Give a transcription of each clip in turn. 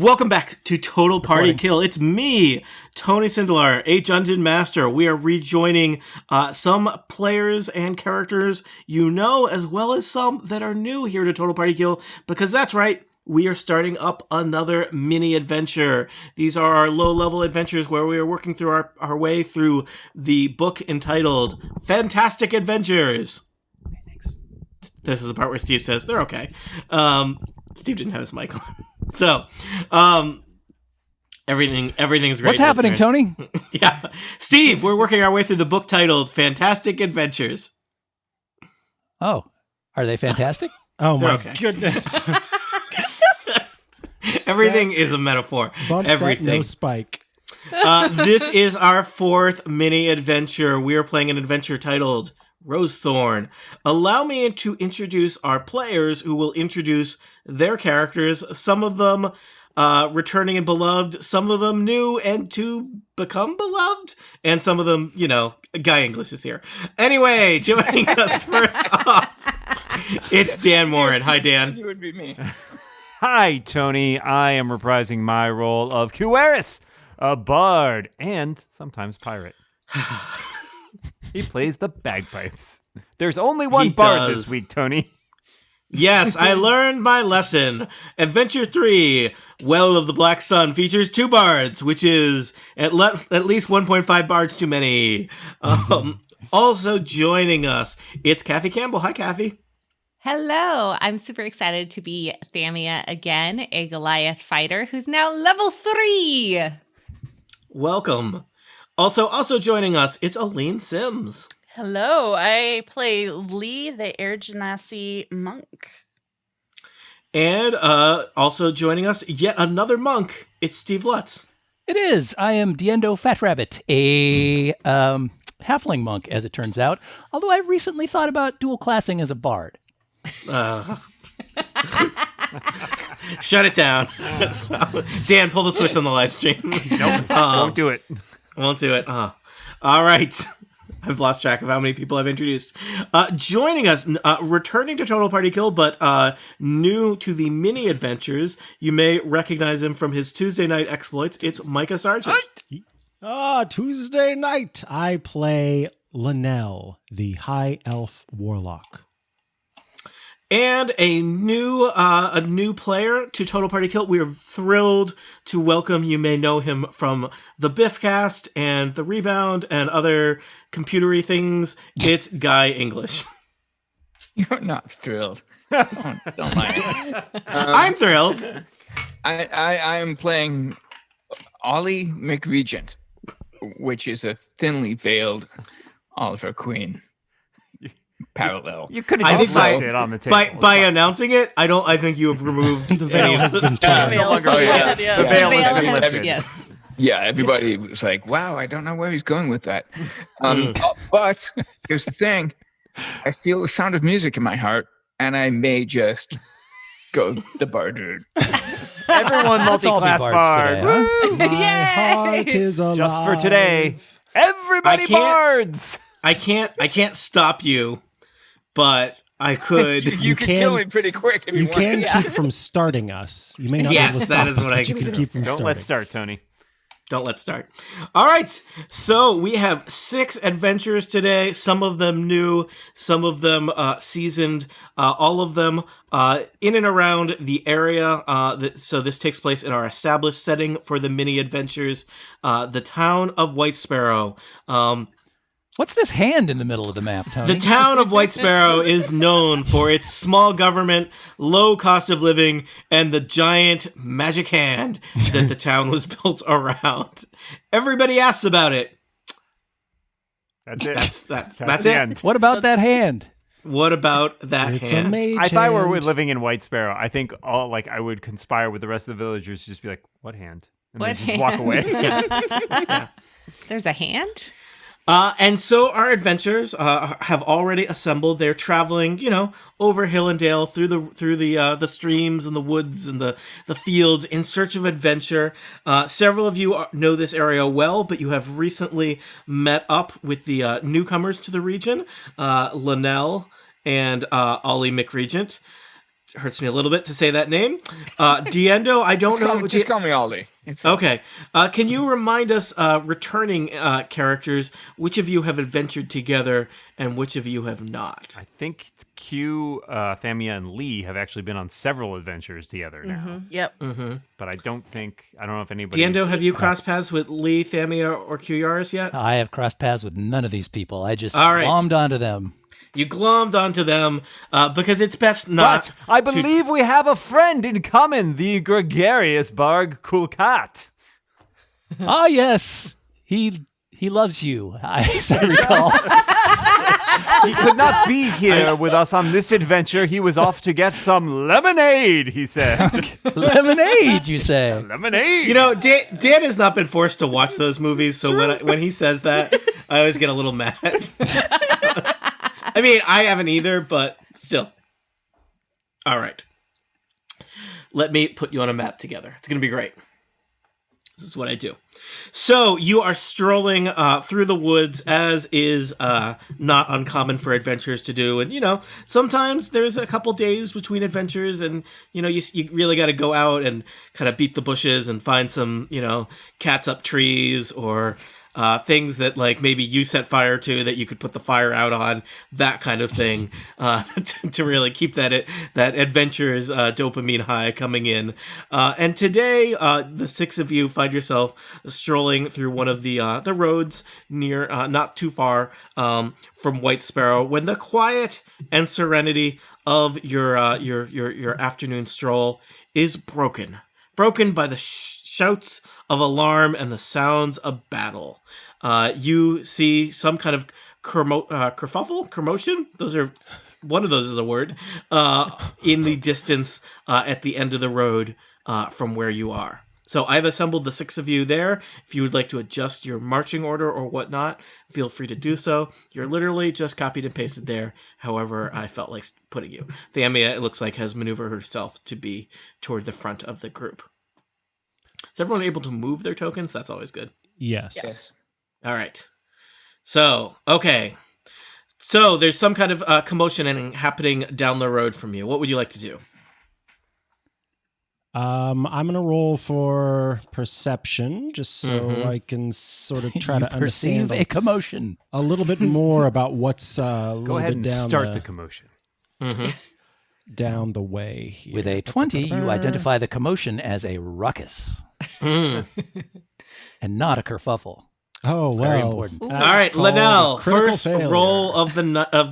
Welcome back to Total Party Kill. It's me, Tony Sindelar, a Dungeon Master. We are rejoining some players and characters you know, as well as some that are new here to Total Party Kill, because that's right, we are starting up another mini adventure. These are our low-level adventures where we are working through our way through the book entitled Fantastic Adventures. Okay, thanks. This is the part where Steve says they're okay. Steve didn't have his mic on. So, everything's great. What's happening, listeners. Tony? Yeah. Steve, we're working our way through the book titled Fantastic Adventures. Oh, are they fantastic? Oh my goodness. Everything is a metaphor. Bump Everything. Set, no spike. This is our fourth mini adventure. We are playing an adventure titled Rosethorn. Allow me to introduce our players who will introduce their characters, some of them returning and beloved, some of them new and to become beloved, and some of them, Guy English is here. Anyway, joining us first off, it's Dan Morin. Hi, Dan. You would be me. Hi, Tony. I am reprising my role of Quewaris, a bard and sometimes pirate. He plays the bagpipes. There's only one bard this week, Tony. Yes, I learned my lesson. Adventure 3, Well of the Black Sun, features 2 bards, which is at least 1.5 bards too many. Also joining us, it's Kathy Campbell. Hi, Kathy. Hello. I'm super excited to be Thamia again, a Goliath fighter who's now level 3. Welcome. Also joining us, it's Aline Sims. Hello, I play Lee, the Air Genasi monk. And also joining us, yet another monk, it's Steve Lutz. It is. I am Diendo Fat Rabbit, a halfling monk, as it turns out. Although I recently thought about dual classing as a bard. Shut it down. Dan, pull the switch on the live stream. Nope, won't do it. Won't do it. All right. I've lost track of how many people I've introduced. Joining us, returning to Total Party Kill, but new to the mini adventures. You may recognize him from his Tuesday night exploits. It's Micah Sargent. Tuesday night, I play Linnell, the High Elf Warlock. And a new player to Total Party Kill. We are thrilled to welcome. You may know him from the Biffcast and the Rebound and other computery things. It's Guy English. You're not thrilled. Don't mind. I'm thrilled. I am playing Ollie McRegent, which is a thinly veiled Oliver Queen. Parallel. You could have just left it on the table. By announcing it, I think you have removed The veil has been torn. The veil has been lifted. Yes. Yeah, everybody was like, wow, I don't know where he's going with that. But here's the thing. I feel the sound of music in my heart, and I may just go the bard route. Everyone multi-class bard. Today, huh? My heart is alive. Just for today. Everybody bards. I can't stop you, but I could. You can kill me pretty quick if you want. You can keep from starting us. You may not be able to Yes, stop that is us, what I but you can can do. keep from Don't starting. let's start, Tony. Don't let's start. All right. So we have 6 adventures today. Some of them new, some of them seasoned, all of them in and around the area. So this takes place in our established setting for the mini adventures, the town of White Sparrow. What's this hand in the middle of the map, Tony? The town of White Sparrow is known for its small government, low cost of living, and the giant magic hand that the town was built around. Everybody asks about it. That's it. That's the it. end. What about that hand? What about that It's hand? a mage If I were hand. living in White Sparrow, I think I would conspire with the rest of the villagers to just be like, what hand? And What then just walk hand? away. There's a hand? And so our adventurers have already assembled. They're traveling, over hill and dale through the streams and the woods and the fields in search of adventure. Several of you know this area well, but you have recently met up with the newcomers to the region, Linnell and Ollie McRegent. hurts me a little bit to say that name. Diendo, I don't know. Just call me Aldi. It's Okay. Can you remind us, returning characters, which of you have adventured together and which of you have not? I think it's Q, Thamia, and Lee have actually been on several adventures together now. Yep. But I don't know if anybody. Diendo, have you crossed paths with Lee, Thamia, or Quewaris yet? I have crossed paths with none of these people. I just All right. glommed onto them. You glommed onto them because it's best not. But I believe we have a friend in common, the gregarious Barg Kulkat. Ah, yes. He loves you, I still recall. He could not be here with us on this adventure. He was off to get some lemonade, he said. Lemonade, you say? Lemonade. You know, Dan has not been forced to watch those movies, so when he says that, I always get a little mad. I mean, I haven't either, but still. All right. Let me put you on a map together. It's going to be great. This is what I do. So you are strolling through the woods, as is not uncommon for adventurers to do. And, you know, sometimes there's a couple days between adventures and, you know, you really got to go out and kind of beat the bushes and find some, you know, cats up trees or things that, like, maybe you set fire to that you could put the fire out on, that kind of thing, to really keep that adventurer's dopamine high coming in. And today, the six of you find yourself strolling through one of the roads near, not too far from White Sparrow, when the quiet and serenity of your afternoon stroll is broken by the shouts of alarm and the sounds of battle. You see some kind of kerfuffle, commotion. One of those is a word. In the distance, at the end of the road, from where you are. So I've assembled the six of you there. If you would like to adjust your marching order or whatnot, feel free to do so. You're literally just copied and pasted there. However, I felt like putting you. Thamia, it looks like, has maneuvered herself to be toward the front of the group. Is everyone able to move their tokens? That's always good. Yes. All right. So, okay. So there's some kind of commotion happening down the road from you. What would you like to do? I'm going to roll for perception just so I can sort of try to understand Perceive a commotion. a little bit more about what's Go ahead and start the commotion. down the way here. With a 20, you identify the commotion as a ruckus. And not a kerfuffle. Oh, Very well. important. All right, called Linnell, a critical first failure. roll of the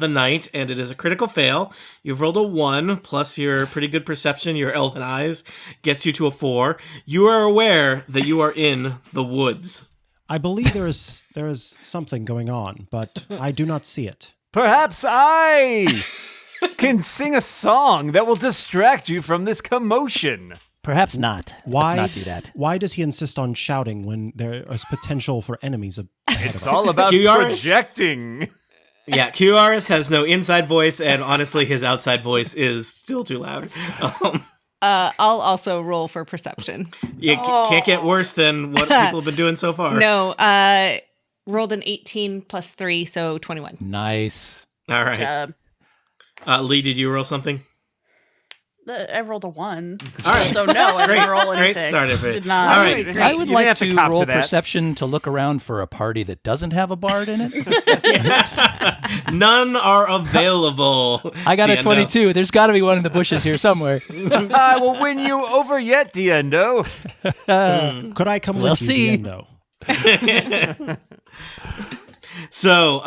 night, and it is a critical fail. You've rolled a 1, plus your pretty good perception, your elven eyes, gets you to a 4. You are aware that you are in the woods. I believe there is something going on, but I do not see it. Perhaps I can sing a song that will distract you from this commotion. Perhaps not. Why Let's not do that. Why does he insist on shouting when there is potential for enemies ahead It's of us? all about Quewaris? projecting. Yeah, Quewaris has no inside voice, and honestly, his outside voice is still too loud. I'll also roll for perception. You can't get worse than what people have been doing so far. No, rolled an 18 plus 3, so 21. Nice. All right. Lee, did you roll something? I rolled a 1. All right. So no, I didn't roll Great anything. start of it. Did not. All right. I would You like didn't have to to cop roll to that. perception to look around for a party that doesn't have a bard in it. None are available. I got a Diendo. 22. There's got to be one in the bushes here somewhere. I will win you over yet, Diendo. Could I come We'll with you, see. Diendo? So,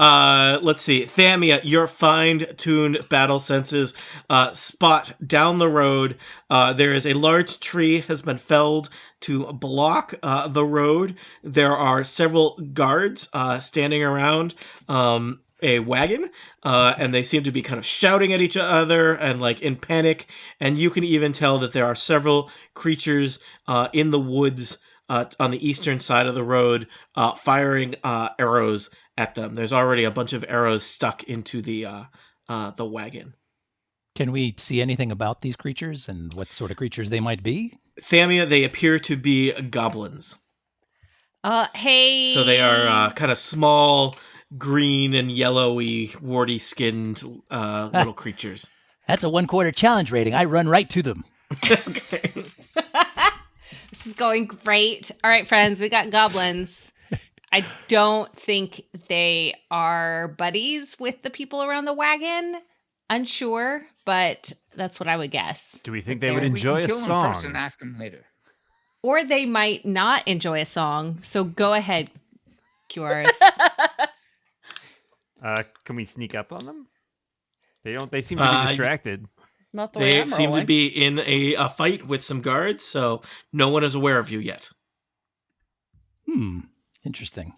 let's see. Thamia, your fine-tuned battle senses spot down the road. There is a large tree has been felled to block the road. There are several guards standing around a wagon, and they seem to be kind of shouting at each other and like in panic. And you can even tell that there are several creatures in the woods on the eastern side of the road firing arrows at them. There's already a bunch of arrows stuck into the wagon. Can we see anything about these creatures and what sort of creatures they might be? Thamia, they appear to be goblins. Hey. So they are kind of small, green and yellowy, warty-skinned little creatures. That's a 1/4 challenge rating. I run right to them. Okay. This is going great. All right, friends, we got goblins. I don't think they are buddies with the people around the wagon. Unsure, but that's what I would guess. Do we think they would We can enjoy a kill them first song? and ask them later. Or they might not enjoy a song. So go ahead, Quewaris. Can we sneak up on them? They don't. They seem to be distracted. Not the way They I'm seem rolling. to be in a fight with some guards, so no one is aware of you yet. Interesting.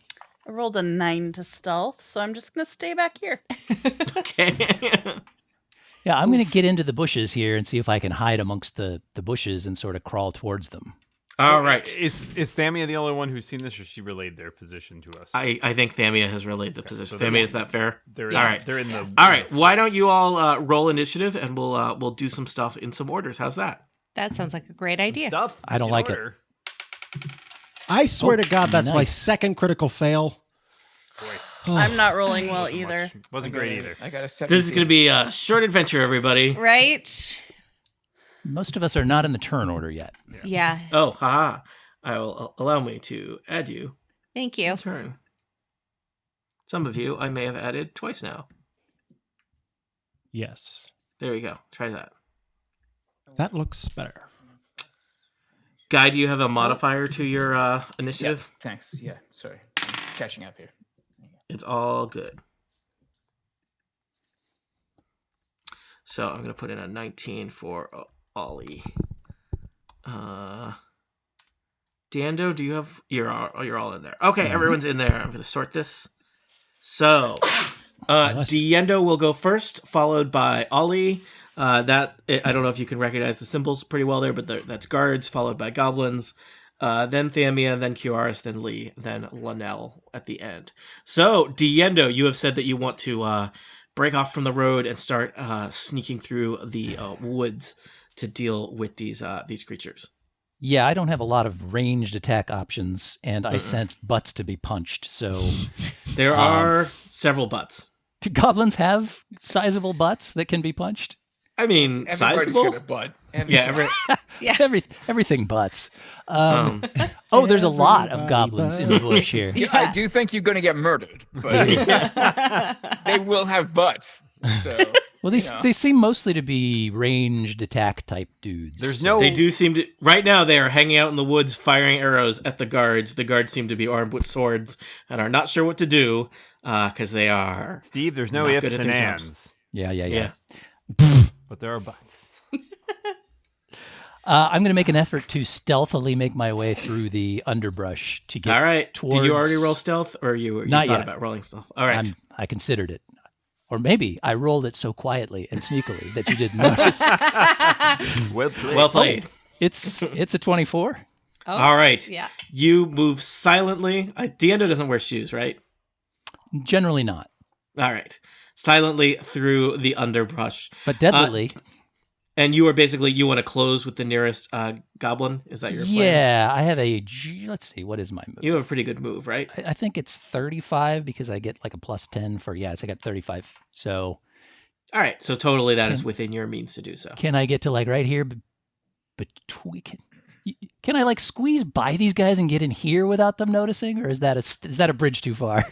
I rolled a 9 to stealth, so I'm just going to stay back here. Okay. Yeah, I'm going to get into the bushes here and see if I can hide amongst the bushes and sort of crawl towards them. All right. Is Thamia the only one who's seen this, or she relayed their position to us? I think Thamia has relayed the position. so Thamia, is that fair? They're all right. They're in the. All right. Why don't you all roll initiative, and we'll do some stuff in some orders. How's that? That sounds like a great idea. Stuff. I don't in like it. order. I swear to God, that's my nice. second critical fail. Boy, I'm not rolling well wasn't either. much. Wasn't great either. I got a 17. This is going to be a short adventure, everybody. Right? Most of us are not in the turn order yet. Yeah. Oh, haha. I will allow me to add you. Thank you. Turn. Some of you I may have added twice now. Yes. There we go. Try that. That looks better. Guy, do you have a modifier to your initiative? Thanks. Yeah, sorry. I'm catching up here. It's all good. So I'm going to put in a 19 for Ollie. Diendo, do you have... You're all in there. Okay, everyone's in there. I'm going to sort this. So, Diendo will go first, followed by Ollie. I don't know if you can recognize the symbols pretty well there, but that's guards, followed by goblins. Then Thamia, then Quewaris, then Lee, then Linnell at the end. So, Diendo, you have said that you want to break off from the road and start sneaking through the woods to deal with these creatures. Yeah, I don't have a lot of ranged attack options, and I sense butts to be punched. So, There are several butts. do goblins have sizable butts that can be punched? I mean, Everybody's sizable. got a butt. Yeah, Everything butts. There's a lot of Everybody goblins in the bush here. Yeah, I do think you're going to get murdered, but they will have butts. So, Well, they seem mostly to be ranged attack type dudes. There's no. They do seem to. Right now, they are hanging out in the woods, firing arrows at the guards. The guards seem to be armed with swords and are not sure what to do because they are. Steve, there's no not ifs good at and their ands, jobs. Yeah. but there are butts. I'm going to make an effort to stealthily make my way through the underbrush to get All right. towards... Did you already roll stealth, or you Not thought yet. about rolling stealth? All right. I considered it. Or maybe I rolled it so quietly and sneakily that you didn't notice. Well played. Well played. It's a 24. Oh, All right. Yeah. You move silently. Diendo doesn't wear shoes, right? Generally not, All right. Silently through the underbrush. but deadly. And you are basically, you want to close with the nearest goblin? Is that your plan? Yeah, I have let's see, what is my move? You have a pretty good move, right? I think it's 35 because I get like a plus 10 for, so I got 35. So All right. So totally that is within your means to do so. can I get to like right here between... Can I like squeeze by these guys and get in here without them noticing? Or is that a bridge too far?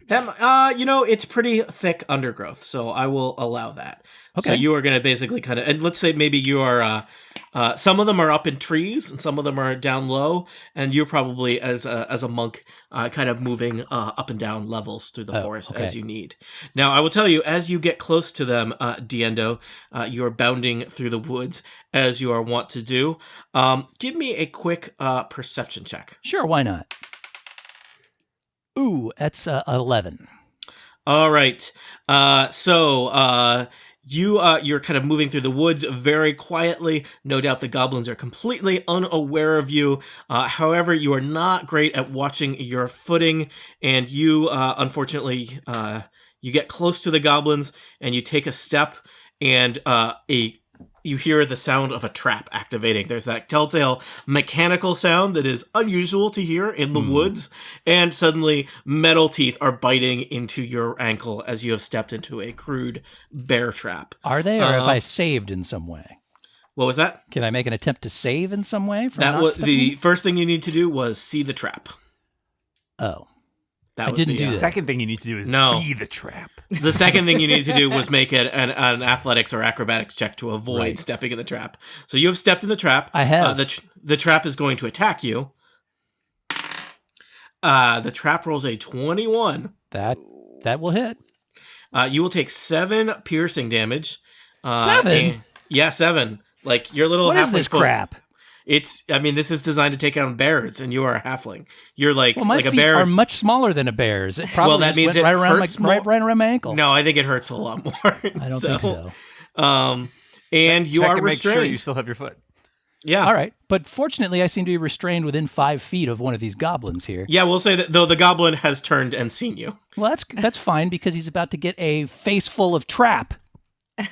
It's pretty thick undergrowth, so I will allow that. Okay. So you are going to basically kind of, and let's say maybe you are, some of them are up in trees and some of them are down low, and you're probably as a monk, kind of moving up and down levels through the forest as you need. Now, I will tell you, as you get close to them, Diendo, you are bounding through the woods as you are wont to do. Give me a quick perception check. Sure, why not? Ooh, that's 11. All right. You're kind of moving through the woods very quietly. No doubt the goblins are completely unaware of you. However, you are not great at watching your footing, and you, unfortunately, you get close to the goblins, and you take a step, and you hear the sound of a trap activating. There's that telltale mechanical sound that is unusual to hear in the woods, and suddenly metal teeth are biting into your ankle as you have stepped into a crude bear trap. Are they, or have I saved in some way? What was that? Can I make an attempt to save in some way? From That not was stepping? the first thing you need to do was see the trap. Oh. That I was didn't the, do The that. second thing you need to do is No. be the trap. The second thing you need to do was make an athletics or acrobatics check to avoid Right. stepping in the trap. So you have stepped in the trap. I have. The trap is going to attack you. The trap rolls a 21. That will hit. You will take 7 piercing damage. 7? Yeah, 7. Like your little What halfling is this foot. crap? This is designed to take down bears, and you are a halfling. You're like Well, my like a feet bear. are much smaller than a bear's. It probably that just means went it right around hurts right around my ankle. No, I think it hurts a lot more. I don't think so. And you Check are and make restrained. sure you still have your foot. Yeah. All right, but fortunately, I seem to be restrained within 5 feet of one of these goblins here. Yeah, we'll say that though the goblin has turned and seen you. Well, that's fine because he's about to get a face full of trap.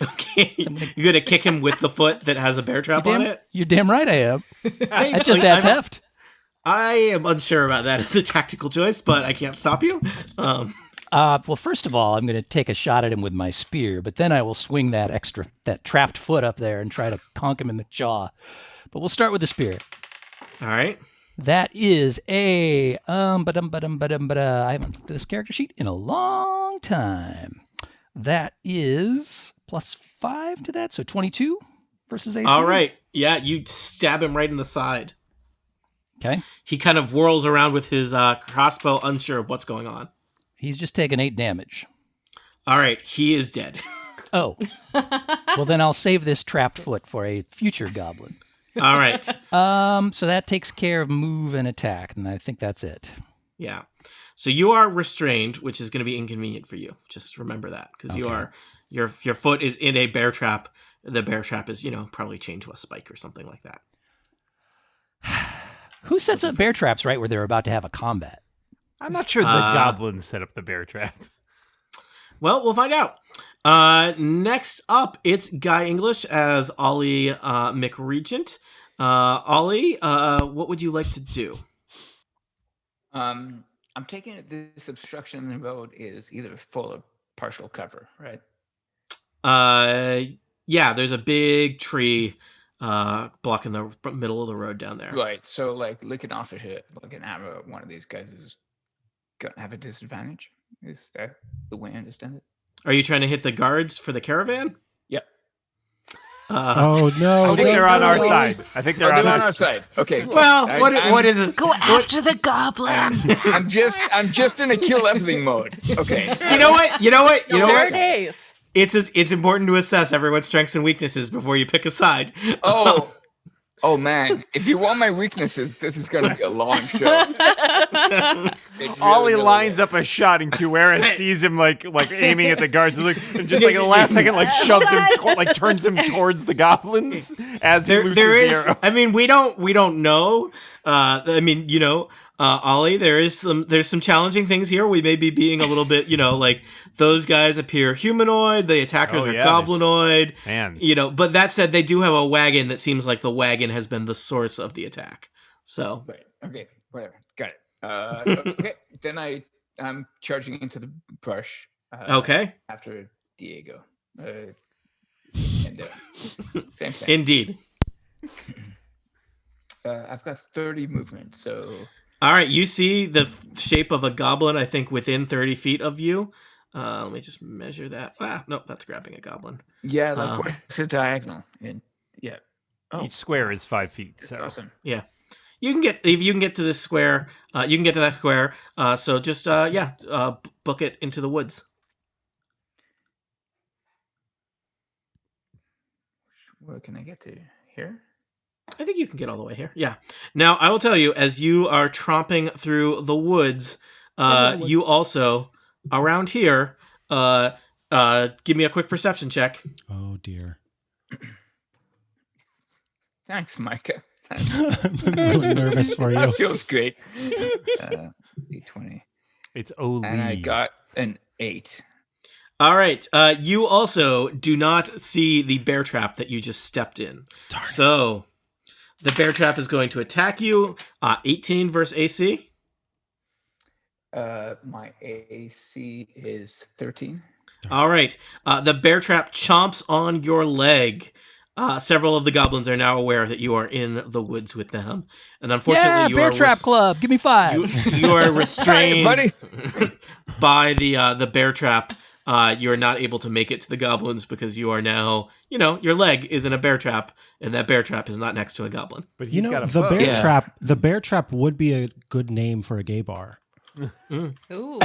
Okay. You're gonna kick him with the foot that has a bear trap on it? You're damn right I am. I That just adds heft. I am unsure about that as a tactical choice, but I can't stop you. Well, first of all, I'm going to take a shot at him with my spear, but then I will swing that trapped foot up there and try to conk him in the jaw. But we'll start with the spear. All right. That is a I haven't looked at this character sheet in a long time. That is +5 to that, so 22 versus AC. All right. Yeah, you stab him right in the side. Okay. He kind of whirls around with his crossbow, unsure of what's going on. He's just taken 8 damage. All right, he is dead. Oh. Well, then I'll save this trapped foot for a future goblin. All right. So that takes care of move and attack, and I think that's it. Yeah. So you are restrained, which is going to be inconvenient for you. Just remember that, because you are your foot is in a bear trap. The bear trap is, probably chained to a spike or something like that. Who sets up bear traps right where they're about to have a combat? I'm not sure the goblins set up the bear trap. Well, we'll find out. Next up, it's Guy English as Ollie McRegent. Ollie, what would you like to do? I'm taking it this obstruction in the road is either full or partial cover, right? Yeah, there's a big tree blocking the middle of the road down there. Right. So, like, looking off of it, like an arrow at one of these guys is going to have a disadvantage. Is that the way I understand it? Are you trying to hit the guards for the caravan? Yep. Oh no! I think they're on our side. I think they're on our side. Okay. Well, what is it? Go after the goblins. I'm just in a kill everything mode. Okay. You know what? There it is. It's important to assess everyone's strengths and weaknesses before you pick a side. Oh man! If you want my weaknesses, this is going to be a long show. Ollie lines up a shot, and Quewaris sees him like aiming at the guards, and just like in the last second, shoves him, turns him towards the goblins as he looses the arrow. I mean, we don't know. Ollie, there's some challenging things here. We may be being a little bit, those guys appear humanoid. The attackers are goblinoid. Man. But that said, they do have a wagon that seems like the wagon has been the source of the attack. So. Right. Okay. Whatever. Got it. Okay. Then I'm charging into the brush. Okay. After Diego. And same thing. Indeed. I've got 30 movement, so. All right, you see the shape of a goblin, I think, within 30 feet of you. Let me just measure that. Nope, that's grabbing a goblin. Yeah, it's a diagonal. And yeah. Oh, Each square is 5 feet. that's So awesome. Yeah. If you can get to this square, you can get to that square. So just, book it into the woods. Where can I get to? Here? I think you can get all the way here. Yeah. Now, I will tell you, as you are tromping through the woods, you also, around here, give me a quick perception check. Oh dear. Thanks, Micah. I'm really nervous for you. That feels great. D20. it's Oli. And I got an 8. All right. You also do not see the bear trap that you just stepped in. Darn so the bear trap is going to attack you. 18 versus AC. My AC is 13. All right. The bear trap chomps on your leg. Several of the goblins are now aware that you are in the woods with them, and unfortunately, you Bear are Trap Club. Give me 5. You are restrained Buddy. by the bear trap. You are not able to make it to the goblins because you are now, your leg is in a bear trap, and that bear trap is not next to a goblin. But he's got a the bow. bear Yeah. trap. The bear trap would be a good name for a gay bar. Ooh.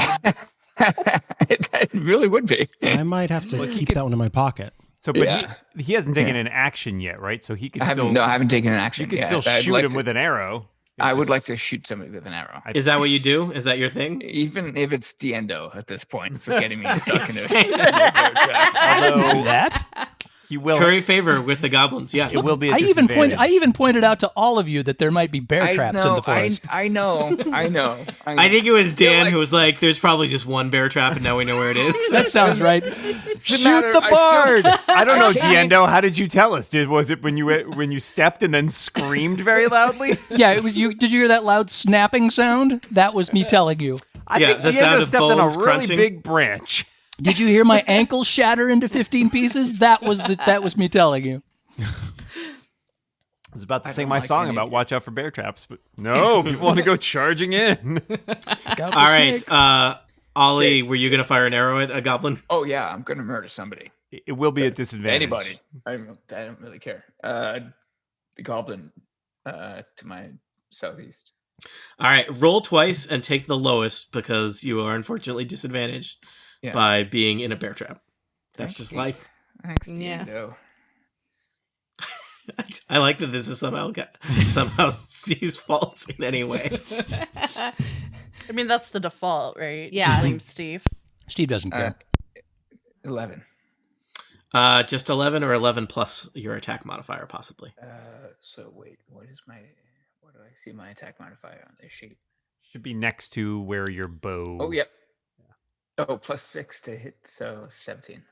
It really would be. I might have to keep that one in my pocket. So, but Yeah. he hasn't taken an action yet, right? So he could I haven't taken an action. You could yet. still I'd shoot like him to- with an arrow. I would like to shoot somebody with an arrow. Is that what you do? Is that your thing? Even if it's Diendo at this point for getting me stuck in a Although Do that. he will. Curry favor with the goblins. Yes. It will be. A I even disadvantage. pointed out to all of you that there might be bear traps in the forest. I know. I think it was Dan who was like, "There's probably just one bear trap, and now we know where it is." That sounds right. Shoot matter- the I still- bard. I don't know, I can't- Diendo. How did you tell us? Was it when you stepped and then screamed very loudly? Yeah, it was you. Did you hear that loud snapping sound? That was me telling you. I Yeah, think the sound Diendo of stepped on a bones really crunching. big branch. Did you hear my ankle shatter into 15 pieces? That was me telling you. I was about to I sing don't my like song any about of you. watch out for bear traps, but no, people want to go charging in. All All right, Ollie, were you gonna fire an arrow at a goblin? Oh yeah, I'm gonna murder somebody. It will be a disadvantage. Anybody. I don't really care. The goblin to my southeast. All right, roll twice and take the lowest because you are unfortunately disadvantaged Yeah. by being in a bear trap. That's Thanks, just Steve. life. Thanks, Yeah. Diendo. I like that this is somehow sees faults in any way. I mean, that's the default, right? Yeah. Blame Steve. Steve doesn't care. 11. Just 11 or 11 plus your attack modifier, possibly. So wait, what do I see my attack modifier on this sheet? Should be next to where your bow. Oh, yep. Oh, plus 6 to hit, so 17.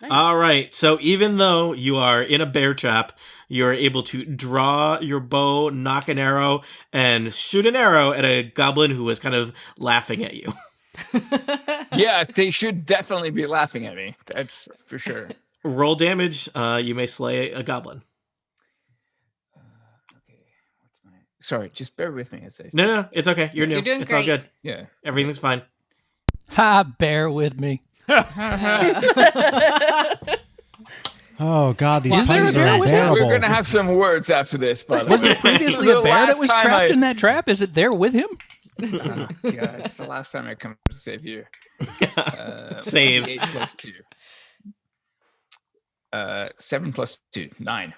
Nice. All right. So even though you are in a bear trap, you're able to draw your bow, knock an arrow, and shoot an arrow at a goblin who was kind of laughing at you. Yeah, they should definitely be laughing at me. That's for sure. Roll damage. You may slay a goblin. Okay, what's my? Sorry, just bear with me as I. No, it's okay. You're new. You're doing it's all great. good. Yeah. Everything's fine. Ha! Bear with me. Oh God, these Is there a puns bear are with him? unbearable. We're gonna have some words after this, by the Was way. it previously This a is the bear that last was time trapped in that trap? Is it there with him? Yeah, it's the last time I come to save you. Save. 8 plus 2. 7 plus 2, 9.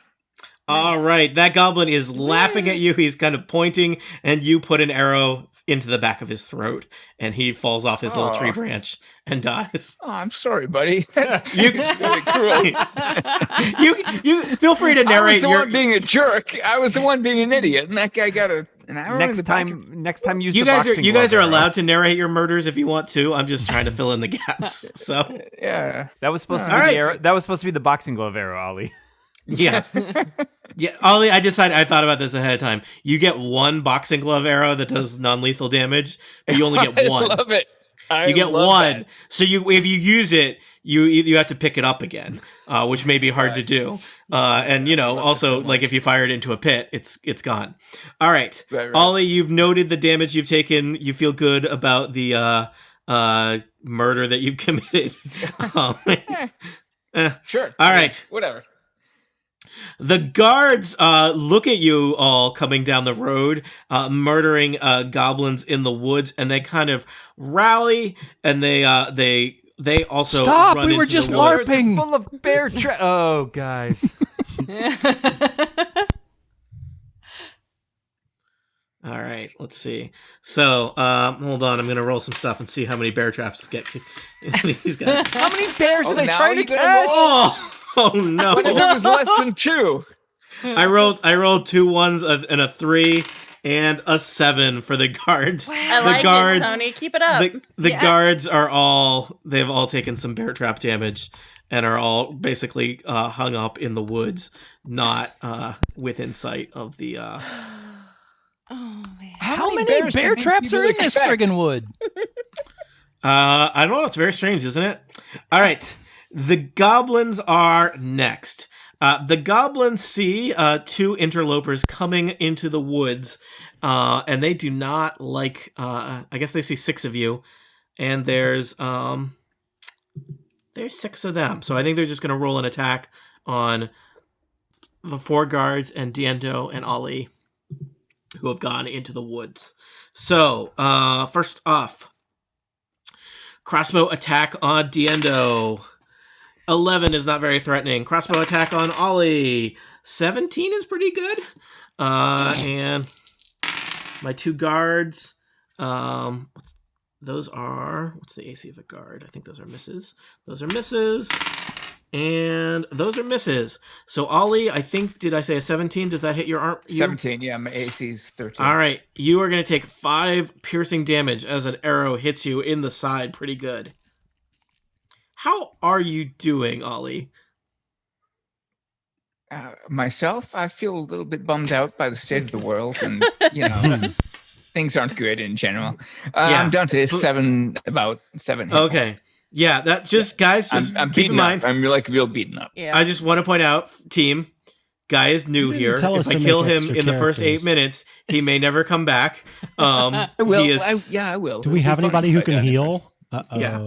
All right. That goblin is laughing at you. He's kind of pointing, and you put an arrow into the back of his throat, and he falls off his little tree Aw. branch and dies. Oh, I'm sorry, buddy. That's You- really cruel. You feel free to I was narrate the your. one being a jerk. I was the one being an idiot, and that guy got an arrow in Next the back of- time, use You the guys are boxing allowed glove to narrate your murders if you want to. I'm just trying to fill in the gaps. So Yeah. That was supposed to be All the right. arrow. That was supposed to be the boxing glove arrow, Ollie. yeah, yeah. Ollie, I thought about this ahead of time. You get one boxing glove arrow that does non-lethal damage, but you only get one. I love it. You get one. So if you use it, you have to pick it up again, which may be hard to do. And also like if you fire it into a pit, it's gone. All right. Right. Ollie, you've noted the damage you've taken. You feel good about the murder that you've committed. Sure. All right. Whatever. The guards look at you all coming down the road, murdering goblins in the woods, and they kind of rally, and they also Stop! run We were into just the woods. LARPing. Full of bear trap. Oh, guys. All right, let's see. So, hold on. I'm going to roll some stuff and see how many bear traps get these guys. How many bears are they now trying to you gonna catch? Oh no! What if it was less than 2? I rolled 2 1s and a 3, and a 7 for the guards. I The like guards, it, Tony. Keep it up. The guards they've all taken some bear trap damage and are all basically hung up in the woods, not within sight of the... Oh man. How many bear traps are in this friggin' wood? I don't know. It's very strange, isn't it? All right. The goblins are next. The goblins see 2 interlopers coming into the woods, and they do not like... I guess they see 6 of you, and there's 6 of them. So I think they're just going to roll an attack on the 4 guards and Diendo and Ollie, who have gone into the woods. So, first off, crossbow attack on Diendo. 11 is not very threatening. Crossbow attack on Ollie. 17 is pretty good. And my 2 guards, what's the AC of a guard? I think those are misses. Those are misses. And those are misses. So Ollie, I think, did I say a 17? Does that hit your arm? 17, yeah, my AC is 13. All right. You are going to take 5 piercing damage as an arrow hits you in the side. Pretty good. How are you doing, Ollie? Myself, I feel a little bit bummed out by the state of the world, and things aren't good in general. I'm down to about 7 hit Okay. points. Yeah, that just guys, just I'm keep in beaten mind. up. I'm like real beaten up. Yeah. I just want to point out, team, guy is new You didn't here. tell If us I to kill make him extra in the first 8 characters. minutes, he may never come back. I will. He is, I will. Do we have anybody who can heal? Uh-oh. Yeah.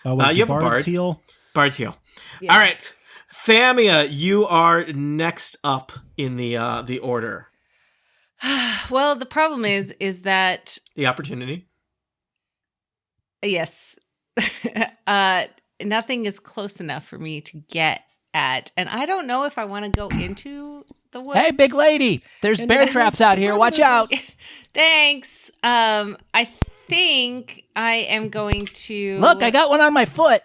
Oh, wait, you have a bards bard. heal? Bard's heal. Yeah. All right, Thamia, you are next up in the order. Well, the problem is that The opportunity. yes, nothing is close enough for me to get at, and I don't know if I want to go into the woods. Hey, big lady, there's bear traps out here. Watch out. Thanks. I think I am going to Look, I got one on my foot.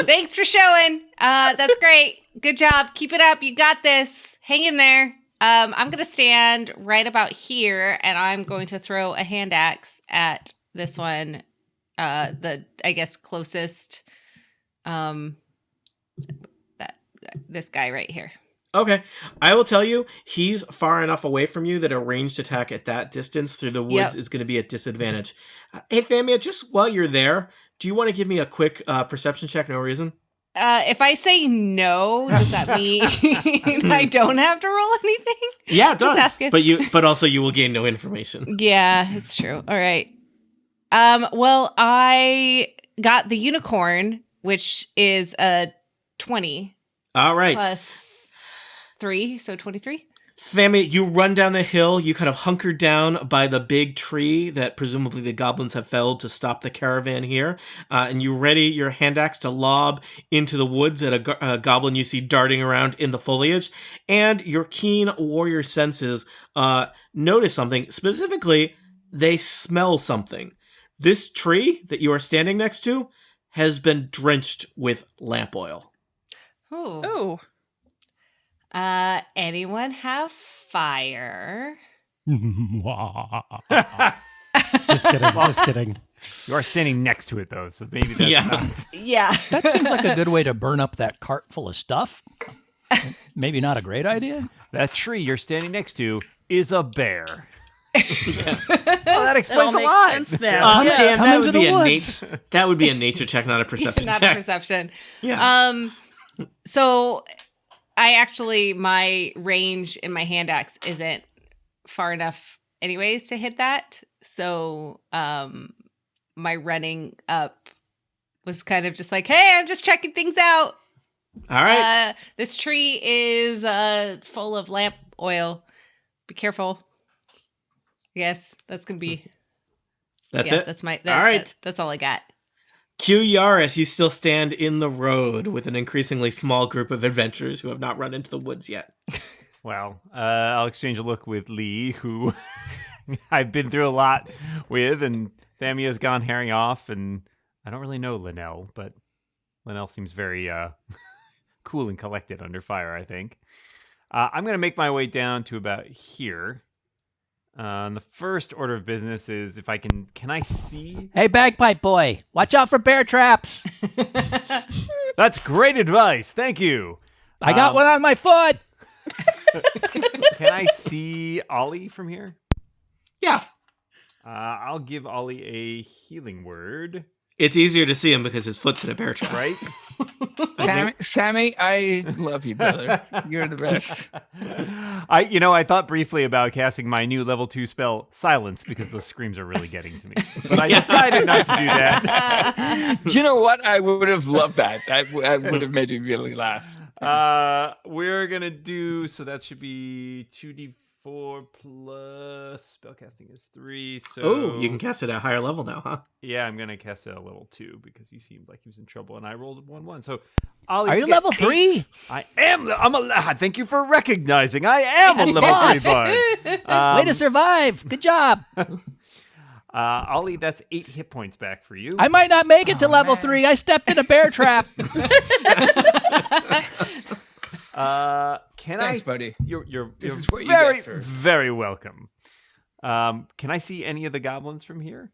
Thanks for showing. That's great. Good job. Keep it up. You got this. Hang in there. I'm gonna stand right about here, and I'm going to throw a hand axe at this one. The I guess closest. This guy right here. Okay, I will tell you, he's far enough away from you that a ranged attack at that distance through the woods is going to be at disadvantage. Hey, Thamia, just while you're there, do you want to give me a quick perception check? No reason. If I say no, does that mean I don't have to roll anything? Yeah, it does. Just asking. But also you will gain no information. Yeah, it's true. All right. Well, I got the unicorn, which is a 20 All right. plus 3, so 23. Thamia, you run down the hill. You kind of hunker down by the big tree that presumably the goblins have felled to stop the caravan here. And you ready your hand axe to lob into the woods at a goblin you see darting around in the foliage. And your keen warrior senses notice something. Specifically, they smell something. This tree that you are standing next to has been drenched with lamp oil. Oh. Ooh. Anyone have fire? Just kidding. Just kidding. You are standing next to it, though, so maybe that's not... Yeah. That seems like a good way to burn up that cart full of stuff. Maybe not a great idea. That tree you're standing next to is a bear. Well, that It all explains a makes lot. sense now. Dan, Come that into would the be woods. that would be a nature check, not a perception Not a check. perception. Yeah. So I actually, my range in my hand axe isn't far enough anyways to hit that. So my running up was kind of just like, hey, I'm just checking things out. All right. This tree is full of lamp oil. Be careful. Yes, that's going to be. That's it? That's my. All right. That's all I got. Quewaris, you still stand in the road with an increasingly small group of adventurers who have not run into the woods yet. Well, I'll exchange a look with Lee, who I've been through a lot with, and Thamia's gone herring off, and I don't really know Linnell, but Linnell seems very cool and collected under fire, I think. I'm going to make my way down to about here. The first order of business is if I can I see? Hey, bagpipe boy, watch out for bear traps. That's great advice. Thank you. I got one on my foot. Can I see Ollie from here? Yeah. I'll give Ollie a healing word. It's easier to see him because his foot's in a bear trap. Right? Sammy, I love you, brother. You're the best. I thought briefly about casting my new level 2 spell, Silence, because those screams are really getting to me. But I decided not to do that. You know what? I would have loved that. I would have made you really laugh. We're going to do, so that should be 2d4 plus spellcasting is 3. So Oh, you can cast it at a higher level now, huh? Yeah, I'm going to cast it at level 2 because he seemed like he was in trouble and I rolled 1-1. So Ollie, Are you get level 3? I am. Thank you for recognizing. I am a level 3 bard. Way to survive. Good job. Ollie, that's 8 hit points back for you. I might not make it to level 3. I stepped in a bear trap. Thanks, buddy. You're This is what you very, get for- very welcome. Can I see any of the goblins from here?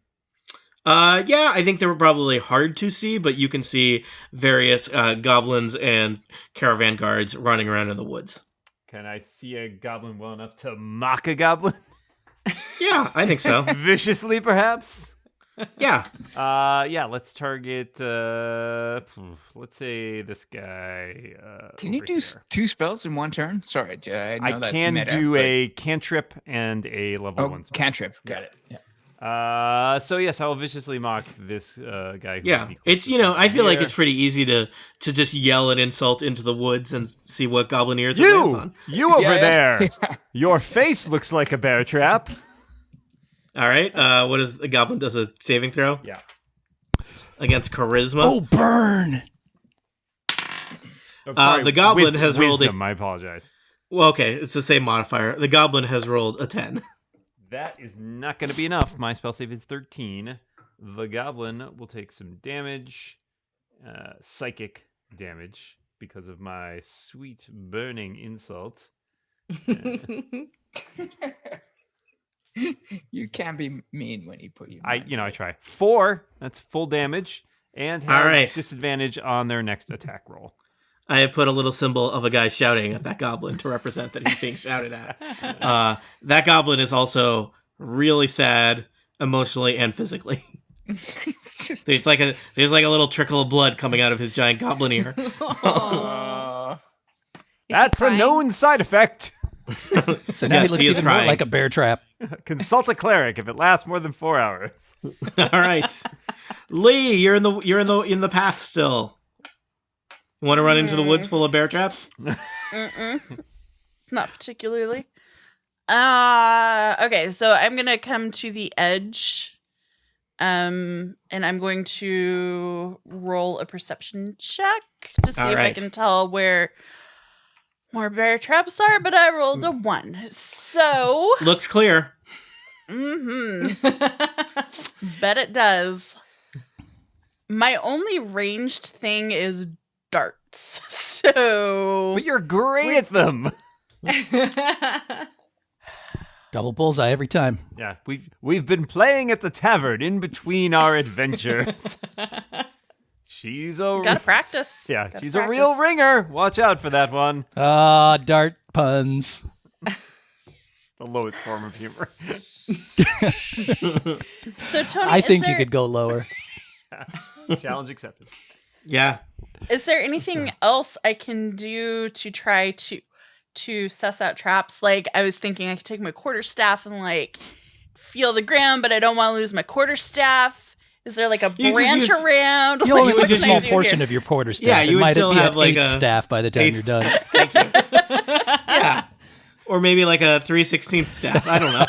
Yeah, I think they were probably hard to see, but you can see various goblins and caravan guards running around in the woods. Can I see a goblin well enough to mock a goblin? Yeah, I think so. Viciously, perhaps? Yeah. Let's target, let's say this guy. Can you over do here. 2 spells in one turn? Sorry, Jay. I know I that's can meta, do but- a cantrip and a level 1 spell. cantrip. Got it. Yeah. So yes, I will viciously mock this guy. Who Yeah, would be it's close I feel like here. it's pretty easy to just yell an insult into the woods and see what goblin ears it lands on. You over Yeah, there. Your face looks like a bear trap. All right, what is the goblin does a saving throw Yeah. against charisma? Oh, burn. The goblin has rolled a- wisdom. I apologize. Well, okay, it's the same modifier. The goblin has rolled a 10. That is not going to be enough. My spell save is 13. The goblin will take some damage, psychic damage, because of my sweet burning insult. You can't be mean when he put you. I try 4. That's full damage, and has All right. disadvantage on their next attack roll. I have put a little symbol of a guy shouting at that goblin to represent that he's being shouted at. That goblin is also really sad, emotionally and physically. It's just. There's like a little trickle of blood coming out of his giant goblin ear. That's a known side effect. So now he Yes, looks he is even more crying. like a bear trap. Consult a cleric if it lasts more than 4 hours. All right, Lee, you're in the path still. You want to run into the woods full of bear traps? Not particularly. Okay, so I'm gonna come to the edge. And I'm going to roll a perception check to see All if I right. can tell where more bear traps are, but I rolled a 1. So Looks clear. bet it does. My only ranged thing is darts. So But you're great at them. Double bullseye every time. Yeah, we've been playing at the tavern in between our adventures. She's a gotta practice. yeah, Gotta she's a real practice. ringer. Watch out for that one. Dart puns. The lowest form of humor. So Tony, I think is you there, could go lower. Challenge accepted. Yeah. is there anything else I can do to try to suss out traps? Like I was thinking I could take my quarterstaff and like feel the ground, but I don't want to lose my quarterstaff. Is there like a You just branch use- around? You only would lose a just small use- portion of your porter staff. Yeah, you It would might still be have, an like, eighth a staff by the time you're done. Thank you. Yeah. Or maybe like a 3/16 staff. I don't know.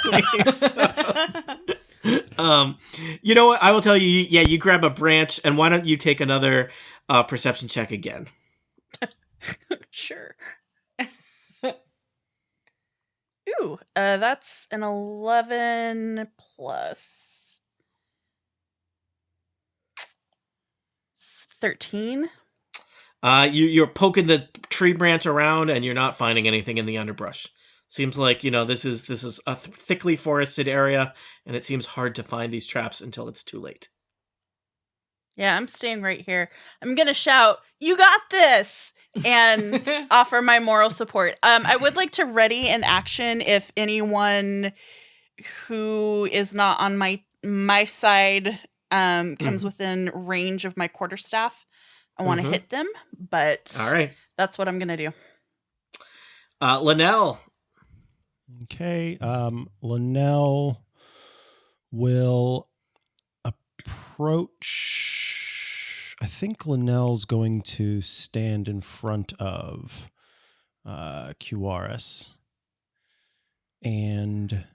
You know what? I will tell you. Yeah, you grab a branch, and why don't you take another perception check again? Sure. Ooh, that's an 11 plus 13. You're poking the tree branch around, and you're not finding anything in the underbrush. Seems like this is a thickly forested area, and it seems hard to find these traps until it's too late. Yeah, I'm staying right here. I'm gonna shout, "You got this!" and offer my moral support. I would like to ready an action if anyone who is not on my side comes within range of my quarterstaff. I want to hit them, but all right, that's what I'm gonna do. Linnell. Okay, Linnell will approach. I think Linnell's going to stand in front of Quewaris. And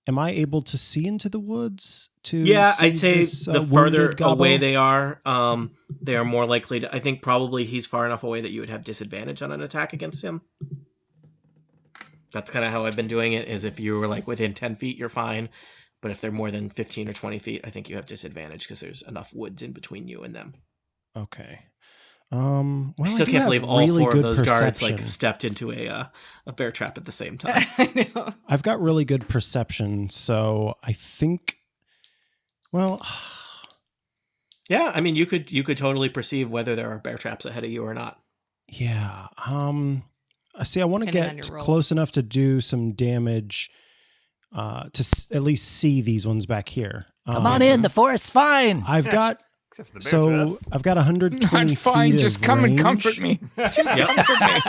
am I able to see into the woods? Yeah, see I'd say this, the further wounded gobbo? away they are more likely to. I think probably he's far enough away that you would have disadvantage on an attack against him. That's kind of how I've been doing it. Is if you were like within 10 feet, you're fine. But if they're more than 15 or 20 feet, I think you have disadvantage because there's enough woods in between you and them. Okay. Well, I still do can't have believe all really four of good those guards perception. stepped into a bear trap at the same time. I know. I've got really good perception, so I think. Well, Yeah, I mean, you could totally perceive whether there are bear traps ahead of you or not. yeah. See, I want to Depending on get your roll. close enough to do some damage. At least see these ones back here. Come on in. The forest's fine. I've got. Except for the bear traps. I've got 120 I'm fine. feet Just of come range. and comfort me. Just comfort me.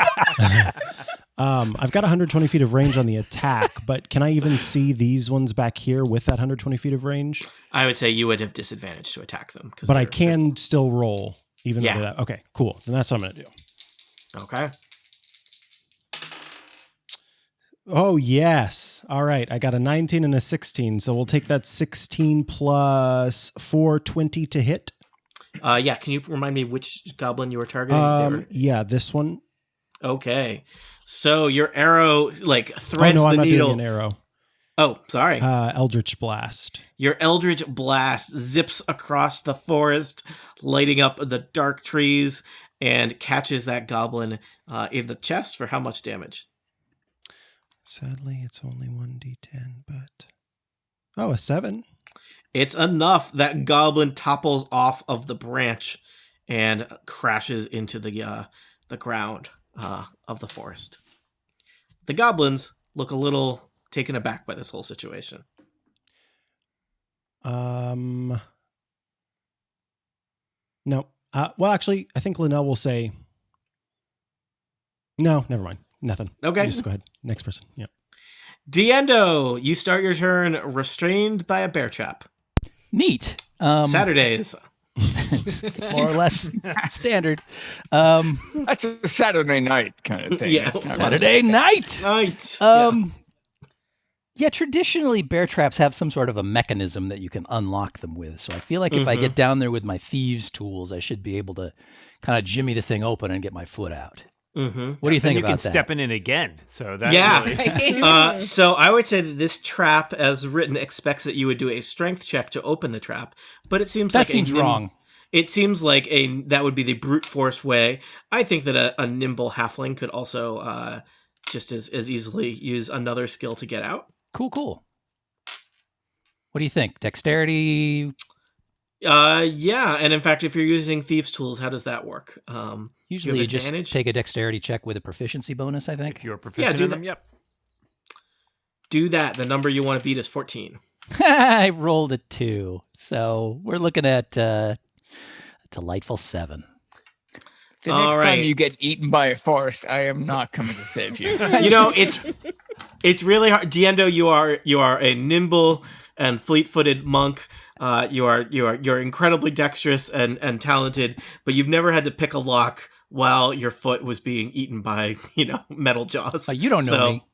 I've got 120 feet of range on the attack, but can I even see these ones back here with that 120 feet of range? I would say you would have disadvantage to attack them. But I can still roll, even Yeah. though that. Okay, cool. Then that's what I'm going to do. Okay. Oh, yes. All right. I got a 19 and a 16. So we'll take that 16 plus 420 to hit. Yeah, can you remind me which goblin you were targeting? Yeah, this one. Okay. So your arrow threads no, the I'm not needle. doing an arrow. Oh, sorry. Eldritch Blast. Your Eldritch Blast zips across the forest, lighting up the dark trees, and catches that goblin in the chest for how much damage? Sadly, it's only 1d10, but... Oh, a 7. It's enough. That goblin topples off of the branch and crashes into the ground of the forest. The goblins look a little taken aback by this whole situation. No. Well, actually, I think Linnell will say... No, never mind. Nothing. Okay. Just go ahead. Next person. Yeah. Diendo, you start your turn restrained by a bear trap. Neat. Saturdays. More or less standard. That's a Saturday night kind of thing. Yeah. That's not Saturday night. Night. Yeah, traditionally bear traps have some sort of a mechanism that you can unlock them with. So I feel like if I get down there with my thieves' tools, I should be able to kind of jimmy the thing open and get my foot out. Mm-hmm. What do you think You about can that? step in again. So that Yeah. really... So I would say that this trap, as written, expects that you would do a strength check to open the trap, but it seems That seems wrong. It seems like that would be the brute force way. I think that a nimble halfling could also just as easily use another skill to get out. Cool. What do you think? Dexterity? Yeah, and in fact, if you're using thieves' tools, how does that work? Usually you you have just advantage? take a dexterity check with a proficiency bonus, I think. If you're proficient do in that. them, yep. Do that. The number you want to beat is 14. I rolled a 2. So we're looking at a delightful 7. The All next right. time you get eaten by a forest, I am not coming to save you. It's really hard. Diendo, you are a nimble and fleet-footed monk. You're incredibly dexterous and talented, but you've never had to pick a lock while your foot was being eaten by metal jaws. You don't know me.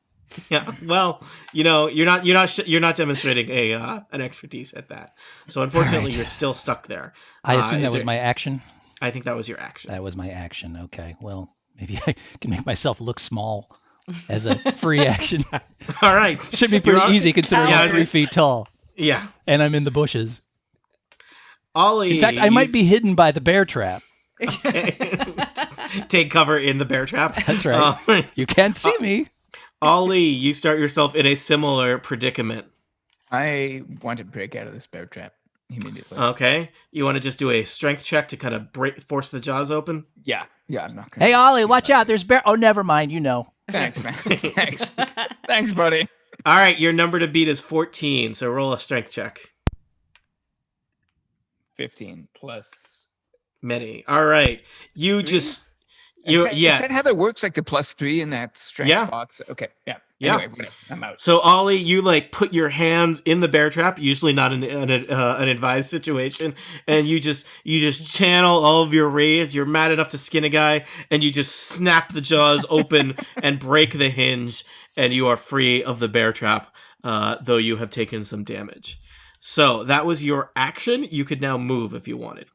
Yeah, well, you're not demonstrating an expertise at that. So unfortunately, right. You're still stuck there. I assume that was my action. I think that was your action. That was my action. Okay. Well, maybe I can make myself look small as a free action. All right, Should be pretty easy considering Yeah, I'm 3 feet tall Yeah, and I'm in the bushes. Ollie. In fact, I might be hidden by the bear trap. Okay. take cover in the bear trap. That's right. You can't see me. Ollie, you start yourself in a similar predicament. I want to break out of this bear trap immediately. Okay. You want to just do a strength check to kind of force the jaws open? Yeah, I'm not gonna. Hey, Ollie, watch out. There's bear. Oh, never mind. You know. Thanks, man. Thanks, buddy. All right, your number to beat is 14, so roll a strength check. 15 plus. Many. All right. You just... Is that how that works? Like the +3 in that strength box? Okay, yeah. Anyway, whatever. I'm out. So Ollie, you like put your hands in the bear trap, usually not an advised situation, and you just channel all of your rage. You're mad enough to skin a guy, and you just snap the jaws open and break the hinge, and you are free of the bear trap, though you have taken some damage. So that was your action. You could now move if you wanted.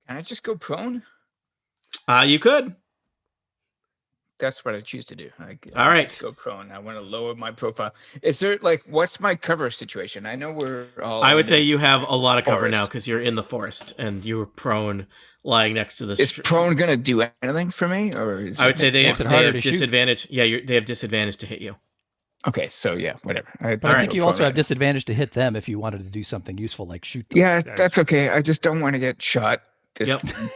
Can I just go prone? You could. That's what I choose to do. All right. Just go prone. I want to lower my profile. Is there what's my cover situation? I know we're all. I would say you have a lot of cover now because you're in the forest and you're prone, lying next to the. Is prone gonna do anything for me, or is I would say they have disadvantage. Shoot. Yeah, they have disadvantage to hit you. Okay, so yeah, whatever. But I think you also have disadvantage to hit them if you wanted to do something useful like shoot them. Yeah, that's okay. I just don't want to get shot.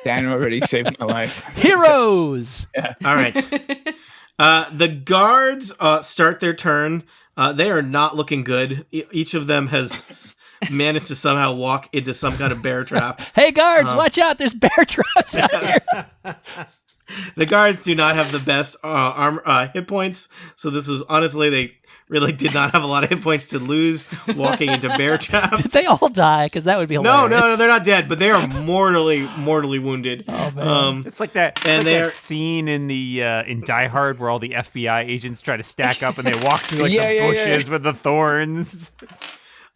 Dan already saved my life. Heroes! Yeah. All right. The guards start their turn. They are not looking good. Each of them has managed to somehow walk into some kind of bear trap. Hey, guards, watch out. There's bear traps out here. The guards do not have the best hit points. So this was honestly, they really did not have a lot of hit points to lose walking into bear traps. Did they all die? Because that would be hilarious. No, they're not dead, but they are mortally wounded. Oh, man. It's like that. That scene in the in Die Hard where all the FBI agents try to stack up and they walk through the bushes with the thorns.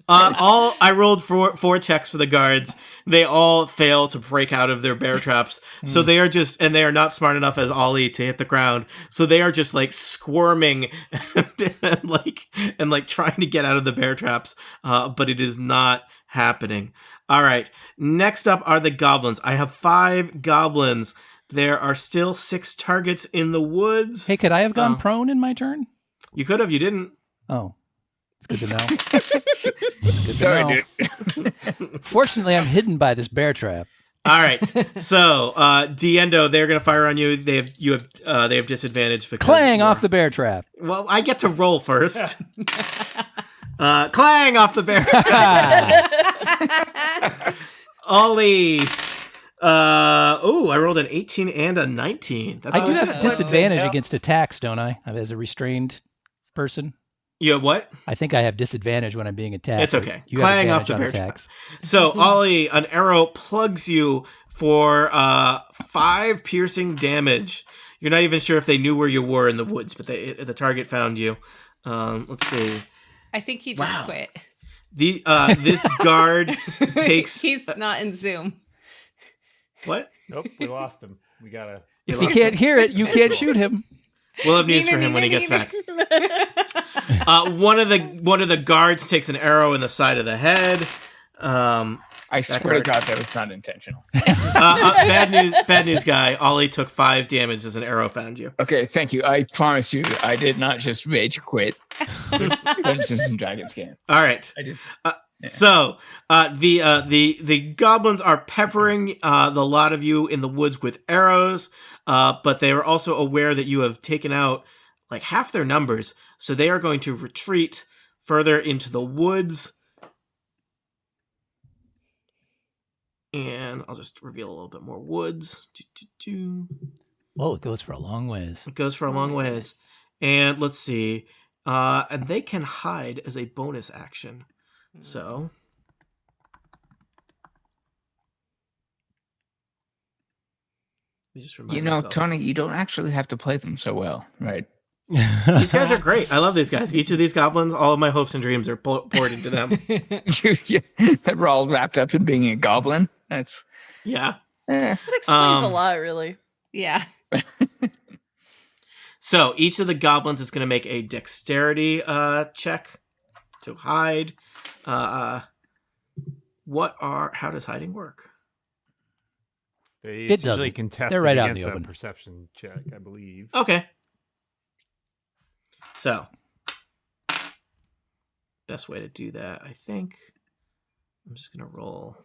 I rolled four checks for the guards. They all fail to break out of their bear traps. So they are not smart enough as Ollie to hit the ground. So they are just like squirming and like trying to get out of the bear traps. But it is not happening. All right. Next up are the goblins. I have 5 goblins. There are still 6 targets in the woods. Hey, could I have gone prone in my turn? You could have. You didn't. Oh. It's good to know. Sorry, dude. Fortunately, I'm hidden by this bear trap. All right. So, Diendo, they're going to fire on you. They have disadvantage because clang off the bear trap. Well, I get to roll first. Clang off the bear trap. Ollie. I rolled an 18 and a 19. I do have disadvantage against attacks, don't I? As a restrained person. You have what? I think I have disadvantage when I'm being attacked. It's okay. You Clang off the bear trap. So, Ollie, an arrow plugs you for 5 piercing damage. You're not even sure if they knew where you were in the woods, but the target found you. Let's see. I think he just quit. This guard takes... He's not in Zoom. What? Nope, we lost him. We gotta... If he can't hear it, you can't shoot him. We'll have news for him when he gets back. One of the guards takes an arrow in the side of the head. I swear to God, that was not intentional. Bad news, guy. Ollie took 5 damage as an arrow found you. Okay, thank you. I promise you, I did not just rage quit. Dungeons and Dragons game. All right. I just. So the goblins are peppering the lot of you in the woods with arrows, but they are also aware that you have taken out like half their numbers, so they are going to retreat further into the woods. And I'll just reveal a little bit more woods. Whoa, it goes for a long ways. It goes for a long ways. And let's see. And they can hide as a bonus action. So let me just remind myself. Tony, you don't actually have to play them so well, right? These guys are great. I love these guys. Each of these goblins, all of my hopes and dreams are poured into them. We're all wrapped up in being a goblin. That's yeah. That explains a lot, really. Yeah. So each of the goblins is going to make a dexterity check to hide. How does hiding work? It's usually doesn't. contested They're right out in against the a open. perception check, I believe. Okay. So, best way to do that, I think. I'm just going to roll.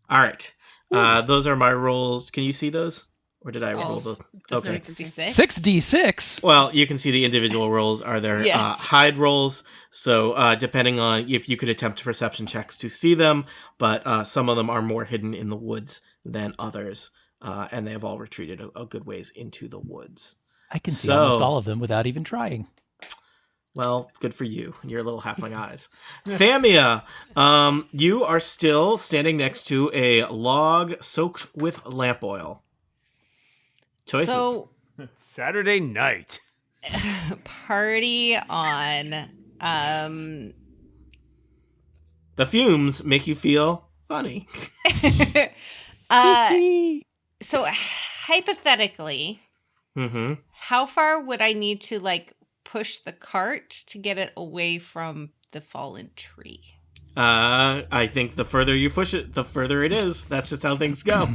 All right. Those are my rolls. Can you see those? Or did I roll Yes. those? Does Okay. it make sense? 6d6. Well, you can see the individual rolls are their Yes. hide rolls. So depending on if you could attempt perception checks to see them, but some of them are more hidden in the woods than others. And they have all retreated a good ways into the woods. I can see So- almost all of them without even trying. Well, good for you and your little halfling eyes. Thamia, you are still standing next to a log soaked with lamp oil. Choices. So Saturday night. party on. The fumes make you feel funny. So hypothetically, Mm-hmm. how far would I need to like push the cart to get it away from the fallen tree? I think the further you push it, the further it is. That's just how things go.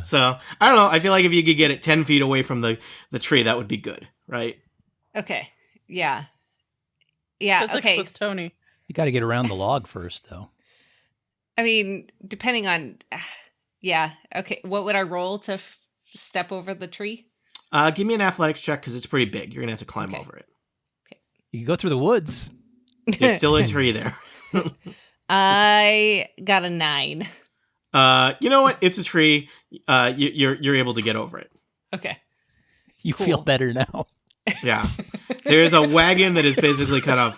So, I don't know. I feel like if you could get it 10 feet away from the tree, that would be good, right? Okay. Yeah. Yeah. Physics Okay. with Tony. You got to get around the log first, though. I mean, depending on. Yeah. Okay. What would I roll to step over the tree? Give me an athletics check because it's pretty big. You're going to have to climb Okay. over it. You can go through the woods. There's still a tree there. I got a 9. You know what? It's a tree. You're able to get over it. Okay. You Cool. feel better now. Yeah. There's a wagon that is basically kind of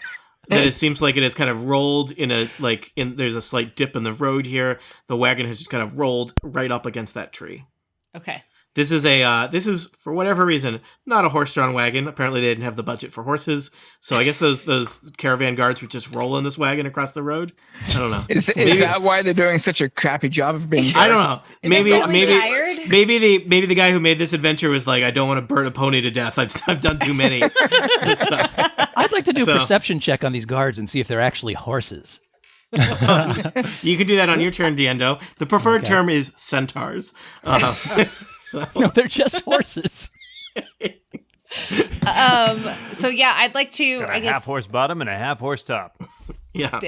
that it seems like it has kind of rolled there's a slight dip in the road here. The wagon has just kind of rolled right up against that tree. Okay. This is for whatever reason not a horse-drawn wagon. Apparently they didn't have the budget for horses, so I guess those caravan guards would just roll in this wagon across the road. I don't know. Is that why they're doing such a crappy job of being? I don't know. Maybe tired? maybe the guy who made this adventure was like, I don't want to burn a pony to death. I've done too many. So, I'd like to do a So- perception check on these guards and see if they're actually horses. you can do that on your turn, Diendo. The preferred Okay. term is centaurs. So No, they're just horses. So yeah, I'd like to. Got I a guess. half horse bottom and a half horse top. yeah.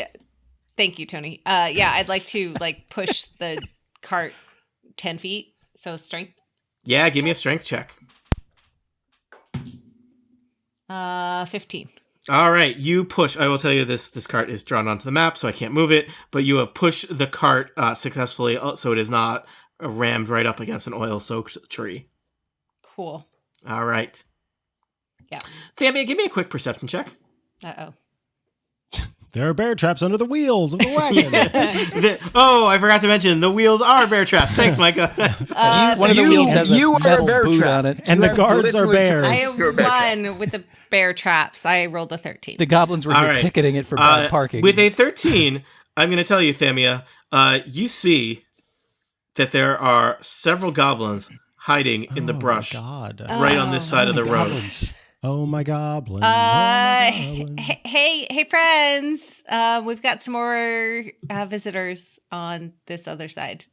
Thank you, Tony. Yeah, I'd like to like push the cart 10 feet. So strength. Yeah, give me a strength check. 15. All right, you push. I will tell you this cart is drawn onto the map, so I can't move it, but you have pushed the cart successfully, so it is not rammed right up against an oil-soaked tree. Cool. All right. Yeah. Thamia, give me a quick perception check. Uh-oh. There are bear traps under the wheels of the wagon. I forgot to mention, the wheels are bear traps. Thanks, Micah. One of the wheels has you a are a metal bear boot trap. on it. And the guards are I bears. You're a bear trap. won with the bear traps. I rolled a 13. The goblins were All here right. ticketing it for bad parking. With a 13, I'm going to tell you, Thamia, you see that there are several goblins hiding in the brush God. right on this side of the road. Goblins. Oh my goblin. Oh my goblin. Hey, friends. We've got some more visitors on this other side.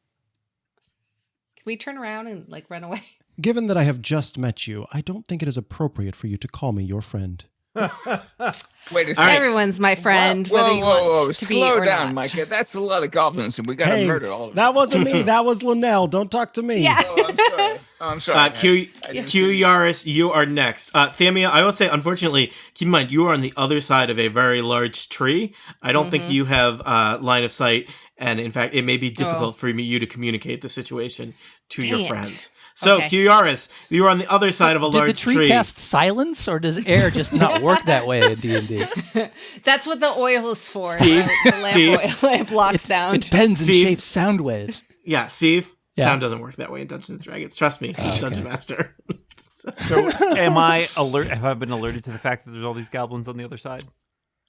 Can we turn around and like run away? Given that I have just met you, I don't think it is appropriate for you to call me your friend. Wait a All second. right. Everyone's my friend, Whoa, whether you whoa, whoa. want to be Slow or down, not. Micah. That's a lot of goblins, and we got to Hey, murder all of them. that wasn't me. That was Linnell. Don't talk to me. Yeah. Oh, I'm sorry. Oh, I'm sorry. Quewaris, you are next. Thamia, I will say, unfortunately, keep in mind, you are on the other side of a very large tree. I don't think you have line of sight, and in fact, it may be difficult for you to communicate the situation to Dang your it. friends. So, Okay. Quewaris, you are on the other side of a Did large the tree cast silence, or does air just not work that way in D&D? That's what the oil is for. Steve, The lamp locks sound. It bends and Steve. shapes sound waves. Yeah, Steve, Yeah. sound doesn't work that way in Dungeons & Dragons. Trust me, he's Dungeon Master. So, am I alert? Have I been alerted to the fact that there's all these goblins on the other side?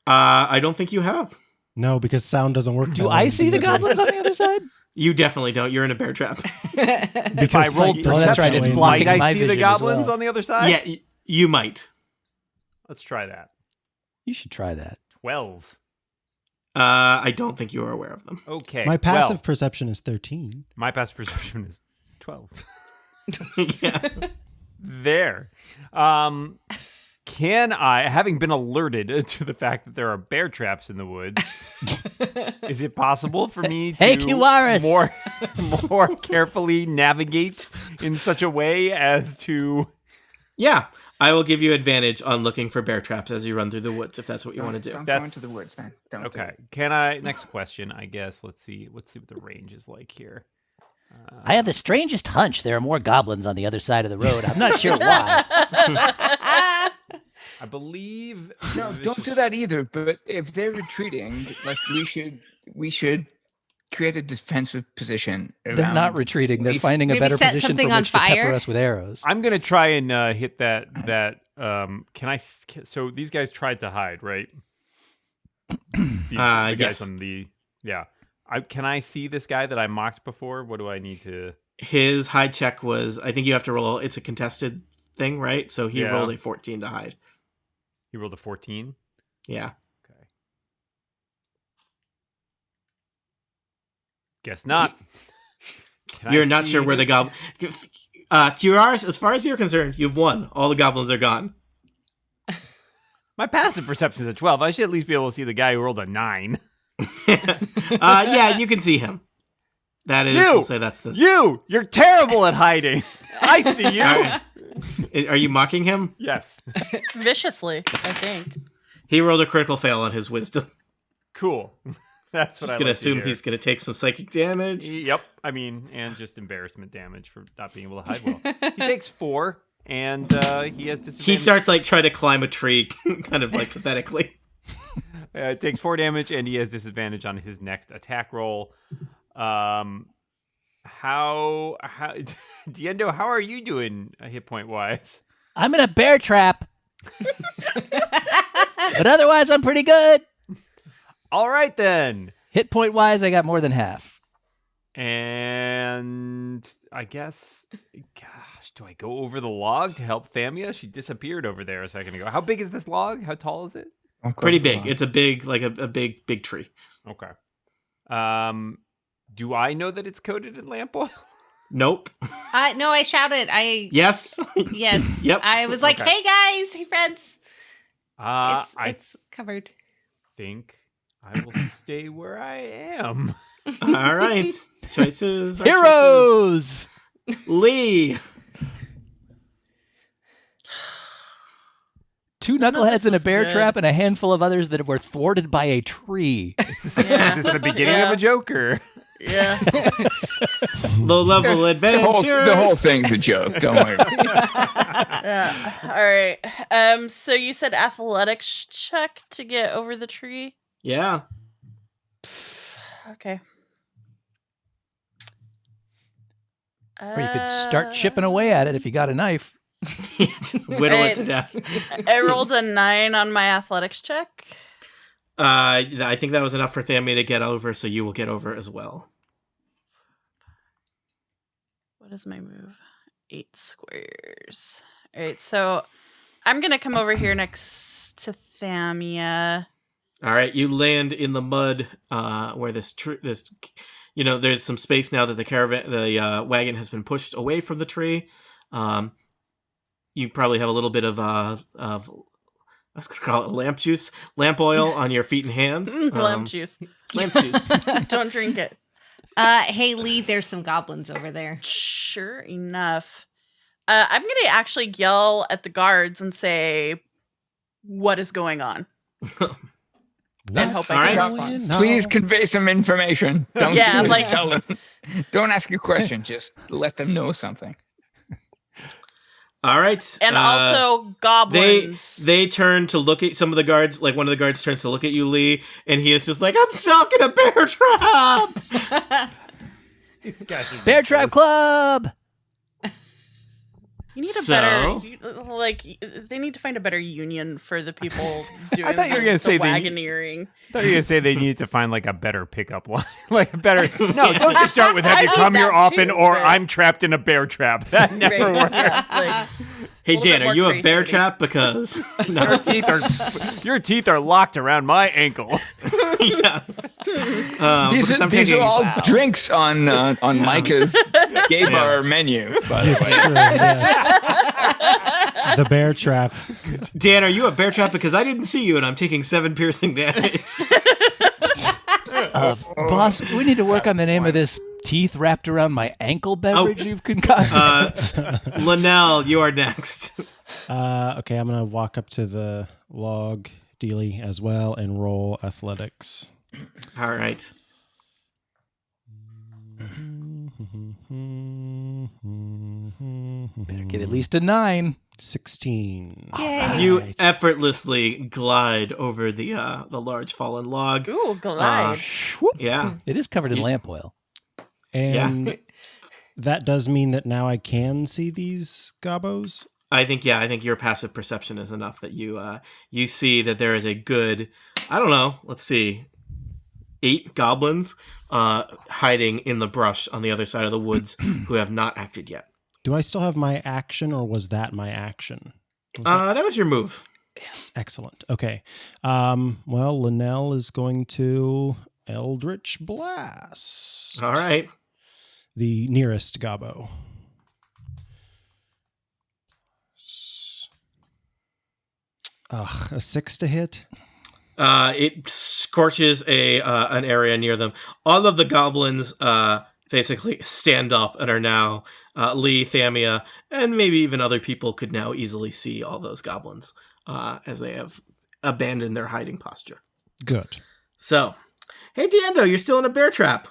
I don't think you have. No, because sound doesn't work. Do I see the goblins on the other side? You definitely don't. You're in a bear trap. If I rolled sight Oh, that's right, it's perception, blocking might I my see the vision as goblins well. on the other side? Yeah, you might. Let's try that. You should try that. 12. I don't think you are aware of them. Okay. My passive well, perception is 13. my passive perception is 12. Yeah. There. Can I, having been alerted to the fact that there are bear traps in the woods, is it possible for me to Hey, Quewaris! more carefully navigate in such a way as to... Yeah. I will give you advantage on looking for bear traps as you run through the woods, if that's what you want to do. Don't go into the woods, man. Don't do Okay. it. Can I... Next question, I guess. Let's see what the range is like here. I have the strangest hunch there are more goblins on the other side of the road. I'm not sure why. I believe... No, don't do that either. But if they're retreating, like we should create a defensive position. They're not retreating. They're least- finding a Maybe better set position something from on which to pepper fire? us with arrows. I'm going to try and hit that... Can I... So these guys tried to hide, right? The guys yes. on the... Yeah. Can I see this guy that I mocked before? What do I need to... His hide check was, I think you have to roll, it's a contested thing, right? So he Yeah. rolled a 14 to hide. He rolled a 14? Yeah. Okay. Guess not. Can I You're not see sure where the goblin... Quewaris, as far as you're concerned, you've won. All the goblins are gone. My passive perception is a 12. I should at least be able to see the guy who rolled a 9. Yeah, you can see him. That is, You! I'll say that's this. You're terrible at hiding. I see you. All right. Are you mocking him? Yes. Viciously, I think. He rolled a critical fail on his wisdom. Cool. That's what Just I gonna like to assume hear. he's gonna take some psychic damage. Yep. I mean, and just embarrassment damage for not being able to hide well. He takes 4, and he has disadvantage. He starts like trying to climb a tree, kind of like pathetically. It takes 4 damage, and he has disadvantage on his next attack roll. How Diendo, how are you doing hit point wise? I'm in a bear trap. But otherwise, I'm pretty good. All right then. Hit point wise, I got more than half. And I guess, gosh, do I go over the log to help Thamia? She disappeared over there a second ago. How big is this log? How tall is it? Pretty big. It's a big, like a big tree. Okay. Do I know that it's coated in lamp oil? Nope. No, I shouted. Yes. Yes. Yep. I was like, Okay. hey guys, hey friends. I It's covered. think I will stay where I am. All right. Choices. are choices. Heroes! Lee. 2 knuckleheads this in a is bear good. trap and a handful of others that were thwarted by a tree. Is this the beginning of Yeah. a Joker? Yeah. Low level adventures. The whole thing's a joke. Don't worry about it. Yeah. All right. So you said athletics check to get over the tree? Yeah. Okay. Or you could start chipping away at it if you got a knife. Just whittle it to And- death. I rolled a 9 on my athletics check. I think that was enough for Thamia to get over, so you will get over as well. What is my move? 8 squares. All right, so I'm going to come over here next to Thamia. All right, you land in the mud where this there's some space now that the wagon has been pushed away from the tree. You probably have a little bit of I was gonna call it lamp oil on your feet and hands. Lamp juice. Lamp juice. Don't drink it. Hey Lee, there's some goblins over there. Sure enough. I'm going to actually yell at the guards and say, what is going on? And hope All I right. get a response. Please convey some information. Don't Yeah, just like- tell them. Don't ask a question. Just let them know something. All right. And also goblins. They turn to look at some of the guards. Like one of the guards turns to look at you, Lee, and he is just like, "I'm stuck in a bear trap." Bear Trap Club! You need a So- they need to find a better union for the people doing thought you were gonna say the they- wagoneering. I thought you were gonna say they need to find like a better pickup line, like a better. No, don't just start with "Have you I come need here that often?" too, or but- "I'm trapped in a bear trap." That never Right, works. yeah, it's like, Hey, little Dan, bit are you more a bear creativity. trap? Because no. Your teeth are locked around my ankle. Yeah. These because are, I'm these taking- are all drinks on Micah's gay Yeah. bar menu, by the way. Sure, yes. The bear trap. Dan, are you a bear trap? Because I didn't see you, and I'm taking 7 piercing damage. Boss, we need to work on the name of this teeth wrapped around my ankle beverage you've concocted. Linnell, you are next. Okay, I'm gonna walk up to the log dealie as well and roll athletics. All right. Better get at least a 9. 16. You Right. effortlessly glide over the large fallen log. ooh, glide. Whoop. Yeah. It is covered in lamp oil. And that does mean that now I can see these gobos? I think your passive perception is enough that you see that there is a good, I don't know, let's see, 8 goblins hiding in the brush on the other side of the woods who have not acted yet. Do I still have my action, or was that my action? Was That was your move. Yes, excellent. Okay. Well, Linnell is going to Eldritch Blast. All right. The nearest gobbo. Ugh, a 6 to hit? It scorches an area near them. All of the goblins basically stand up and are now Lee, Thamia, and maybe even other people could now easily see all those goblins as they have abandoned their hiding posture. Good. So, hey Diendo, you're still in a bear trap.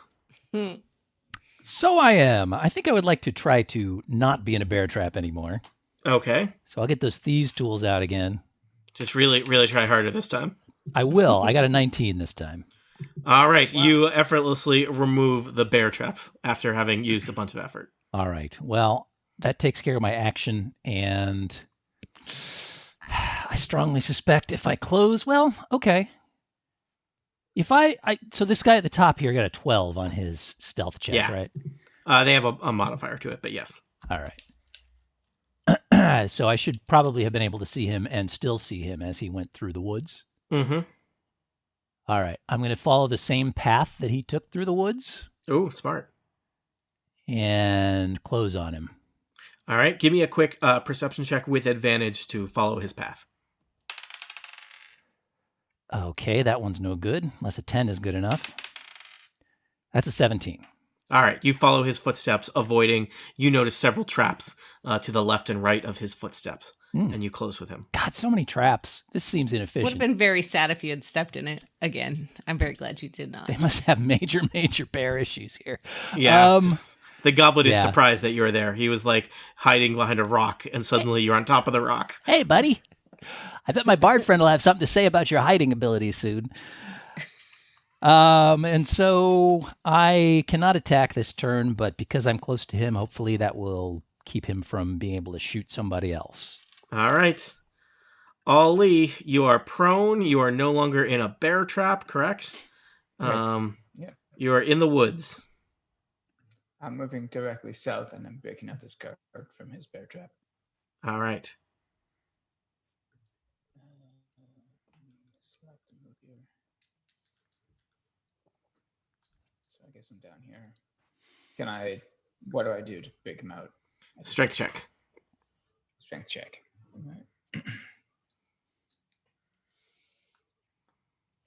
So I am. I think I would like to try to not be in a bear trap anymore. Okay. So I'll get those thieves' tools out again. Just really, really try harder this time. I will. I got a 19 this time. All right. Wow. You effortlessly remove the bear trap after having used a bunch of effort. All right. Well, that takes care of my action, and I strongly suspect if I close, well, okay. If so this guy at the top here got a 12 on his stealth check, Yeah. right? They have a modifier to it, but yes. All right. So I should probably have been able to see him and still see him as he went through the woods. Mm-hmm. All right. I'm going to follow the same path that he took through the woods Oh, smart. and close on him. All right. Give me a quick perception check with advantage to follow his path. Okay, that one's no good, unless a 10 is good enough. That's a 17. All right. You follow his footsteps, avoiding. You notice several traps to the left and right of his footsteps, and you close with him. God, so many traps. This seems Would inefficient. have been very sad if you had stepped in it again. I'm very glad you did not. They must have major, major bear issues here. Yeah. The goblin is yeah. surprised that you're there. He was like hiding behind a rock, and suddenly you're on top of the rock. Hey, buddy. I bet my bard friend will have something to say about your hiding abilities soon. And so I cannot attack this turn, but because I'm close to him, hopefully that will keep him from being able to shoot somebody else. All right. Ollie, you are prone. You are no longer in a bear trap, correct? Right. Yeah. You are in the woods. I'm moving directly south, and I'm breaking out this guard from his bear trap. All right. Select and move here. So I guess I'm down here. What do I do to break him out? Strength check. Strength check. All right.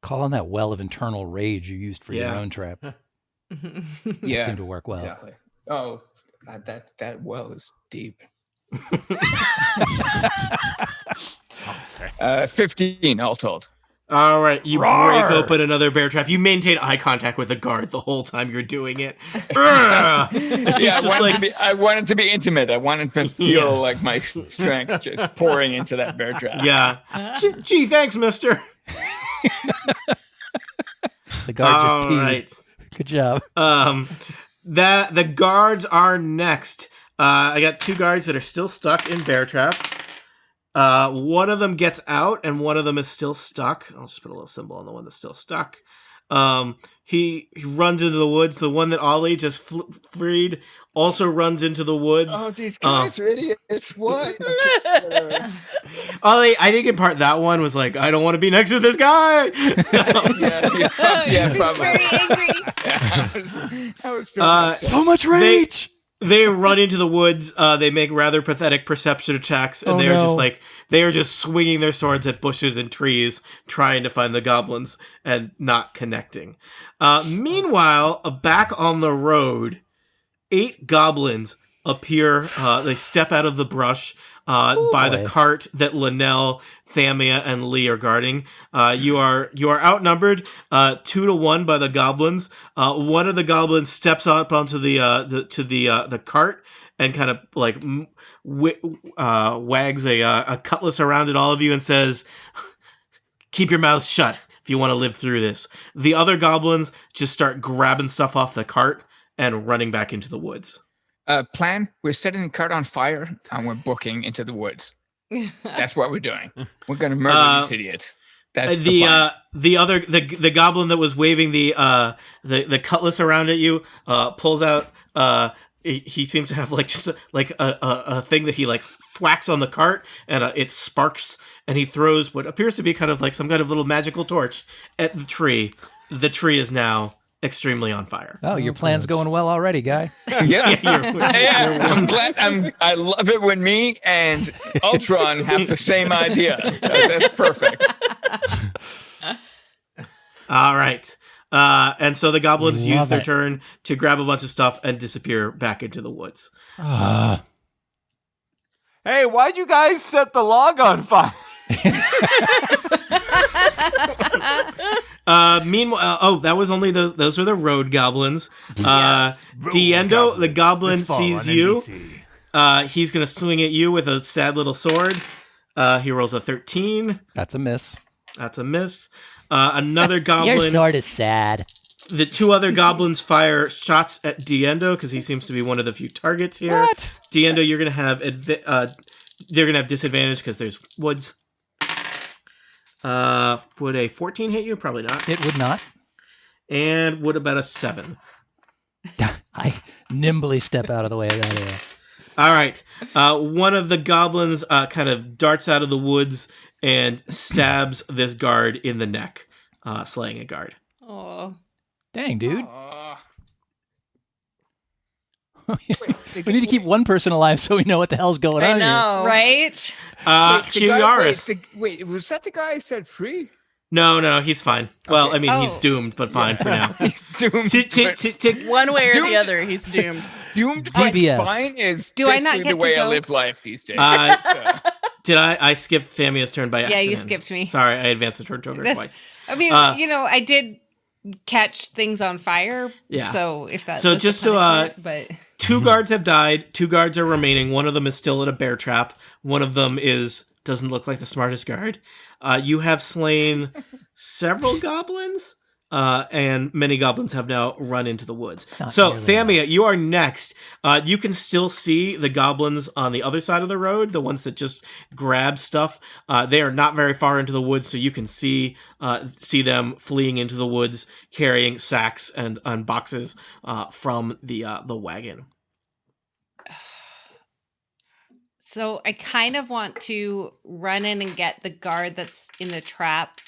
Call on that well of internal rage you used for your Yeah. own trap. Yeah. Seemed to work well. Exactly. Oh, that well is deep. I'll say. 15 all told. All right. You Roar! break open another bear trap. You maintain eye contact with the guard the whole time you're doing it. It's Yeah, just like, I wanted to be intimate. I wanted to feel Yeah. like my strength just pouring into that bear trap. yeah. Gee, thanks, mister. The guard just All peed. right. Good job. The guards are next. I got 2 guards that are still stuck in bear traps. One of them gets out, and one of them is still stuck. I'll just put a little symbol on the one that's still stuck. He runs into the woods. The one that Ollie just freed also runs into the woods. Oh, these guys are idiots. What? Ollie, I think in part that one was like, I don't want to be next to this guy. He's probably. very angry. I was feeling upset. So much rage. They run into the woods. They make rather pathetic perception checks, and they are just swinging their swords at bushes and trees, trying to find the goblins and not connecting. Meanwhile, back on the road, 8 goblins appear. They step out of the brush by the cart that Linnell, Thamia, and Lee are guarding. You are outnumbered 2-1 by the goblins. One of the goblins steps up onto the cart and kind of like wags a cutlass around at all of you and says, "Keep your mouths shut if you want to live through this." The other goblins just start grabbing stuff off the cart and running back into the woods. Plan, we're setting the cart on fire and we're booking into the woods. That's what we're doing. We're going to murder these idiots. That's the plan. The goblin that was waving the cutlass around at you pulls out. He seems to have like just like a thing that he like thwacks on the cart, and it sparks, and he throws what appears to be kind of like some kind of little magical torch at the tree. The tree is now extremely on fire. Oh, your plan's going well already, guy. I'm glad. I love it when me and Ultron have the same idea. That's perfect. All right. And so the goblins use their turn to grab a bunch of stuff and disappear back into the woods. Hey, why'd you guys set the log on fire? Meanwhile, that was only those were the road goblins. Diendo, the goblin, sees you. He's gonna swing at you with a sad little sword. He rolls a 13. That's a miss. That's a miss. Another goblin. Your sword is sad. The 2 other goblins fire shots at Diendo because he seems to be one of the few targets here. What? Diendo, you're gonna have they're gonna have disadvantage because there's woods. Would a 14 hit you? Probably not. It would not. And what about a 7? I nimbly step out of the way of that area. All right. One of the goblins kind of darts out of the woods and stabs this guard in the neck, slaying a guard. Oh, dang, dude. We need to keep one person alive so we know what the hell's going on I know, right? Quewaris. Wait, was that the guy I said free? No, he's fine. Well, Okay. I mean, he's doomed, but fine for now. He's doomed. One way or Doomed. the other, he's doomed. Doomed DBF. but fine is Do I not basically get the way to I go? live life these days. Did I skipped Thamia's turn by accident? Yeah, you skipped me. Sorry, I advanced the turn to her twice. I mean, I did catch things on fire. Yeah. So if that's So just so, but 2 guards have died. 2 guards are remaining. One of them is still in a bear trap. One of them doesn't look like the smartest guard. You have slain several goblins, and many goblins have now run into the woods. So, Thamia, you are next. You can still see the goblins on the other side of the road, the ones that just grab stuff. They are not very far into the woods, so you can see them fleeing into the woods, carrying sacks and boxes from the wagon. So I kind of want to run in and get the guard that's in the trap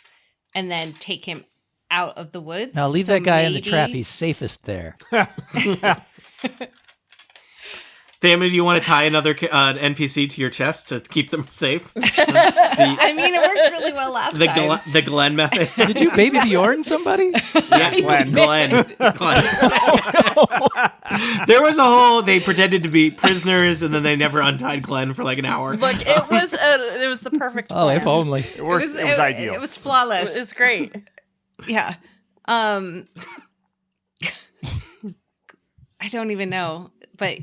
and then take him out of the woods. Now leave So that guy in the maybe- trap. He's safest there. Thamia, do you want to tie another NPC to your chest to keep them safe? I mean, it worked really well last time. The Glenn method. Did you baby Bjorn somebody? Yeah, Glenn. There was a whole. They pretended to be prisoners, and then they never untied Glenn for like an hour. Look, it was the perfect Oh, plan. if only. It worked. It was ideal. It was flawless. It was great. Yeah. I don't even know, but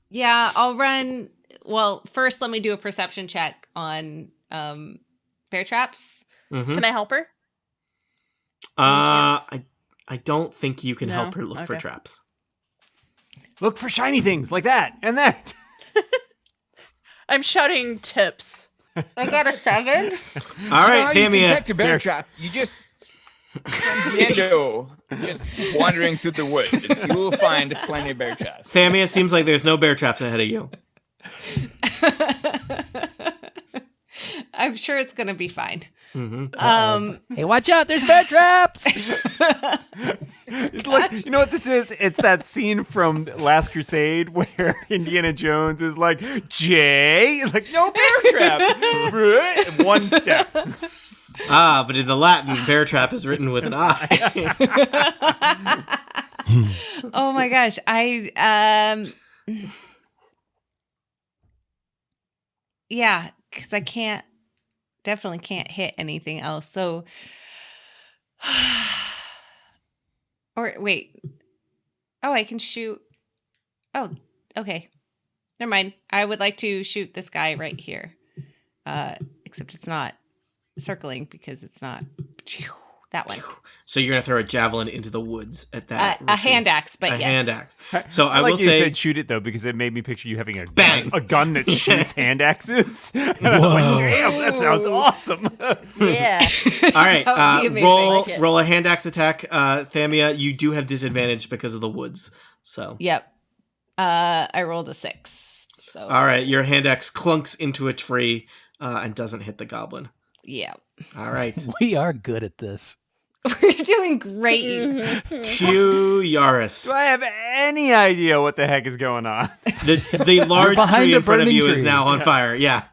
yeah, I'll run. Well, first, let me do a perception check on bear traps. Mm-hmm. Can I help her? I don't think you can No? help her look for Okay. traps. Look for shiny things like that and that. I'm shouting tips. I got a 7. All right, you Thamia. detect a bear trap. You just send Diendo just wandering through the woods. You will find plenty of bear traps. Thamia, it seems like there's no bear traps ahead of you. I'm sure it's gonna be fine. Hey, watch out! There's bear traps. It's like, you know what this is? It's that scene from Last Crusade where Indiana Jones is like, Jay, like, no bear trap. One step. But in the Latin, bear trap is written with an I. Oh my gosh. Yeah, because I definitely can't hit anything else. So, or wait. Oh, I can shoot. Oh, okay. Never mind. I would like to shoot this guy right here. Except it's not circling because it's not that one. So you're going to throw a javelin into the woods at that. A hand axe, but a yes. hand axe. So I like will you say, said shoot it, though, because it made me picture you having Bang! a gun that shoots hand axes. And I was like, damn, that sounds awesome. Yeah. all right, That would be amazing. roll Like it. roll a hand axe attack. Thamia, you do have disadvantage because of the woods. So Yep. I rolled a 6. So all right, your hand axe clunks into a tree and doesn't hit the goblin. yeah. All right, We are good at this. We're doing great. Quewaris. Do I have any idea what the heck is going on? The large behind tree a in front of burning you is tree. now on fire. Yeah.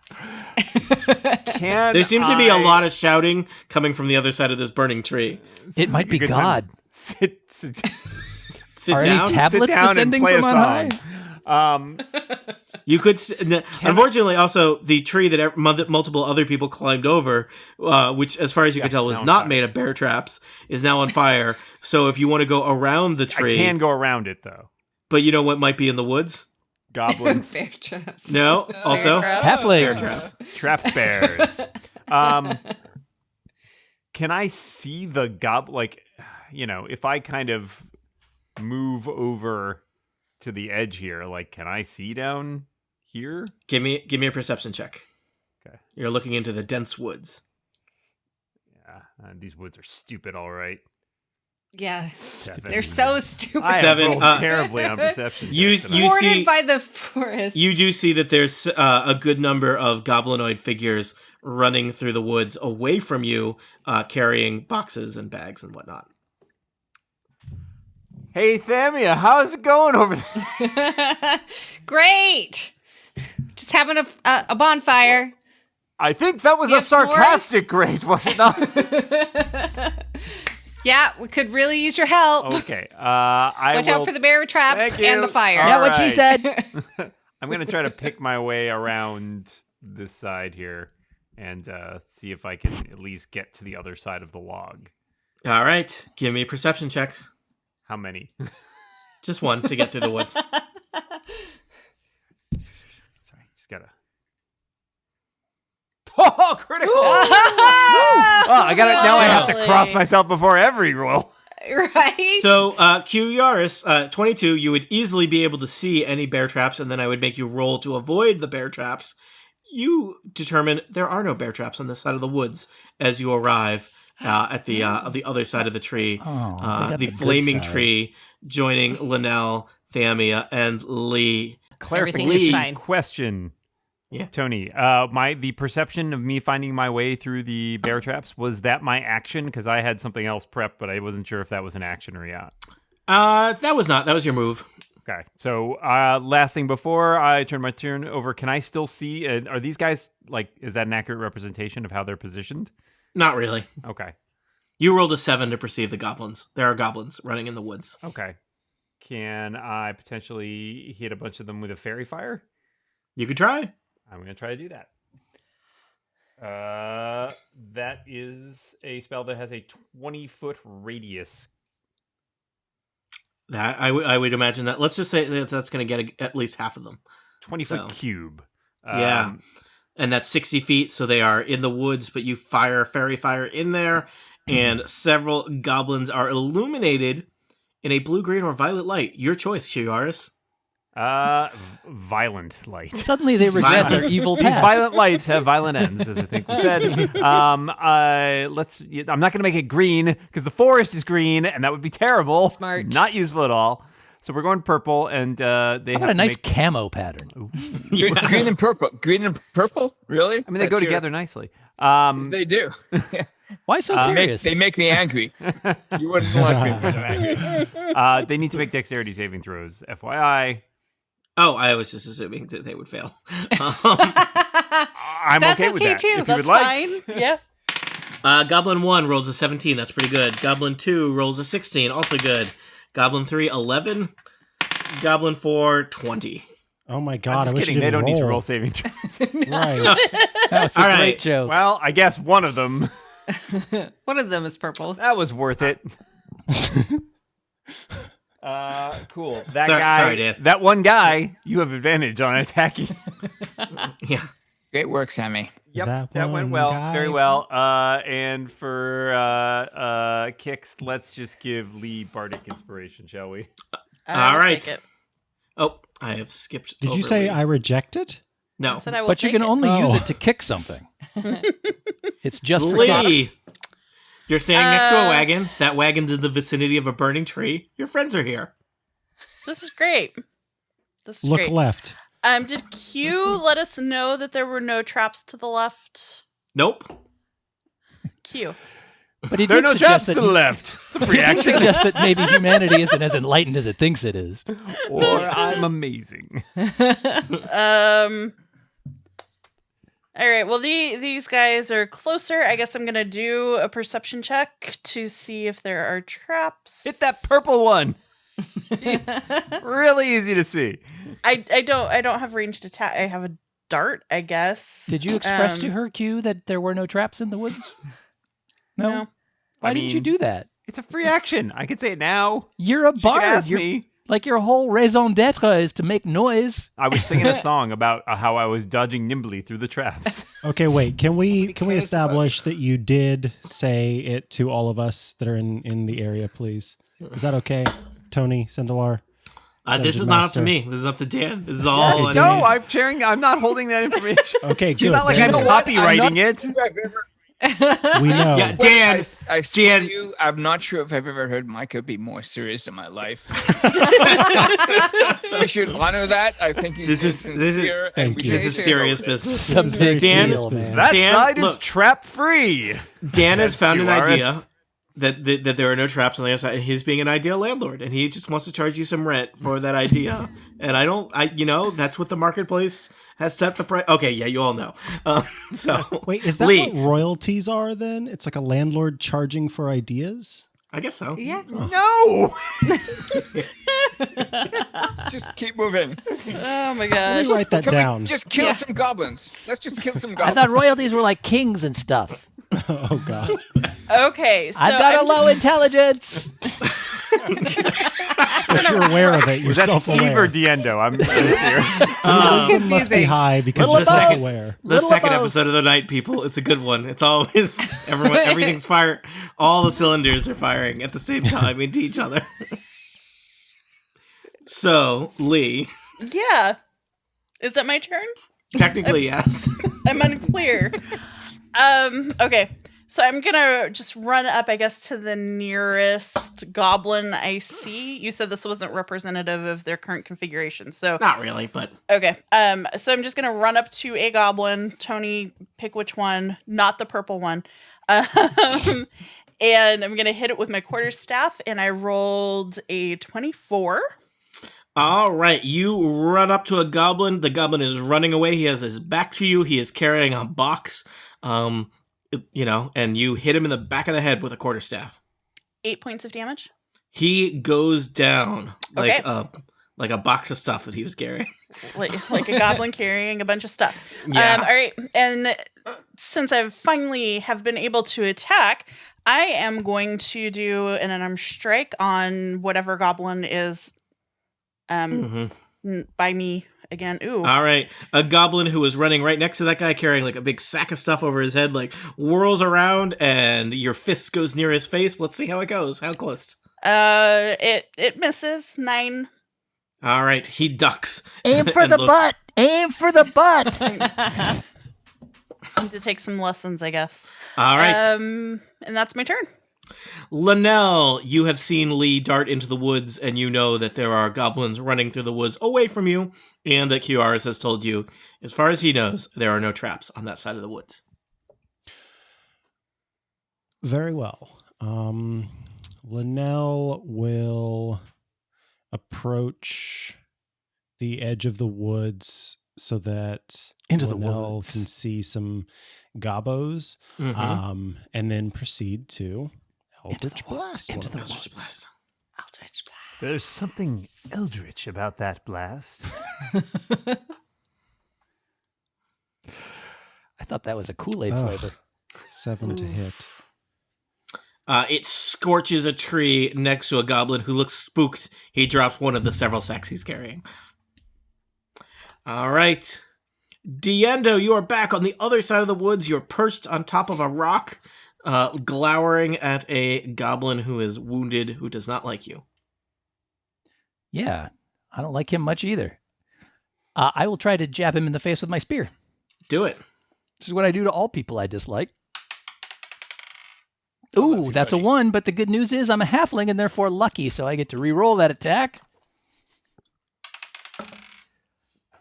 Can There seems to be a I lot of shouting coming from the other side of this burning tree. It might be a good time God. to Sit Are down. any sit tablets down and descending play from a on high? song. You could, unfortunately, also the tree that multiple other people climbed over, which, as far as you can tell, was now on not fire. made of bear traps, is now on fire. So if you want to go around the I tree, can go around it, though. but you know what might be in the woods? Goblins, Bear traps. No, also traps? bear Halflings. traps. trap bears. Can I see the like, if I kind of move over to the edge here, like, can I see down here? Give me a perception check. Okay. You're looking into the dense woods. Yeah, these woods are stupid, all right. Yeah. 7. They're so stupid. I have 7, rolled terribly on perception. you checks tonight. you Thwarted see- by the forest. You do see that there's a good number of goblinoid figures running through the woods away from you, carrying boxes and bags and whatnot. Hey, Thamia, how's it going over there? Great. Just having a bonfire. I think that was a Yes, sarcastic grade, was it not? Yeah, we could really use your help. Okay. I Watch will, out for the bear traps Thank you. and the fire. All Yeah, what she right. said. I'm going to try to pick my way around this side here and see if I can at least get to the other side of the log. All right, give me perception checks. How many? Just one to get through the woods. Sorry, just gotta. Oh, critical! Oh, I got it. Now I have to cross myself before every roll. Right? So, Quewaris, 22, you would easily be able to see any bear traps, and then I would make you roll to avoid the bear traps. You determine there are no bear traps on this side of the woods as you arrive at the other side of the tree. Oh, they got the the good flaming side. tree joining Linnell, Thamia, and Lee. Everything is Clarification fine. question. Yeah. Tony, the perception of me finding my way through the bear traps, was that my action? Because I had something else prepped, but I wasn't sure if that was an action or not. That was not. That was your move. Okay. So last thing before I turn my turn over, can I still see? Are these guys, like, is that an accurate representation of how they're positioned? Not really. Okay. You rolled a 7 to perceive the goblins. There are goblins running in the woods. Okay. Can I potentially hit a bunch of them with a fairy fire? You could try. I'm going to try to do that. That is a spell that has a 20-foot radius. That I would imagine that. Let's just say that that's going to get at least half of them. 20-foot cube. Yeah. And that's 60 feet, so they are in the woods, but you fire fairy fire in there, and several goblins are illuminated in a blue, green, or violet light. Your choice, Quewaris. Violent light. Suddenly they regret their evil These past. violent lights have violent ends, as I think we said. I'm not going to make it green because the forest is green, and that would be terrible. Smart. Not useful at all. So we're going purple, and they How have about a to nice make. camo pattern? Green and purple. Green and purple? Really? I mean, they go together nicely. They do. Why so serious? They make me angry. You wouldn't like me when I'm angry. They need to make dexterity saving throws. FYI. Oh, I was just assuming that they would fail. I'm That's okay with okay that. too. If you That's would like. fine. Yeah. Goblin 1 rolls a 17. That's pretty good. Goblin 2 rolls a 16. Also good. Goblin 3, 11. Goblin 4, 20. Oh my I'm God! just I wish kidding. you They didn't don't need to roll saving throws. Right. That was a All great right. joke. Well, I guess one of them. One of them is purple. That was worth it. Cool. That Sorry- guy, sorry, Dan. that one guy, you have advantage on attacking. Yeah. Great work, Sammy. Yep, That that went one well, guy. very well. And for kicks, let's just give Lee Bardic inspiration, shall we? I will All right. take it. Oh, I have skipped. Did over you say Lee. I reject it? No. I said I will But you take can it. only use Oh. it to kick something. It's just for Lee, kicks. you're standing next to a wagon. That wagon's in the vicinity of a burning tree. Your friends are here. This is great. This is Look great. left. Did Q let us know that there were no traps to the left? Nope. Q. But he There are did no suggest traps that to the left. It's a free He did action. suggest that maybe humanity isn't as enlightened as it thinks it is. Or I'm amazing. All right. Well, these guys are closer. I guess I'm gonna do a perception check to see if there are traps. Hit that purple one. It's really easy to see. I don't have ranged attack. I have a dart, I guess. Did you express to her, Q, that there were no traps in the woods? No. Why I didn't you mean- do that? It's a free action. I can say it now. You're a She could bard. ask You're, me. like your whole raison d'etre is to make noise. I was singing a song about how I was dodging nimbly through the traps. Okay, wait. Can we case establish that you did say it to all of us that are in the area, please? Is that okay, Tony Sindelar? This Dungeon is not up to Master. me. This is up to Dan. This is all. Okay, No, Dan. I'm sharing. I'm not holding that information. Okay, It's good. not like Then I'm copywriting it. we know. Yeah, Dan. I swear Dan. to you, I'm not sure if I've ever heard Micah be more serious in my life. We should honor that. I think he's This is- sincere, and Thank we you. This should is say serious hello to business. Some is very big Dan- serious deal, business. man. That Dan, side is look. trap free. Dan has found an Quewaris. idea that there are no traps on the other side. He's being an ideal landlord, and he just wants to charge you some rent for that idea. And that's what the marketplace has set the price. Okay, yeah, you all know. So Wait, is that Lee, what royalties are then? It's like a landlord charging for ideas? I guess so. Yeah. No. Just keep moving. Oh my Let gosh. me write that Can down. we just kill Yeah. some goblins? Let's just kill some I goblins. thought royalties were like kings and stuff. Oh God. Okay, so I've got a I'm low just- intelligence. But you're aware of it. You're Was that Steve or self-aware. Diendo? I'm here. Wisdom must be confusing. high because Little you're above. self-aware. The Little second above. episode of the night, people. It's a good one. It's always everything's fire. All the cylinders are firing at the same time into each other. So, Lee, Yeah. Is it my turn? technically yes. I'm unclear. Okay. So I'm gonna just run up, I guess, to the nearest goblin I see. You said this wasn't representative of their current configuration, so Not really, but okay. So I'm just gonna run up to a goblin. Tony, pick which one, not the purple one. And I'm gonna hit it with my quarterstaff, and I rolled a 24. all right. You run up to a goblin. The goblin is running away. He has his back to you. He is carrying a box. And you hit him in the back of the head with a quarterstaff. 8 points of damage. He goes down Okay. like a box of stuff that he was carrying. like a goblin carrying a bunch of stuff. Yeah. All right, and since I've finally have been able to attack, I am going to do an unarmed strike on whatever goblin is by me again. Ooh. All right. A goblin who was running right next to that guy carrying like a big sack of stuff over his head, like whirls around and your fist goes near his face. Let's see how it goes. How close? It misses 9. All right, he ducks. Aim for and the looks- butt. Aim for the butt. I need to take some lessons, I guess. All right. And that's my turn. Linnell, you have seen Lee dart into the woods, and you know that there are goblins running through the woods away from you, and that Quewaris has told you, as far as he knows, there are no traps on that side of the woods. Very well. Linnell will approach the edge of the woods so that Into the Linnell woods. can see some gobos, Mm-hmm. and then proceed to Into Eldritch the woods, Blast. into the Eldritch woods. Blast. Eldritch Blast. There's something eldritch about that blast. I thought that was a Kool-Aid Ugh. flavor. 7 to hit. It scorches a tree next to a goblin who looks spooked. He drops one of the several sacks he's carrying. All right. Diendo, you are back on the other side of the woods. You're perched on top of a rock, glowering at a goblin who is wounded, who does not like you. Yeah, I don't like him much either. I will try to jab him in the face with my spear. Do it. This is what I do to all people I dislike. Ooh, that's a 1, but the good news is I'm a halfling and therefore lucky, so I get to re-roll that attack.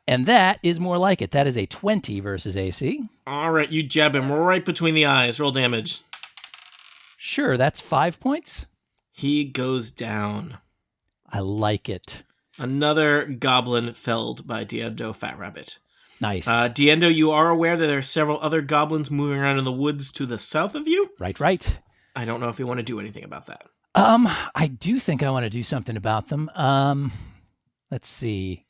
And that is more like it. That is a 20 versus AC. All right, you jab him right between the eyes. Roll damage. Sure, that's 5 points. He goes down. I like it. Another goblin felled by Diendo Fat Rabbit. Nice. Diendo, you are aware that there are several other goblins moving around in the woods to the south of you. Right. I don't know if you want to do anything about that. I do think I want to do something about them. Let's see.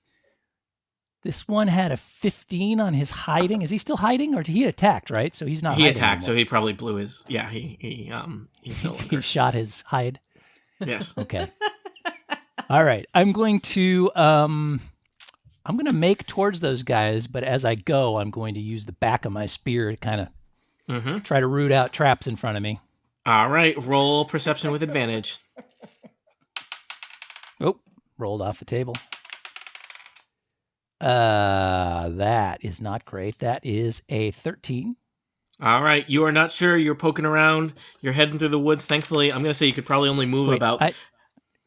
This one had a 15 on his hiding. Is he still hiding, or he attacked? Right, so he's not. He hiding attacked, so anymore. he probably blew his. Yeah, he's no He longer. shot his hide. Yes. Okay. All right. I'm going to make towards those guys, but as I go, I'm going to use the back of my spear to kind of Mm-hmm. try to root out traps in front of me. All right. Roll perception with advantage. Oh, rolled off the table. That is not great. That is a 13. All right. You are not sure. You're poking around. You're heading through the woods. Thankfully, I'm going to say you could probably only move Wait, about. I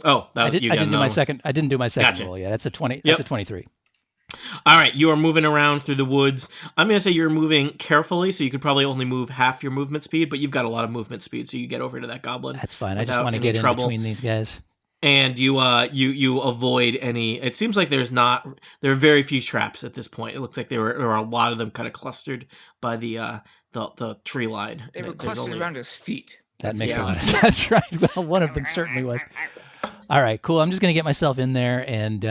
you got didn't do no. my second. I didn't do my second Gotcha. roll yet. That's a 20. Yep. That's a 23. All right. You are moving around through the woods. I'm going to say you're moving carefully, so you could probably only move half your movement speed, but you've got a lot of movement speed, so you get over to that goblin. That's fine. I just without want to any get in trouble. between these guys. And you avoid any. It seems like there are very few traps at this point. It looks like there are a lot of them kind of clustered by the tree line. They were There's clustered only- around his feet. That makes yeah. a lot of sense, right? Well, one of them certainly was. All right, cool. I'm just going to get myself in there and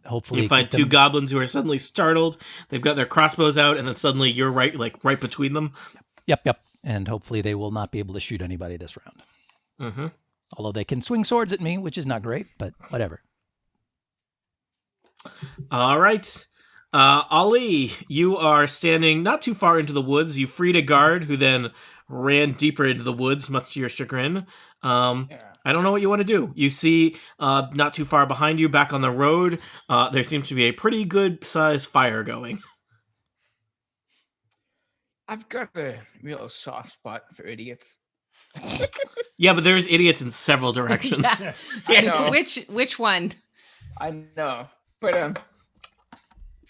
hopefully You find keep two them- goblins who are suddenly startled. They've got their crossbows out, and then suddenly you're right between them. Yep. And hopefully they will not be able to shoot anybody this round. Mm-hmm. Although they can swing swords at me, which is not great, but whatever. All right. Ali, you are standing not too far into the woods. You freed a guard who then ran deeper into the woods, much to your chagrin. I don't know what you want to do. You see, not too far behind you, back on the road, there seems to be a pretty good-sized fire going. I've got a real soft spot for idiots. Yeah, but there's idiots in several directions. Yeah. I know. Which one? I know, but I'm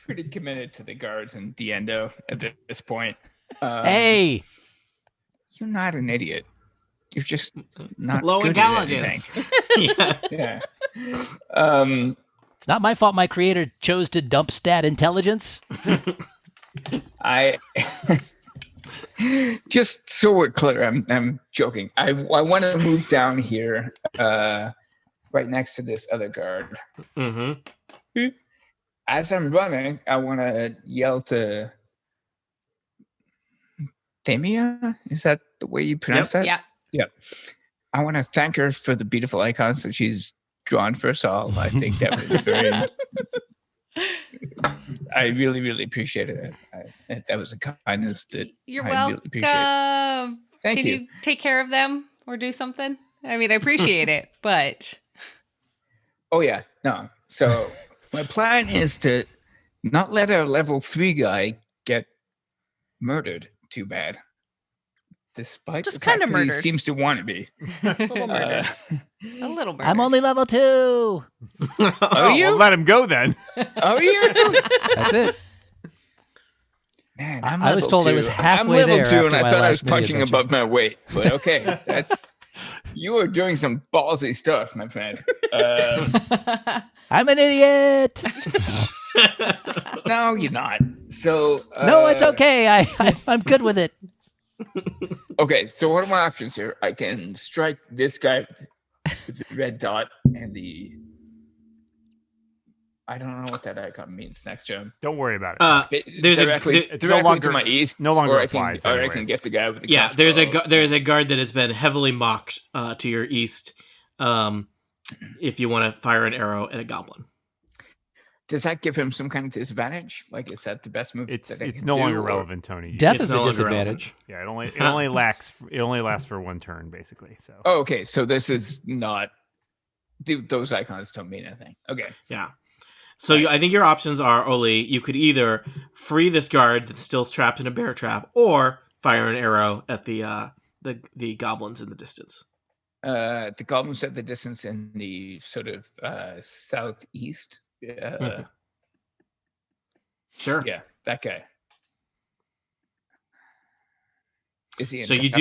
pretty committed to the guards and Diendo at this point. Hey, You're not an idiot. You're just not Low good at intelligence. anything. Yeah. Yeah. it's not my fault my creator chose to dump stat intelligence. I just so we're clear, I'm joking. I want to move down here, right next to this other guard. Mm-hmm. As I'm running, I want to yell to Thamia. Is that the way you pronounce that? Yeah. Yeah. I want to thank her for the beautiful icons that she's drawn for us all. I think that was very. I really, really appreciated it. That was a kindness that You're I welcome. really appreciate. Thank Can you. you take care of them or do something? I mean, I appreciate it, but Oh yeah, no. So My plan is to not let our level 3 guy get murdered too bad. Despite Just the fact kinda that he murdered. seems to want to be. A little murder. A little murder. I'm only level 2. Oh, you? well, let him go then. Oh, you? That's it. Man, I was level told I 2. was halfway I'm level there 2, and after I my thought I was last mini punching adventure. above my weight. But okay, you are doing some ballsy stuff, my friend. I'm an idiot. No, you're not. So No, it's okay. I'm good with it. Okay, so what are my options here? I can strike this guy with the red dot and the. I don't know what that icon means next turn. Don't worry about it. There's directly it's directly no longer- to my east. no longer or I can, applies or I can anyways. get the guy with the yeah. crossbow. There's a guard that has been heavily mocked to your east. If you want to fire an arrow at a goblin. Does that give him some kind of disadvantage? Like, is that the best move? It's that I it's can no do, longer or- relevant, Tony. Death It's is no a longer disadvantage. Yeah, it only lasts for one turn basically. So Oh, okay. So this is not. Those icons don't mean anything. Okay. Yeah. So I think your options are, Oli, you could either free this guard that's still trapped in a bear trap, or fire an arrow at the goblins in the distance. The goblins at the distance in the sort of southeast. Sure. Yeah, that guy. Is he? In So you cover?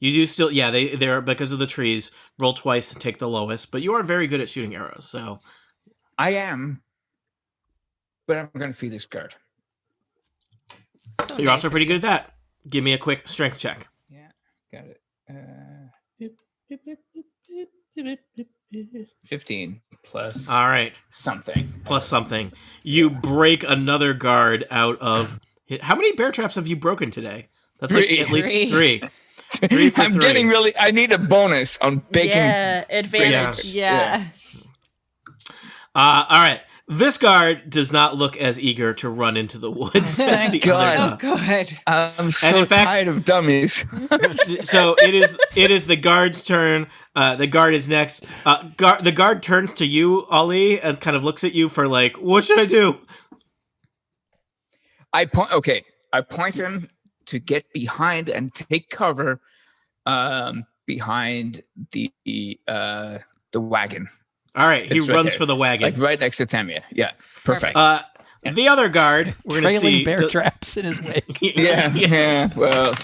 do still yeah, they're because of the trees, roll twice to take the lowest, but you are very good at shooting arrows, so I am, but I'm going to feed this guard. you're also pretty good at that. Give me a quick strength check. Yeah, got it. 15 plus All right. something. Plus something. You break another guard out of how many bear traps have you broken today? That's like Three. at least Three. 3. 3 for I'm 3. getting really. I need a bonus on baking. Yeah, advantage. Yeah. All right. This guard does not look as eager to run into the woods as the God. Oh, other. good. I'm so in fact- tired of dummies. So it is the guard's turn. The guard is next. The guard turns to you, Ollie, and kind of looks at you for like, what should I do? I point. Okay, I point him to get behind and take cover, behind the wagon, All right, he It's right runs there. for the wagon. like right next to Thamia. Yeah, perfect. The other guard, we're gonna Trailing see. bear traps in his wake. yeah. Well,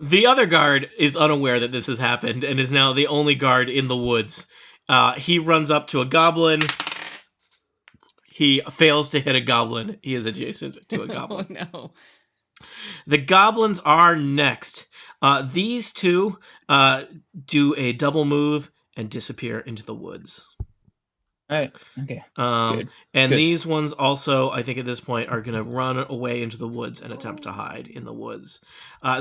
The other guard is unaware that this has happened and is now the only guard in the woods. He runs up to a goblin. He fails to hit a goblin. He is adjacent to a goblin. Oh, no. The goblins are next. These two do a double move and disappear into the woods. all right. Okay. And Good. these ones also, I think at this point, are going to run away into the woods and attempt to hide in the woods.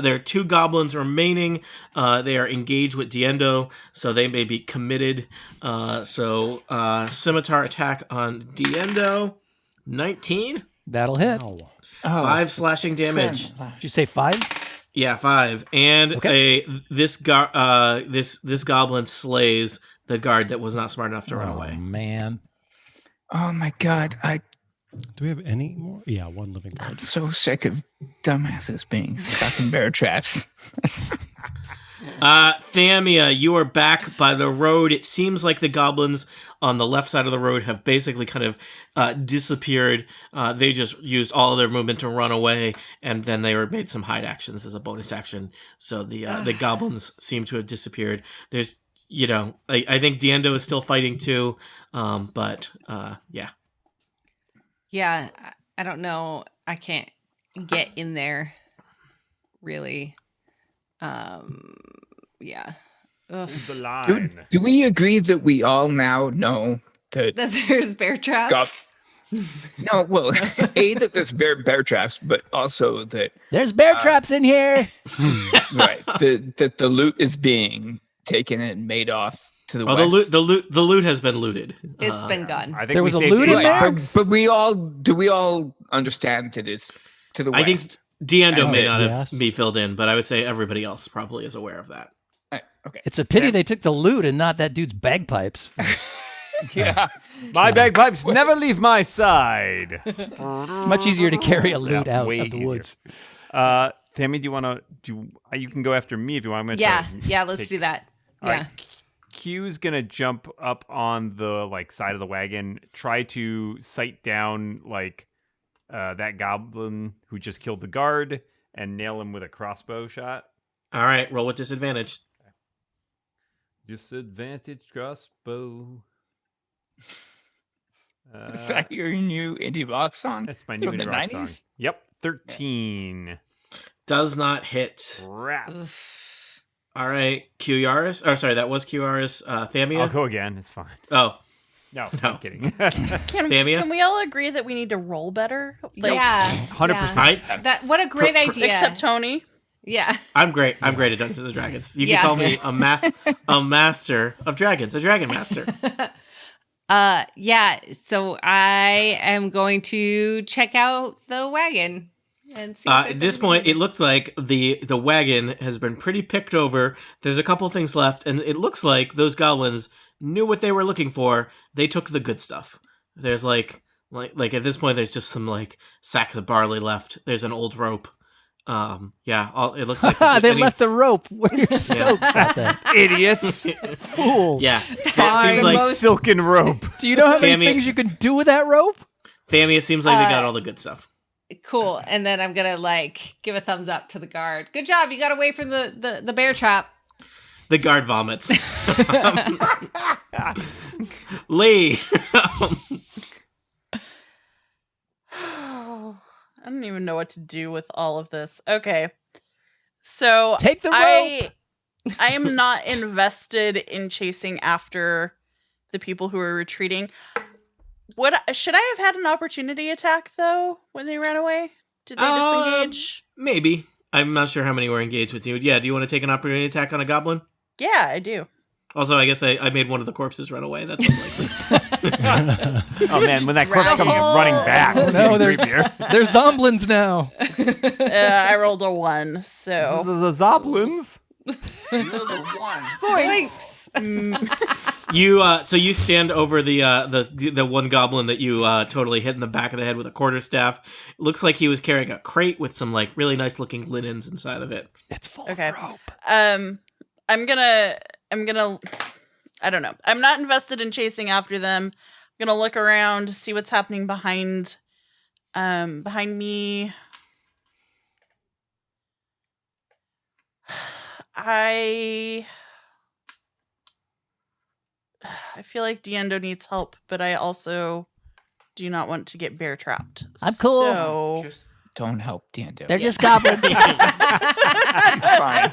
There are 2 goblins remaining. They are engaged with Diendo, so they may be committed. Scimitar attack on Diendo. 19. That'll hit. Oh, 5 slashing damage. Did you say 5? Yeah, 5. And Okay. this goblin slays the guard that was not smart enough to run Oh, away. man. Oh my God! I'm Do we have any more? Yeah, one living guard. so sick of dumbasses being stuck in bear traps. Thamia, you are back by the road. It seems like the goblins on the left side of the road have basically kind of disappeared. They just used all of their movement to run away, and then they made some hide actions as a bonus action. So the goblins seem to have disappeared. There's, I think Diendo is still fighting too, but yeah. Yeah, I don't know. I can't get in there, really. Yeah. Ugh. the line. Do we agree that we all now know that? That there's bear traps. No, well, that there's bear traps, but also that There's bear traps in here. right that the loot is being taken and made off to the Oh, west. the loot has been looted. It's been gone. I think There we was a saved loot in 8 there? bucks. But we all understand that it's to the west. I think Diendo may not yes. have be filled in, but I would say everybody else probably is aware of that. Okay. It's a pity they took the loot and not that dude's bagpipes. Yeah. My bagpipes never leave my side. It's much easier to carry a loot out way of the easier. woods. Tammy, do you want to? You can go after me if you want. I'm gonna Yeah, try to yeah, let's take- do that. All Yeah. right. Q's gonna jump up on the side of the wagon, try to sight down that goblin who just killed the guard, and nail him with a crossbow shot. All right, roll with disadvantage. Disadvantage crossbow. Is that your new indie rock song? That's my new from the indie rock song. 90s? Yep, 13. Does not hit. Rats. All right, Quewaris. Oh, sorry, that was Quewaris. Thamia. I'll go again. It's fine. Oh, No, No. I'm kidding. Can we all agree that we need to roll better? Yeah. 100%. Yeah. That what a great idea. Except Tony. Yeah. I'm great. I'm great at Dungeons and Dragons. You Yeah. can call me a master of dragons, a dragon master. Yeah, so I am going to check out the wagon and see. At this point, it looks like the wagon has been pretty picked over. There's a couple things left, and it looks like those goblins knew what they were looking for. They took the good stuff. There's like at this point, there's just some sacks of barley left. There's an old rope. It looks like They left the rope. We're stoked about that. Idiots. Fools. Yeah, Find seems like silken rope. Do you know how many Tammy- things you can do with that rope? Thamia seems like they got all the good stuff. Cool. And then I'm gonna give a thumbs up to the guard. Good job. You got away from the bear trap. The guard vomits. Lee. I don't even know what to do with all of this. Okay. So Take the rope. I am not invested in chasing after the people who are retreating. Should I have had an opportunity attack though when they ran away? Did they disengage? Maybe. I'm not sure how many were engaged with you. Yeah, do you want to take an opportunity attack on a goblin? Yeah, I do. Also, I guess I made one of the corpses run away. That's unlikely. Oh man, when that corpse comes Raffle. running back, it's No, even they're- creepier. They're zomblins now. I rolled a 1, This so is the Zoblins. So you stand over the one goblin that you totally hit in the back of the head with a quarterstaff. It looks like he was carrying a crate with some really nice looking linens inside of it. It's full Okay. of rope. I'm gonna I don't know. I'm not invested in chasing after them. I'm gonna look around, see what's happening behind me. I feel like Diendo needs help, but I also do not want to get bear trapped. I'm cool. So Just don't help Diendo. They're just goblins. He's fine.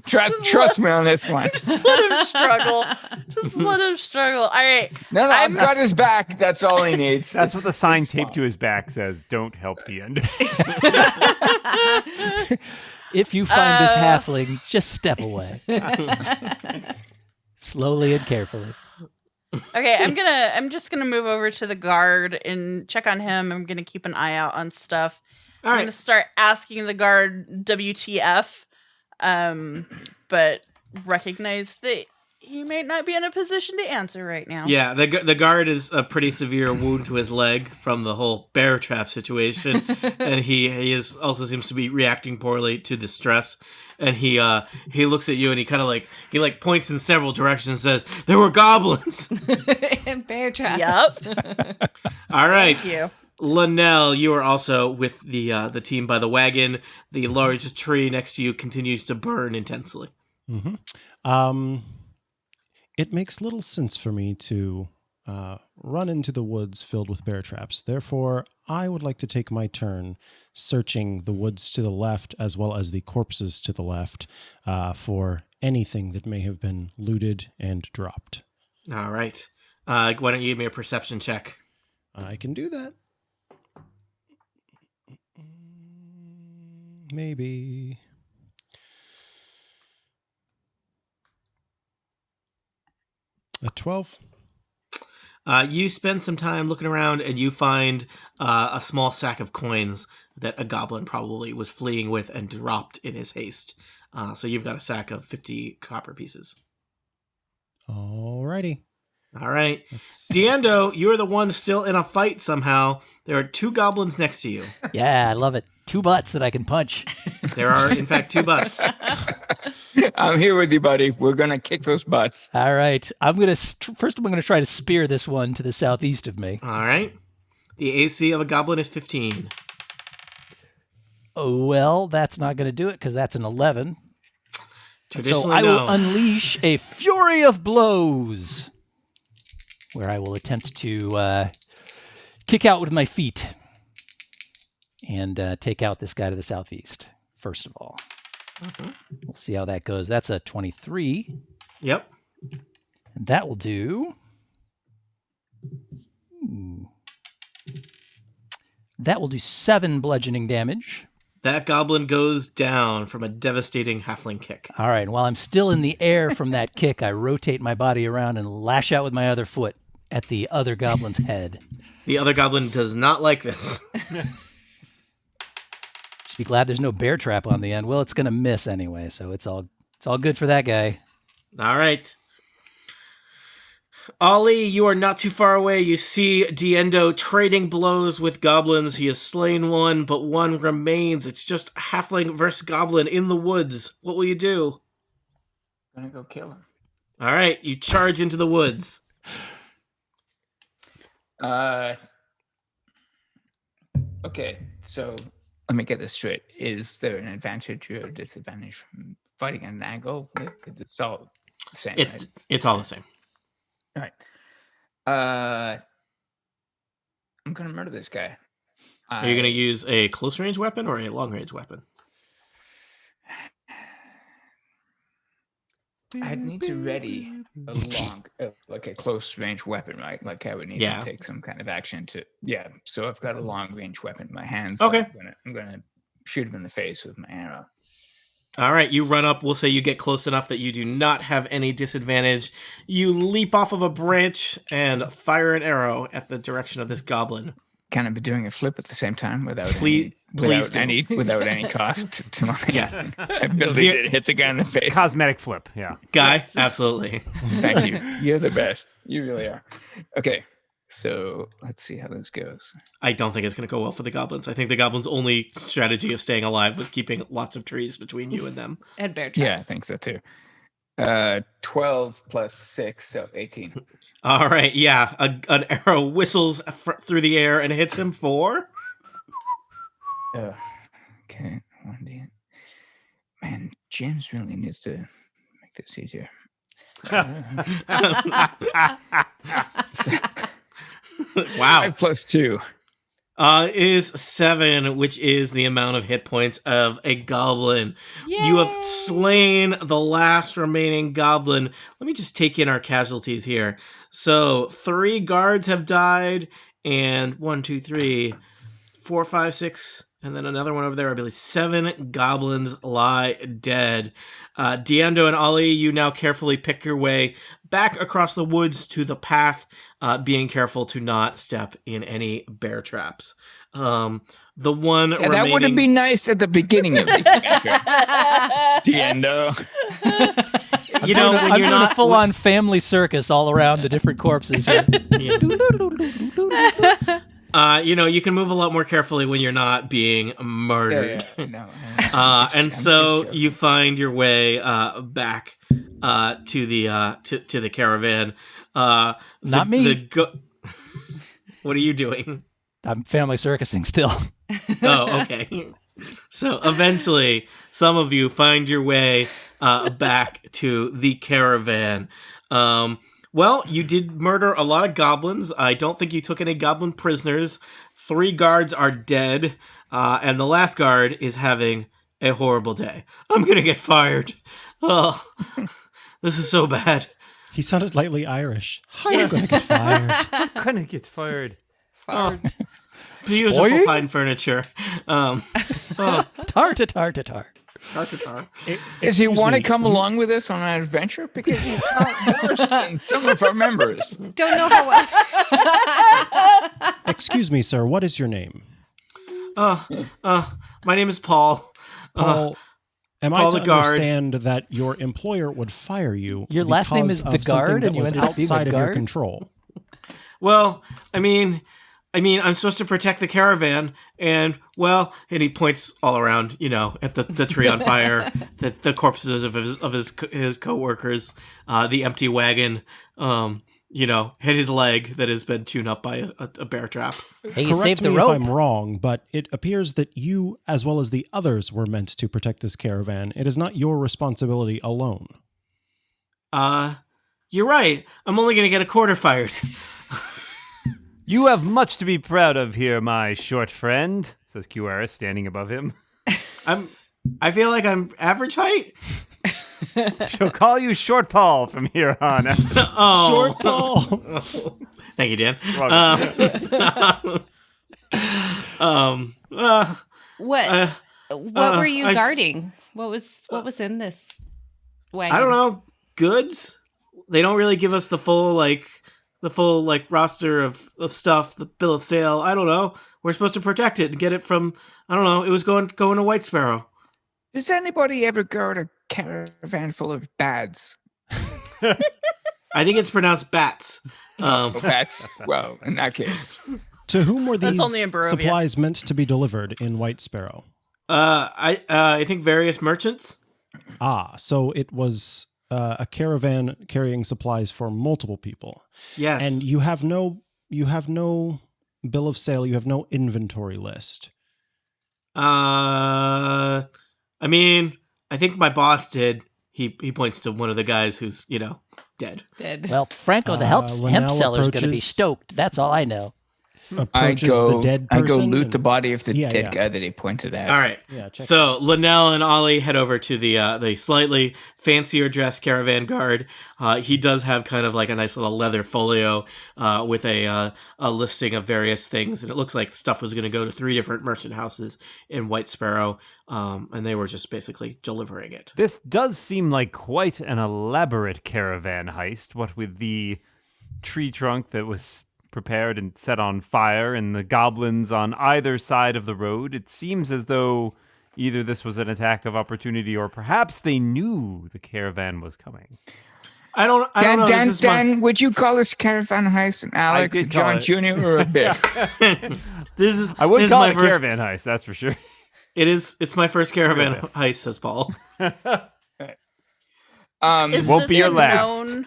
Trust me on this one. just let him struggle. Just let him struggle. All right. No, I've got his back. That's all he needs. That's what the sign it's taped fine. to his back says. Don't help the end. If you find this halfling, just step away. Slowly and carefully. Okay, I'm just gonna move over to the guard and check on him. I'm gonna keep an eye out on stuff. All I'm right. gonna start asking the guard WTF, but recognize that he may not be in a position to answer right now. Yeah, the guard is a pretty severe wound to his leg from the whole bear trap situation, and he is also seems to be reacting poorly to the stress. And he looks at you and he kind of he points in several directions and says, "There were goblins." And bear traps. Yep. All right, Thank you. Linnell, you are also with the team by the wagon. The large tree next to you continues to burn intensely. Mm-hmm. It makes little sense for me to run into the woods filled with bear traps. Therefore, I would like to take my turn searching the woods to the left as well as the corpses to the left for anything that may have been looted and dropped. All right. Why don't you give me a perception check? I can do that. Maybe. A 12. You spend some time looking around and you find a small sack of coins that a goblin probably was fleeing with and dropped in his haste. So you've got a sack of 50 copper pieces. Alrighty. All right. Diendo, you're the one still in a fight somehow. There are 2 goblins next to you. Yeah, I love it. 2 butts that I can punch. There are, in fact, 2 butts. I'm here with you, buddy. We're gonna kick those butts. All right. First I'm going to try to spear this one to the southeast of me. All right. The AC of a goblin is 15. Oh, well, that's not going to do it because that's an 11. Traditionally, So I no. will unleash a fury of blows, where I will attempt to kick out with my feet and take out this guy to the southeast, first of all. We'll see how that goes. That's a 23. Yep. And that will do... That will do 7 bludgeoning damage. That goblin goes down from a devastating halfling kick. All right, and while I'm still in the air from that kick, I rotate my body around and lash out with my other foot at the other goblin's head. The other goblin does not like this. Just be glad there's no bear trap on the end. Well, it's going to miss anyway, so it's all good for that guy. All right. Ollie, you are not too far away. You see Diendo trading blows with goblins. He has slain one, but one remains. It's just halfling versus goblin in the woods. What will you do? I'm gonna go kill him. All right, you charge into the woods. Okay, so let me get this straight. Is there an advantage or disadvantage from fighting at an angle? It's all the same, right? It's all the same. All right. I'm gonna murder this guy. Are you going to use a close range weapon or a long range weapon? I need to ready a long, like a close range weapon, right? Like I would need to take some kind of action to, So I've got a long range weapon in my hands. Okay. So I'm gonna shoot him in the face with my arrow. All right, you run up. We'll say you get close enough that you do not have any disadvantage. You leap off of a branch and fire an arrow at the direction of this goblin. Can I be doing a flip at the same time without Please any cost to my ability to hit the guy in the face? Cosmetic flip, yeah. Guy, absolutely. Thank you. You're the best. You really are. Okay, so let's see how this goes. I don't think it's going to go well for the goblins. I think the goblins' only strategy of staying alive was keeping lots of trees between you and them. And bear traps. Yeah, I think so too. 12 plus 6, so 18. All right, yeah. An arrow whistles through the air and hits him for... Okay, 1d. Man, James really needs to make this easier. Wow. 5 plus 2. Is 7, which is the amount of hit points of a goblin. Yay! You have slain the last remaining goblin. Let me just take in our casualties here. So 3 guards have died, and 1, 2, 3, 4, 5, 6, and then another one over there. I believe 7 goblins lie dead. Diendo and Ollie, you now carefully pick your way back across the woods to the path, being careful to not step in any bear traps. The one remaining... That would have been nice at the beginning of the adventure. Diendo. You know, when I'm you're doing not a full-on family circus all around the different corpses here. You can move a lot more carefully when you're not being murdered. And so you find your way back to the caravan. Not me. What are you doing? I'm family circusing still. Oh, okay. So eventually, some of you find your way back to the caravan. Well, you did murder a lot of goblins. I don't think you took any goblin prisoners. 3 guards are dead, and the last guard is having a horrible day. I'm gonna get fired. Oh, this is so bad. He sounded lightly Irish. I'm going to get fired. I'm gonna get fired. Oh, beautiful Spoiling? pine furniture. Tar-ta-tar-ta-tar. Does he want to me. come along with us on an adventure? Because he's not worse than some of our members. Don't know how well. Excuse me, sir. What is your name? My name is Paul. Paul. Am Call I to the guard. understand that your employer would fire you? Your last name because is of the something guard that and you was ended up being the outside of your guard? control? Well, I mean, I'm supposed to protect the caravan, and he points all around, at the tree on fire, the corpses of his coworkers, the empty wagon, hit his leg that has been chewed up by a bear trap. Hey, you Correct saved the me rope. if I'm wrong, but it appears that you, as well as the others, were meant to protect this caravan. It is not your responsibility alone. You're right. I'm only gonna get a quarter fired. You have much to be proud of here, my short friend, says Quewaris, standing above him. I feel like I'm average height. She'll call you Short Paul from here on. Short ball. Thank you, Dan. What were you I guarding? What was in this wagon? I don't know. Goods. They don't really give us the full roster of stuff, the bill of sale. I don't know. We're supposed to protect it and get it from. I don't know. It was going to White Sparrow. Does anybody ever guard a caravan full of bads? I think it's pronounced bats. Bats? Well, in that case. To whom were That's these only in Barovia. supplies meant to be delivered in White Sparrow? I think various merchants. So it was a caravan carrying supplies for multiple people. Yes. And you have no bill of sale, you have no inventory list. I mean, I think my boss did. He points to one of the guys who's, dead. Well, Franco, the hemp Linnell seller's going to be approaches- stoked. That's all I know. Approaches the dead person. I go loot and- the body of the Yeah, dead yeah. guy that he pointed at. All right. Yeah, check So Linnell and Ollie head over to the slightly fancier dressed caravan guard. He does have kind of like a nice little leather folio with a listing of various things, and it looks like stuff was going to go to 3 different merchant houses in White Sparrow, and they were just basically delivering it. This does seem like quite an elaborate caravan heist, what with the tree trunk that was prepared and set on fire and the goblins on either side of the road. It seems as though either this was an attack of opportunity or perhaps they knew the caravan was coming. I don't know. Dan, would you call this caravan heist an Alex, a did call John it. Jr., or a Biff? I would call it a caravan heist, that's for sure. It's my first caravan heist, says Paul. Is Won't this be your a last. known-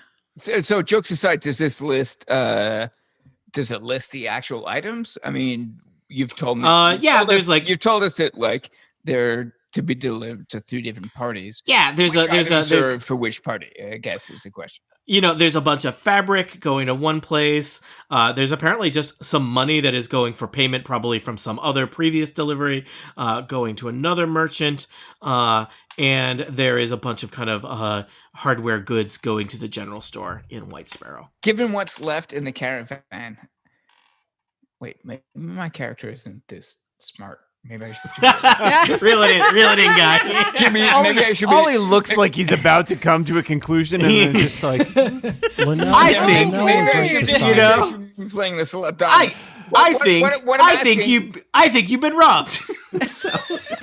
So jokes aside, does this list does it list the actual items? I mean, you've told me. You've told us that they're to be delivered to 3 different parties. Yeah, there's for which party? I guess is the question. There's a bunch of fabric going to one place. There's apparently just some money that is going for payment, probably from some other previous delivery, going to another merchant. And there is a bunch of kind of hardware goods going to the general store in White Sparrow. Given what's left in the caravan, wait, maybe my character isn't this smart. Maybe I should Reel it in, guy. Jimmy, maybe I should be. Ollie looks like he's about to come to a conclusion, and then it's just like, Linnell, I think- Linnell maybe is I right should beside you know, you. I should be playing this a lot dumb. I think you've been robbed. So,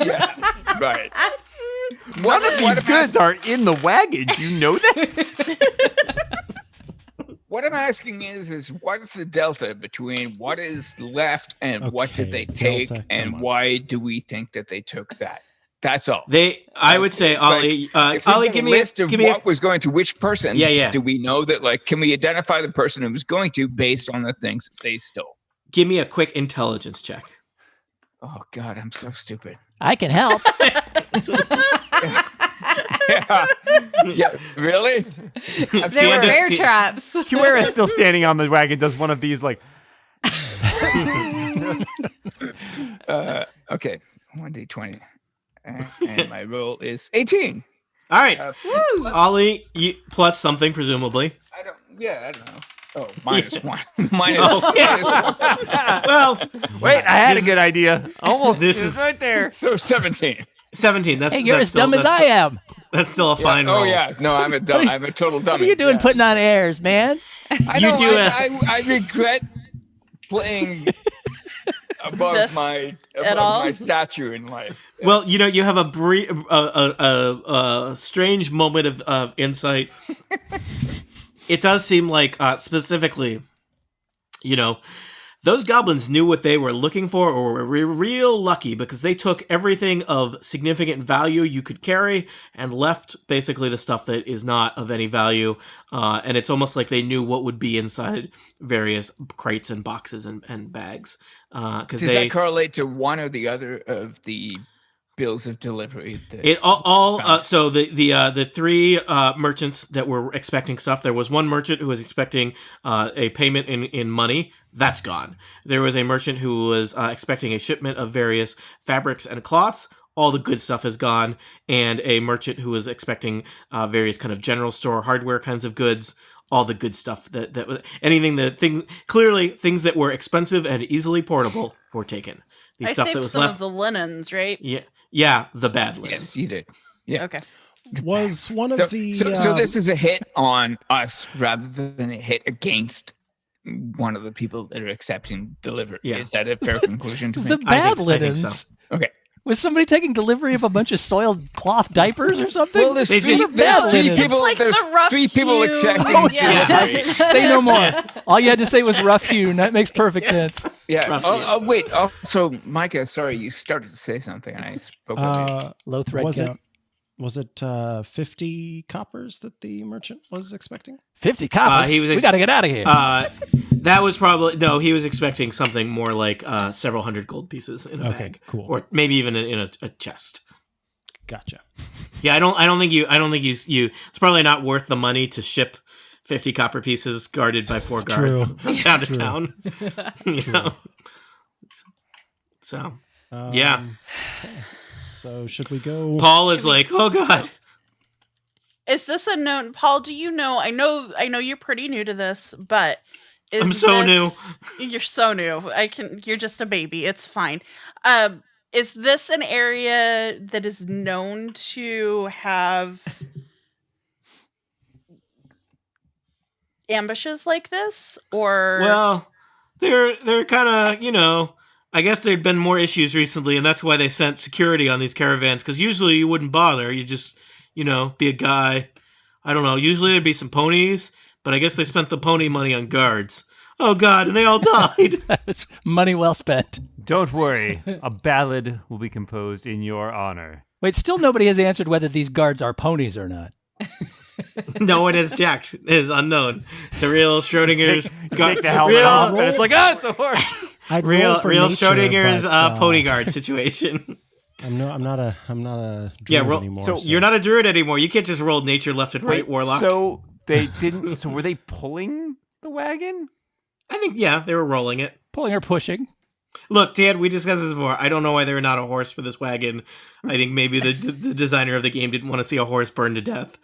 Yeah, right. one of these goods are in the wagon. Do you know that? What I'm asking is what is the delta between what is left and what did they Okay, take, delta, and come on. why do we think that they took that? That's all. I would say, It's like, Ollie, if we Ollie, have give a me list of what was going to which person. Yeah. Do we know that? Can we identify the person who was going to based on the things that they stole? give me a quick intelligence check. Oh God, I'm so stupid. I can help. Yeah, really? There were Diendo's bear te- traps. Quewaris is still standing on the wagon, does one of these, like, Okay, 1d20, and my roll is 18. All right, Ollie, you, plus something presumably. I don't know. Oh, minus one. Oh, yeah. minus one. Well, wait, I had This- a good idea. Almost. this It's is- right there. So 17. 17. That's Hey, you're that's as dumb still, as that's I still- am. That's still a fine roll. Oh yeah, no, I'm a dumb. I'm a total dummy. What are you doing Yeah. putting on airs, man? I You know, do I regret playing above this my at all? my stature in life. Well, you have a strange moment of insight. It does seem like specifically, those goblins knew what they were looking for, or were real lucky, because they took everything of significant value you could carry and left basically the stuff that is not of any value. And it's almost like they knew what would be inside various crates and boxes and bags. Does that correlate to one or the other of the bills of delivery? So the three merchants that were expecting stuff, there was one merchant who was expecting a payment in money. That's gone. There was a merchant who was expecting a shipment of various fabrics and cloths. All the good stuff is gone. And a merchant who was expecting various kind of general store hardware kinds of goods. All the good stuff clearly things that were expensive and easily portable were taken. I saved some of the linens, right? Yeah, the bad linens. Yes, you did. Yeah. Okay. Was one of So this is a hit on us rather than a hit against one of the people that are accepting delivery. Yeah. Is that a fair conclusion to The make? bad I think linens. so. Okay. Was somebody taking delivery of a bunch of soiled cloth diapers or something? Well, there's They three, just- bad linens. It's like there's the rough three people hue. accepting Oh, delivery. Say no more. All you had to say was rough hew, and that makes perfect sense. Yeah. Rough, Oh, wait. Also, Micah, sorry, you started to say something and I spoke over you. Low thread count. Was it 50 coppers that the merchant was expecting? 50 coppers. He was we got to get out of here. That was probably he was expecting something more like several hundred gold pieces in a bag, cool. or maybe even in a chest. Gotcha. Yeah, I don't think you. It's probably not worth the money to ship 50 copper pieces guarded by 4 guards True. from town to town. So yeah, Okay. So should we go? Paul is like, oh god. Is this a known? Paul, do you know? I know you're pretty new to this, but I'm so new. You're so new. You're just a baby. It's fine. Is this an area that is known to have ambushes like this, or Well, they're kind of, I guess there'd been more issues recently, and that's why they sent security on these caravans, because usually you wouldn't bother. You just, be a guy. I don't know. Usually there'd be some ponies, but I guess they spent the pony money on guards. Oh, God, and they all died. That was money well spent. Don't worry, a ballad will be composed in your honor. Wait, still nobody has answered whether these guards are ponies or not. No one has checked. It is unknown. It's a real Schrodinger's... Take the helmet off, and it's like, it's a horse. I'd Real roll for nature, Schrodinger's but, pony guard situation. I'm not a druid Yeah, anymore. so you're not a druid anymore. You can't just roll nature left and right, Wait, warlock. So they didn't. So were they pulling the wagon? I think, yeah, they were rolling it. Pulling or pushing. Look, Dan, we discussed this before. I don't know why they were not a horse for this wagon. I think maybe the designer of the game didn't want to see a horse burn to death.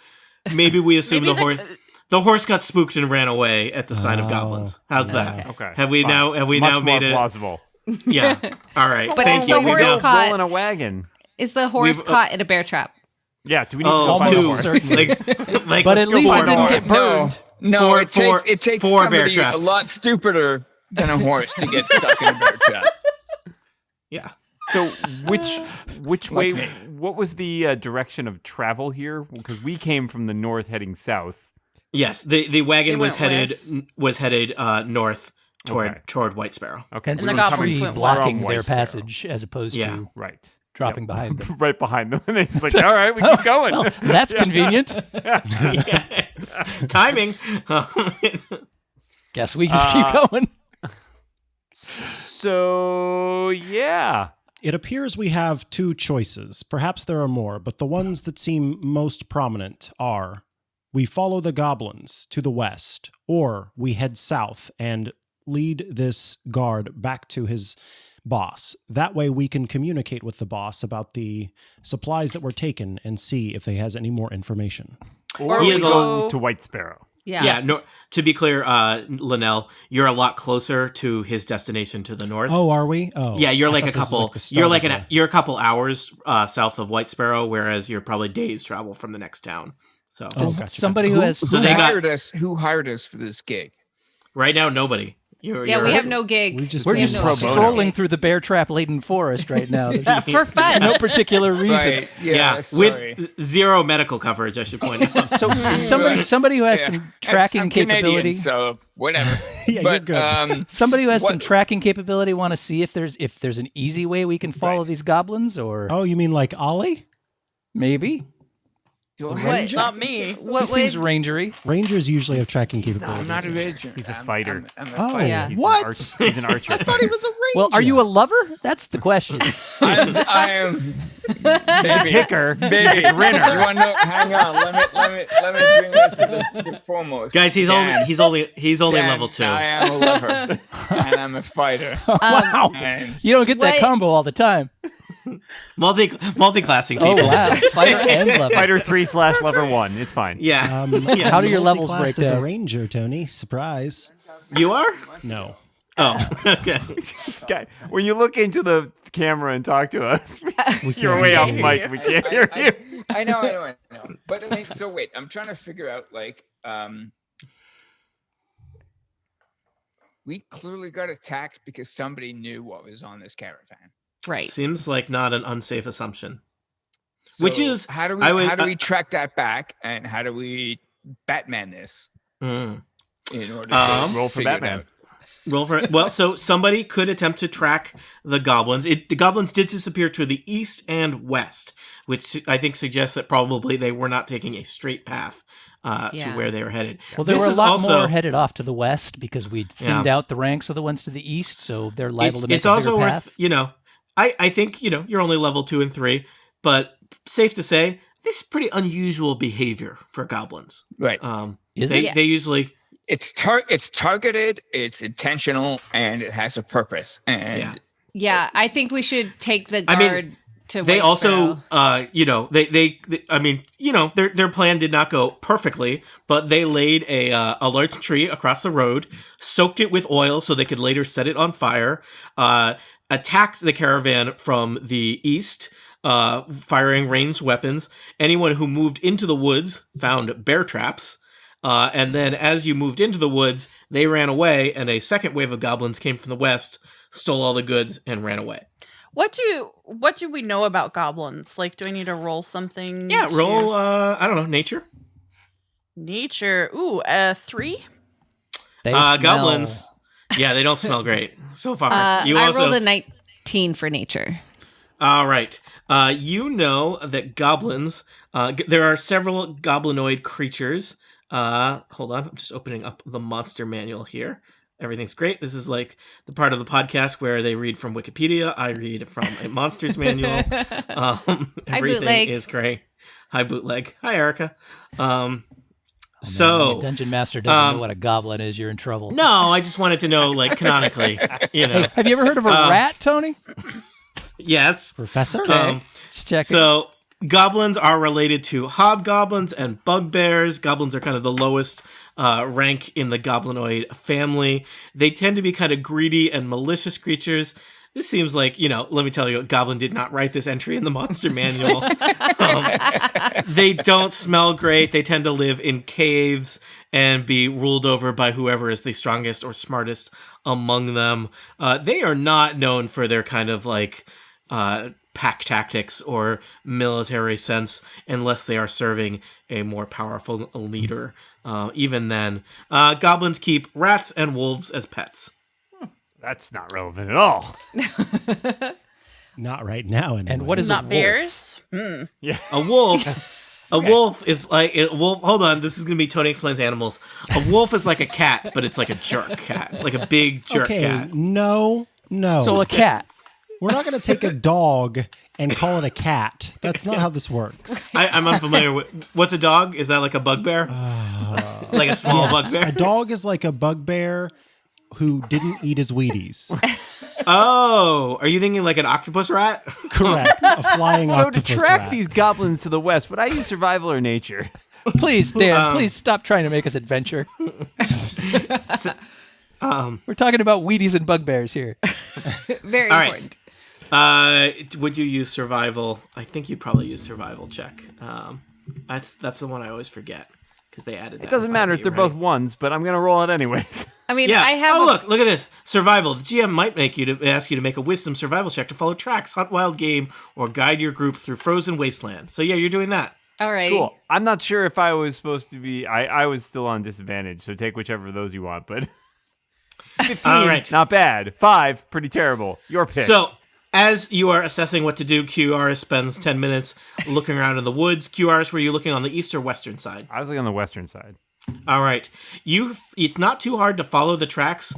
Maybe we assume the horse got spooked and ran away at the sign of goblins. How's that? Okay. Have we fine. now Much made more it plausible? Yeah. All right. But Thank is you. the We horse know- caught- Roll in a wagon. Is the horse We've- caught in a bear trap? Yeah. Do we need to go Oh, find a two. horse? certainly. like, But let's at go least for it didn't horse. get burned. No, it Four- takes four bear somebody traps. a lot stupider than a horse to get stuck in a bear trap. Yeah. So which way? me. What was the direction of travel here? Because we came from the north, heading south. Yes, the wagon They was went headed north Okay. toward White Sparrow. Okay. And we the were goblins coming went blocking from their White Sparrow. passage as opposed Yeah. to Right. dropping behind them. Right behind them, and they're just like, all right, we keep going. Well, that's convenient. Yeah. Timing. Guess we just keep going. So yeah. It appears we have 2 choices. Perhaps there are more, but the ones that seem most prominent are: we follow the goblins to the west, or we head south and lead this guard back to his boss. That way we can communicate with the boss about the supplies that were taken and see if he has any more information. Or He we is go a- to White Sparrow. Yeah. No, to be clear, Linnell, you're a lot closer to his destination to the north. Oh, are we? Oh, Yeah, you're I like thought a this was couple. the start You're like of the- you're a couple hours south of White Sparrow, whereas you're probably days travel from the next town. So Oh, gotcha, Somebody gotcha. who has So they got- Who hired us for this gig? right now, nobody. Yeah, we have no gig. We're just We're just pro bono. strolling through the bear trap laden forest right now. There's for fun. no particular reason. Right. Yeah. Sorry. with zero medical coverage, I should point out. So somebody who has some tracking I'm Canadian, capability. so whatever. Yeah, but, you're good. Somebody who has some What- tracking capability want to see if there's an easy way we can follow Right. these goblins, or Oh, you mean like Ollie? maybe do I What? have- Not me. What he seems would rangery. Rangers usually have tracking capabilities. I'm not a ranger. He's a I'm- fighter. I'm a Oh, fighter. Yeah. what? He's an archer. I thought he was a ranger. Well, are you a lover? That's the question. I am. Baby, Kicker. baby, grinner. You want to know? Hang on. Let me bring this to the foremost. Guys, he's Dan, only Dan, level 2. I am a lover, and I'm a fighter. Wow. And You don't get that What- combo all the time. Multi-classing Oh people. wow, fighter and lover. Fighter 3/level 1. It's fine. Yeah. Yeah. How do your levels Multi-classed break as a down? ranger, Tony? Surprise. You are? No. Oh, okay. Guy, when you look into the camera and talk to us, you're can't way hear off you. mic. We can't hear you. I know. But I mean, so wait, I'm trying to figure out we clearly got attacked because somebody knew what was on this caravan. right. Seems like not an unsafe assumption. So Which is- how do we I would- how do we track that back, and how do we Batman this Mm. in order Um, to Roll for figure it Batman. out? Roll for well. So somebody could attempt to track the goblins. The goblins did disappear to the east and west, which I think suggests that probably they were not taking a straight path to Yeah. where they were headed. Well, there This were a is lot also- more headed off to the west because we'd thinned out the ranks of the ones to the east, so they're liable to make It's a also bigger worth path. I think you're only level 2 and 3, but safe to say this is pretty unusual behavior for goblins. Right. Is they, it? they usually It's targeted, it's intentional, and it has a purpose. And Yeah. Yeah, I think we should take the I mean, guard to they White also Sparrow. they I mean their plan did not go perfectly, but they laid a large tree across the road, soaked it with oil so they could later set it on fire, attacked the caravan from the east, firing ranged weapons. Anyone who moved into the woods found bear traps. And then as you moved into the woods, they ran away, and a second wave of goblins came from the west, stole all the goods, and ran away. What do we know about goblins? Like, do I need to roll something? Yeah, to- roll, I don't know, nature. nature. Ooh, 3. They smell- Goblins, yeah, they don't smell great so far. I rolled a 19 for nature. All right. You know that goblins, there are several goblinoid creatures. Hold on, I'm just opening up the monster manual here. Everything's great. This is like the part of the podcast where they read from Wikipedia. I read from a monsters manual. Everything Bootleg. is great. Hi, Bootleg. Hi, Erica. Man, So when your dungeon master doesn't know what a goblin is, you're in trouble. no, I just wanted to know, like, canonically, Have you ever heard of a rat, Tony? Yes. Professor? Just checking. So goblins are related to hobgoblins and bugbears. Goblins are kind of the lowest rank in the goblinoid family. They tend to be kind of greedy and malicious creatures. This seems like, let me tell you, Goblin did not write this entry in the monster manual. They don't smell great. They tend to live in caves and be ruled over by whoever is the strongest or smartest among them. They are not known for their kind of like pack tactics or military sense unless they are serving a more powerful leader. Even then, goblins keep rats and wolves as pets. That's not relevant at all. Not right now, anyway. and what is a Not wolf? bears. A wolf, a wolf is like a wolf. Hold on, this is gonna be Tony Explains Animals. A wolf is like a cat, but it's like a jerk cat, like a big jerk Okay, cat. no. So a cat. We're not going to take a dog and call it a cat. That's not how this works. I'm unfamiliar with what's a dog. Is that like a bugbear? Like a small bugbear? A dog is like a bugbear who didn't eat his Wheaties. Oh, are you thinking like an octopus rat? Correct. A flying So to octopus track rat. these goblins to the west, would I use survival or nature? Please, Dan, please stop trying to make us adventure. We're talking about Wheaties and bugbears here. Very All important. right. Would you use survival? I think you'd probably use survival check. That's the one I always forget because they added that. It doesn't matter if they're both ones, but I'm going to roll it anyways. I mean, Yeah. I have. Look at this. Survival. The GM might ask you to make a wisdom survival check to follow tracks, hunt wild game, or guide your group through frozen wasteland. So yeah, you're doing that. All right. Cool. I'm not sure if I was supposed to be. I was still on disadvantage, so take whichever of those you want. But 15, All right. not bad. 5, pretty terrible. Your pick. So, as you are assessing what to do, Quewaris spends 10 minutes looking around in the woods. Quewaris, were you looking on the east or western side? I was looking on the western side. All right. It's not too hard to follow the tracks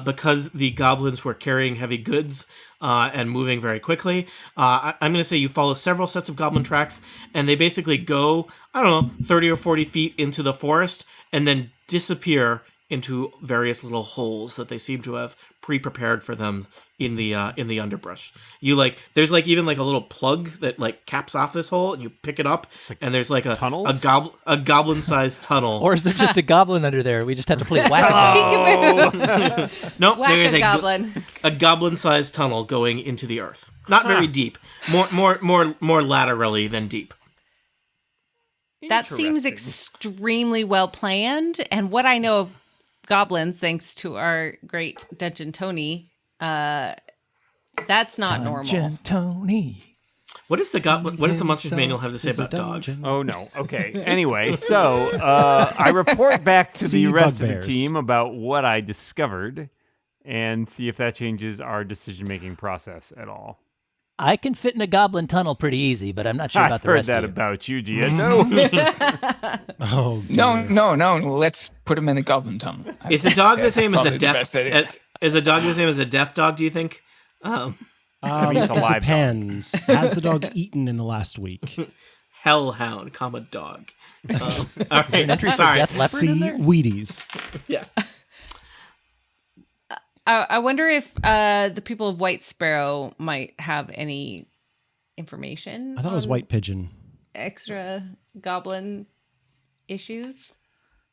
because the goblins were carrying heavy goods and moving very quickly. I'm going to say you follow several sets of goblin tracks, and they basically go, 30 or 40 feet into the forest and then disappear into various little holes that they seem to have pre-prepared for them in the underbrush. There's even a little plug that caps off this hole, and you pick it up, and there's tunnels? a goblin-sized tunnel. Or is there just a goblin under there? We just have to play whack-a-mole. Nope, Whack there is a goblin. a goblin-sized tunnel going into the earth. Not very deep. More laterally than deep. That seems extremely well planned. And what I know of goblins, thanks to our great Dungeon Tony, that's not normal. Dungeon Tony. What does the Monsters Manual have to say about dogs? Oh, no. Okay. Anyway, so I report back to the rest of the team about what I discovered and see if that changes our decision-making process at all. I can fit in a goblin tunnel pretty easy, but I'm not sure about I've the heard rest that of you. about you, Diendo. Oh, dear. No. Let's put him in the goblin tunnel. Is a dog the same as a probably the best idea. deaf? Is a dog the same as a deaf dog? Do you think? mean, it's a live It dog. depends. Has the dog eaten in the last week? Hellhound, dog. All right. An entry for Sorry. Death Leopard in See, there? Wheaties. Yeah. I wonder if the people of White Sparrow might have any information. I thought it was on white pigeon. extra goblin issues.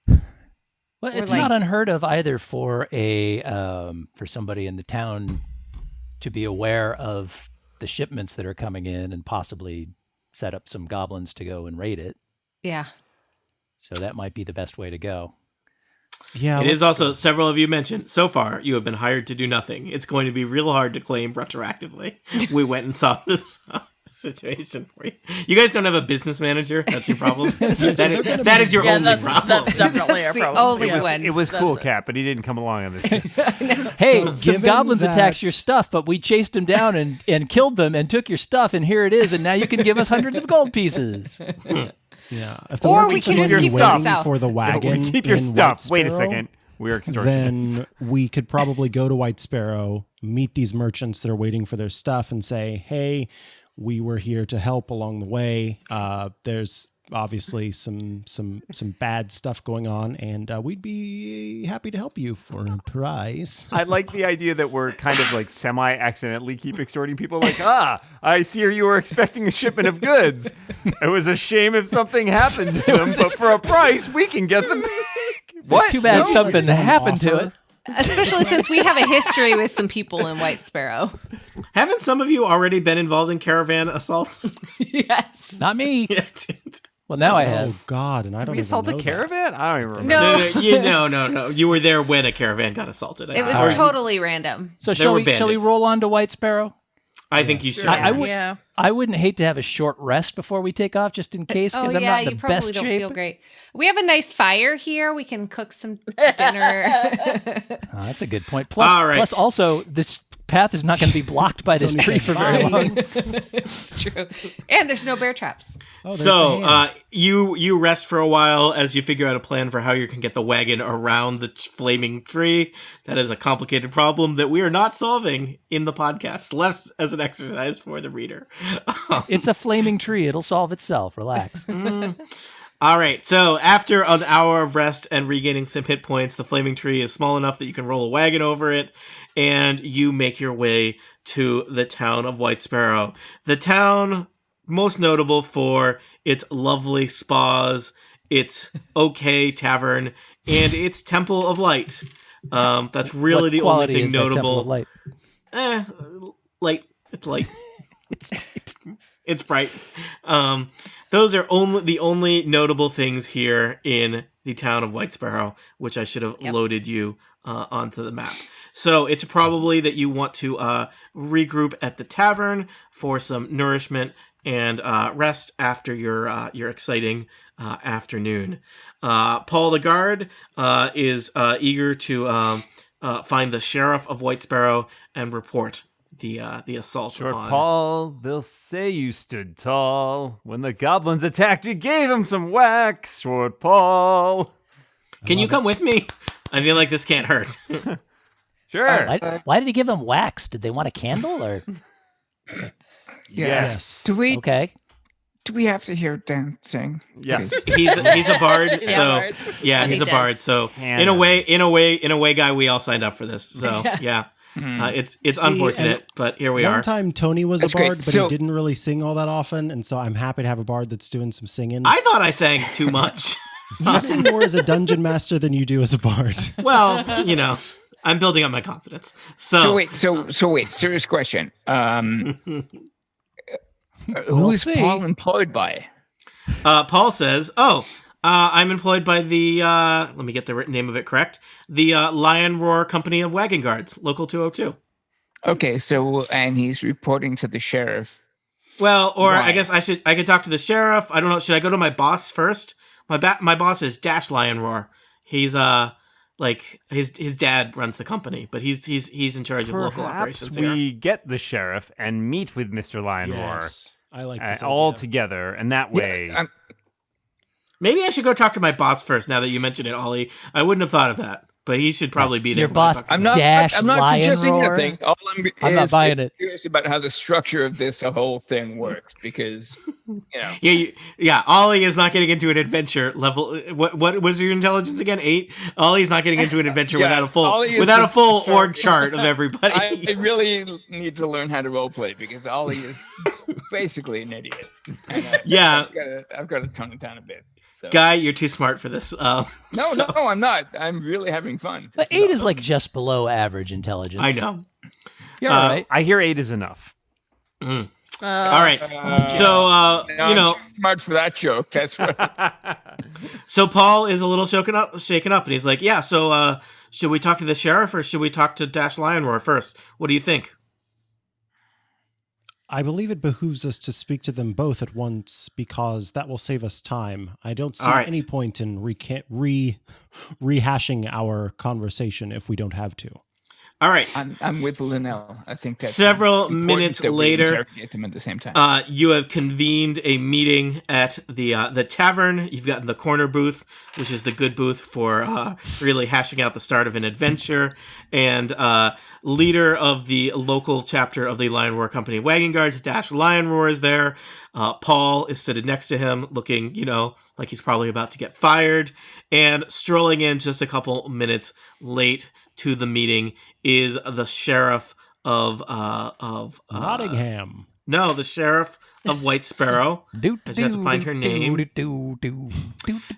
Well, Or it's like- not unheard of either for for somebody in the town to be aware of the shipments that are coming in and possibly set up some goblins to go and raid it. Yeah. So that might be the best way to go. Yeah, It is let's also, several of you mentioned, so far you have been hired to do nothing. It's going to be real hard to claim retroactively. We went and saw this situation for you. You guys don't have a business manager? That's your problem? that is your only problem. That's definitely our The problem. only Yeah. one. It was That's cool, it. Cat, but he didn't come along on this. Hey, So some given goblins that- attacked your stuff, but we chased them down and killed them and took your stuff, and here it is, and now you can give us hundreds of gold pieces. Yeah. If the Or merchants we are can going to just be keep waiting them south. for the wagon, Keep your in stuff. White Wait a Sparrow, second. We're extortionists. then we could probably go to White Sparrow, meet these merchants that are waiting for their stuff, and say, "Hey, we were here to help along the way. There's obviously some bad stuff going on, and we'd be happy to help you for a price." I like the idea that we're kind of like semi-accidentally keep extorting people. Like, I see you were expecting a shipment of goods. It was a shame if something happened to them, but for a price, we can get them back. What? Too bad No, something like, happened to offer. it. Especially since we have a history with some people in White Sparrow. Haven't some of you already been involved in caravan assaults? Yes. Not me. Yeah. Well, now I Oh have. God! And I don't We even assault a know that. caravan? I don't even remember. No. No. You were there when a caravan got assaulted. It was Or- totally random. So There shall were we bandits. roll on to White Sparrow? I think you should. I would. Yeah. I wouldn't hate to have a short rest before we take off, just in case, because I'm not in the you probably best don't shape. feel great. We have a nice fire here. We can cook some dinner. Oh, that's a good point. Plus, All right. plus, also, this path is not going to be blocked by this Tony tree said for very bye. long. It's true. And there's no bear traps. Oh, there's the So hand. you rest for a while as you figure out a plan for how you can get the wagon around the flaming tree. That is a complicated problem that we are not solving in the podcast. Less as an exercise for the reader. It's a flaming tree. It'll solve itself. Relax. All right. So after an hour of rest and regaining some hit points, the flaming tree is small enough that you can roll a wagon over it, and you make your way to the town of White Sparrow. The town most notable for its lovely spas, its okay tavern, and its Temple of Light. That's really What the only quality thing is that Temple of notable. Light? Light. It's light. It's bright. Those are the only notable things here in the town of White Sparrow, which I should have loaded you onto the map. So it's probably that you want to regroup at the tavern for some nourishment and rest after your exciting afternoon. Paul the guard is eager to find the sheriff of White Sparrow and report the assault Short on Paul, they'll say you stood tall. When the goblins attacked, you gave them some wax. Short Paul. Can you come with me? I feel like this can't hurt. Sure. Why did he give them wax? Did they want a candle or? Yes. Do we Okay. have to hear dancing? Yes. He's a bard, Yeah, so bard. yeah, He he's a does. bard. So Hannah. in a way, guy, we all signed up for this. So yeah, it's See, unfortunate, but here we One are. time Tony was That's a great. bard, but So- he didn't really sing all that often, and so I'm happy to have a bard that's doing some singing. I thought I sang too much. You sing more as a dungeon master than you do as a bard. Well, I'm building up my confidence. So wait, serious question. Who is see. Paul employed by? Paul says, I'm employed by the, let me get the name of it correct, the Lion Roar Company of Wagon Guards, Local 202. Okay, and he's reporting to the sheriff. Well, or I Why? guess I could talk to the sheriff. I don't know. Should I go to my boss first? My boss is Dash Lion Roar. He's like his dad runs the company, but he's in charge of local Perhaps operations we here. get the sheriff and meet with Mr. Lion Yes, I like Roar this all idea. together, and that way. Maybe I should go talk to my boss first. Now that you mention it, Ollie, I wouldn't have thought of that, but he should probably be there. Your when I boss- talk to I'm him. not. Dash I'm not Lion suggesting Roar? anything. All I'm not buying it. Curious about how the structure of this whole thing works because, Yeah, Ollie is not getting into an adventure level. What was your intelligence again? 8. Ollie's not getting into an adventure Yeah, without Ollie is a full the- org chart of everybody. I really need to learn how to roleplay because Ollie is basically an idiot. And, Yeah. I've got to tone it down a bit. So. Guy, you're too smart for this. No, I'm not. I'm really having fun. But 8 is like just below average intelligence. I know. You're all right. I hear 8 is enough. All right. So No, you know, I'm too smart for that joke. That's what. so Paul is a little shaken up, and he's like, "Yeah. So should we talk to the sheriff or should we talk to Dash Lion Roar first? What do you think?" I believe it behooves us to speak to them both at once because that will save us time. I don't see All right. any point in rehashing our conversation if we don't have to. All right. I'm with Linnell. I think that's Several important minutes that we later, interrogate them at the same time. you have convened a meeting at the tavern. You've gotten the corner booth, which is the good booth for really hashing out the start of an adventure. And leader of the local chapter of the Lion Roar Company of Wagon Guards, Dash Lion Roar, is there. Paul is sitting next to him, looking, like he's probably about to get fired. And strolling in just a couple minutes late to the meeting is the sheriff of Nottingham. No, the sheriff of White Sparrow. I just have to find her name.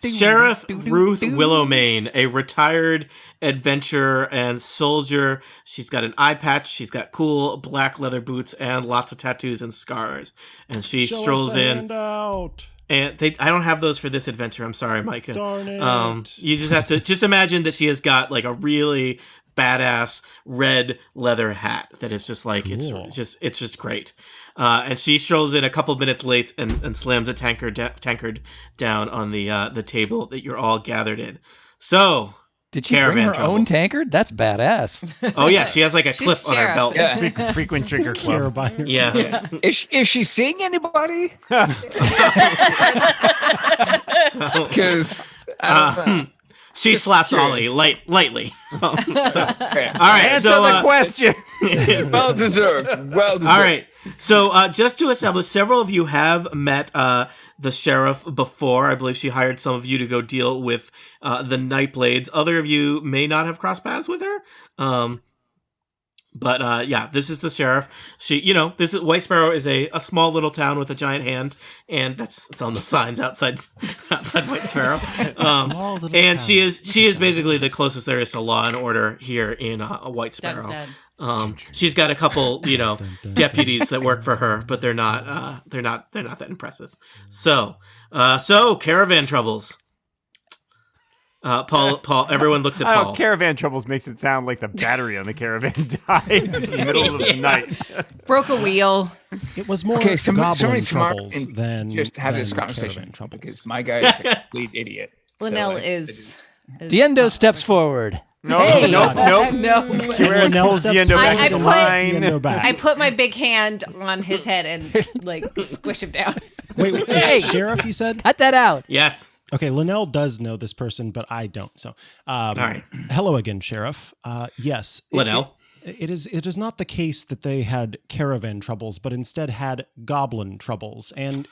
Sheriff Ruth Willowmane, a retired adventurer and soldier. She's got an eye patch. She's got cool black leather boots and lots of tattoos and scars. And she Show us strolls the in. handout. And I don't have those for this adventure. I'm sorry, Micah. Darn it. You just have to imagine that she has got like a really badass red leather hat that is just like Cool. it's just great. And she strolls in a couple minutes late and slams a tankard down on the table that you're all gathered in. So, Did she bring Caravan her own troubles. tankard? That's badass. Oh yeah, she has like a She's clip on her sheriff. belt. Yeah. Frequent trigger Care club. about your- Yeah. Is she seeing anybody? So, Because I don't know. she slaps curious. Ollie lightly. So, all Okay. right, Answer so the question. Well deserved. Well deserved. all right. So just to establish, several of you have met the sheriff before. I believe she hired some of you to go deal with the Nightblades. Other of you may not have crossed paths with her. But yeah, this is the sheriff. She, this is White Sparrow is a small little town with a giant hand, and it's on the signs outside White Sparrow. Small little And town. she is basically the closest there is to law and order here in White Sparrow. Dun, She's got a couple, deputies that work for her, but they're not that impressive. So caravan troubles. Paul. Everyone looks at I Paul. don't know, caravan troubles makes it sound like the battery on the caravan died in the middle of the night. Broke a wheel. It was more Okay, somebody goblin smart troubles and than just have than this conversation caravan troubles. because my guy is a complete idiot. Linnell So is Diendo steps forward. No, Hey! nope. No. Quewaris Linnell pulls steps Diendo back I into put- line. Diendo back. I put my big hand on his head and like squish him down. Wait, Hey! Sheriff, you said? Cut that out. Yes. Okay, Linnell does know this person, but I don't. So, All right. hello again, Sheriff. Yes, Linnell. It is not the case that they had caravan troubles, but instead had goblin troubles. And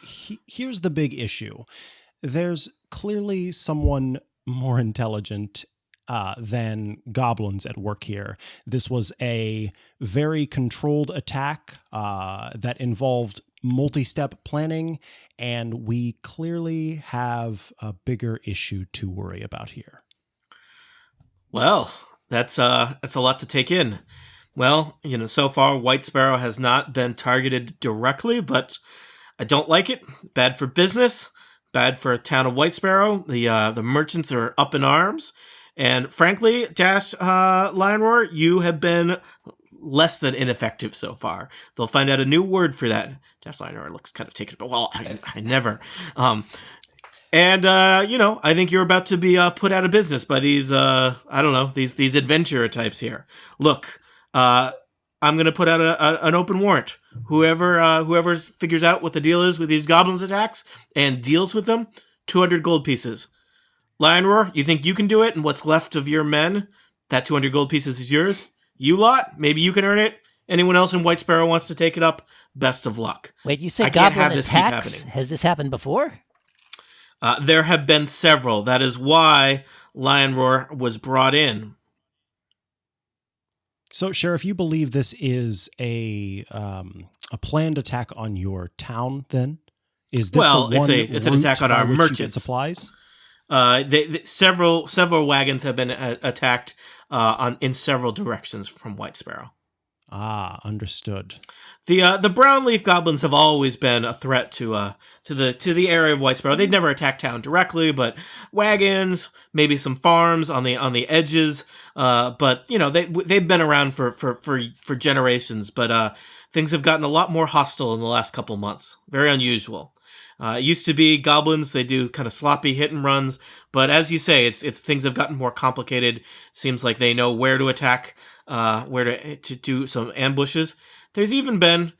here's the big issue: there's clearly someone more intelligent than goblins at work here. This was a very controlled attack that involved multi-step planning, and we clearly have a bigger issue to worry about here. Well, that's a lot to take in. Well, so far White Sparrow has not been targeted directly, but I don't like it. Bad for business. Bad for a town of White Sparrow. The merchants are up in arms. And frankly, Dash Lion Roar, you have been less than ineffective so far. They'll find out a new word for that. Dash Lion Roar looks kind of taken, but I never. I think you're about to be put out of business by these, these adventurer types here. Look, I'm going to put out an open warrant. Whoever figures out what the deal is with these goblins attacks and deals with them, 200 gold pieces. Lion Roar, you think you can do it, and what's left of your men, that 200 gold pieces is yours? You lot, maybe you can earn it. Anyone else in White Sparrow wants to take it up, best of luck. Wait, you I said can't goblin have this keep attacks? happening. Has this happened before? There have been several. That is why Lion Roar was brought in. So, Sheriff, you believe this is a planned attack on your town? Then is this Well, the one it's an attack on route our by which you get merchants. supplies? Several wagons have been attacked in several directions from White Sparrow. Ah, understood. The brown leaf goblins have always been a threat to the area of White Sparrow. They'd never attacked town directly, but wagons, maybe some farms on the edges. But they've been around for generations. But things have gotten a lot more hostile in the last couple months. Very unusual. It used to be goblins; they do kind of sloppy hit and runs. But as you say, it's things have gotten more complicated. Seems like they know where to attack, where to do some ambushes. There's even been,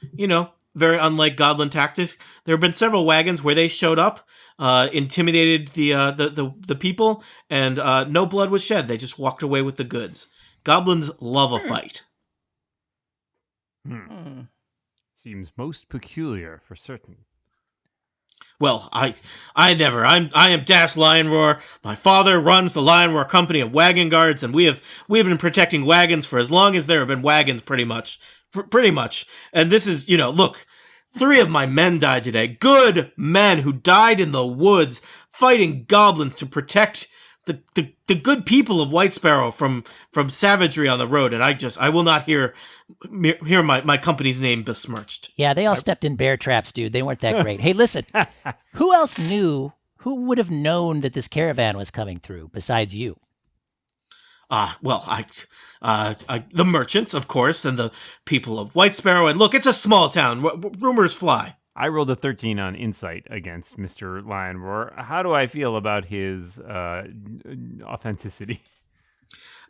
very unlike goblin tactics. There have been several wagons where they showed up, intimidated the people, and no blood was shed. They just walked away with the goods. Goblins love a fight. Seems most peculiar for certain. Well, I am Dash Lion Roar. My father runs the Lion Roar Company of Wagon Guards, and we've been protecting wagons for as long as there have been wagons, pretty much. And this is, look, 3 of my men died today. Good men who died in the woods fighting goblins to protect the good people of White Sparrow from savagery on the road. And I will not hear my company's name besmirched. Yeah, they all stepped in bear traps, dude. They weren't that great. Hey, listen, who else knew? Who would have known that this caravan was coming through besides you? The merchants, of course, and the people of White Sparrow. And look, it's a small town. Rumors fly. I rolled a 13 on insight against Mr. Lion Roar. How do I feel about his authenticity?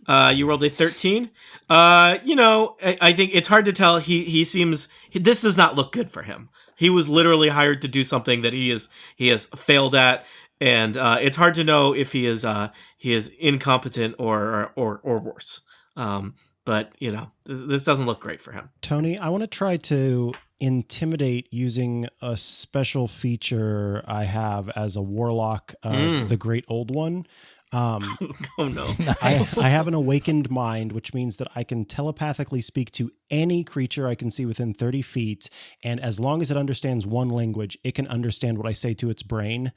You rolled a 13. I think it's hard to tell. He seems, this does not look good for him. He was literally hired to do something that he has failed at, and it's hard to know if he is incompetent or worse. But this doesn't look great for him. Tony, I want to try to intimidate using a special feature I have as a warlock of the Great Old One. Oh no. I have an awakened mind, which means that I can telepathically speak to any creature I can see within 30 feet. And as long as it understands one language, it can understand what I say to its brain.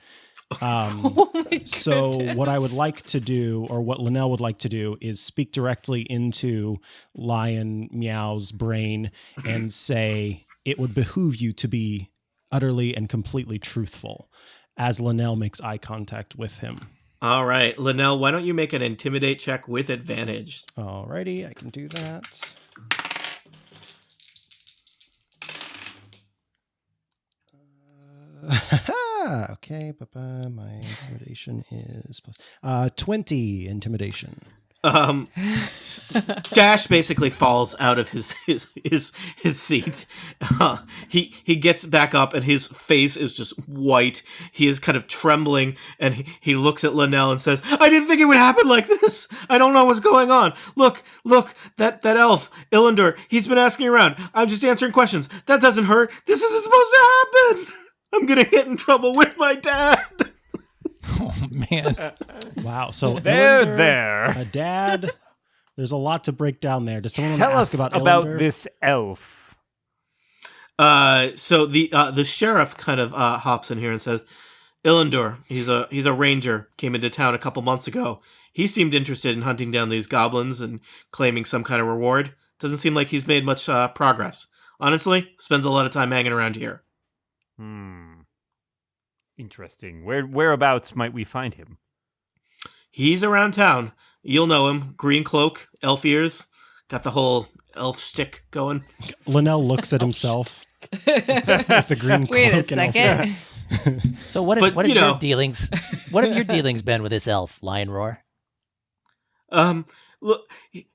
So what I would like to do, or what Linnell would like to do, is speak directly into Lion Meow's brain and say, it would behoove you to be utterly and completely truthful, as Linnell makes eye contact with him. All right, Linnell, why don't you make an intimidate check with advantage? Alrighty, I can do that. Okay, my intimidation is plus 20 intimidation. Dash basically falls out of his seat. He gets back up and his face is just white. He is kind of trembling and he looks at Linnell and says, "I didn't think it would happen like this. I don't know what's going on. Look, that elf, Illendor, he's been asking around. I'm just answering questions. That doesn't hurt. This isn't supposed to happen. I'm gonna get in trouble with my dad." Oh, man. Wow. So there. Dad. There's a lot to break down there. Does someone Tell want to us ask about Illendor? this elf. So the sheriff kind of hops in here and says, "Illendor, he's a ranger, came into town a couple months ago. He seemed interested in hunting down these goblins and claiming some kind of reward. Doesn't seem like he's made much progress. Honestly, spends a lot of time hanging around here." Interesting. Whereabouts might we find him? He's around town. You'll know him. Green cloak, elf ears, got the whole elf shtick going. Linnell looks at himself with the green Wait a cloak and elf second. ears. So what But, have you know. your dealings? What have your dealings been with this elf, Lion Roar? Look,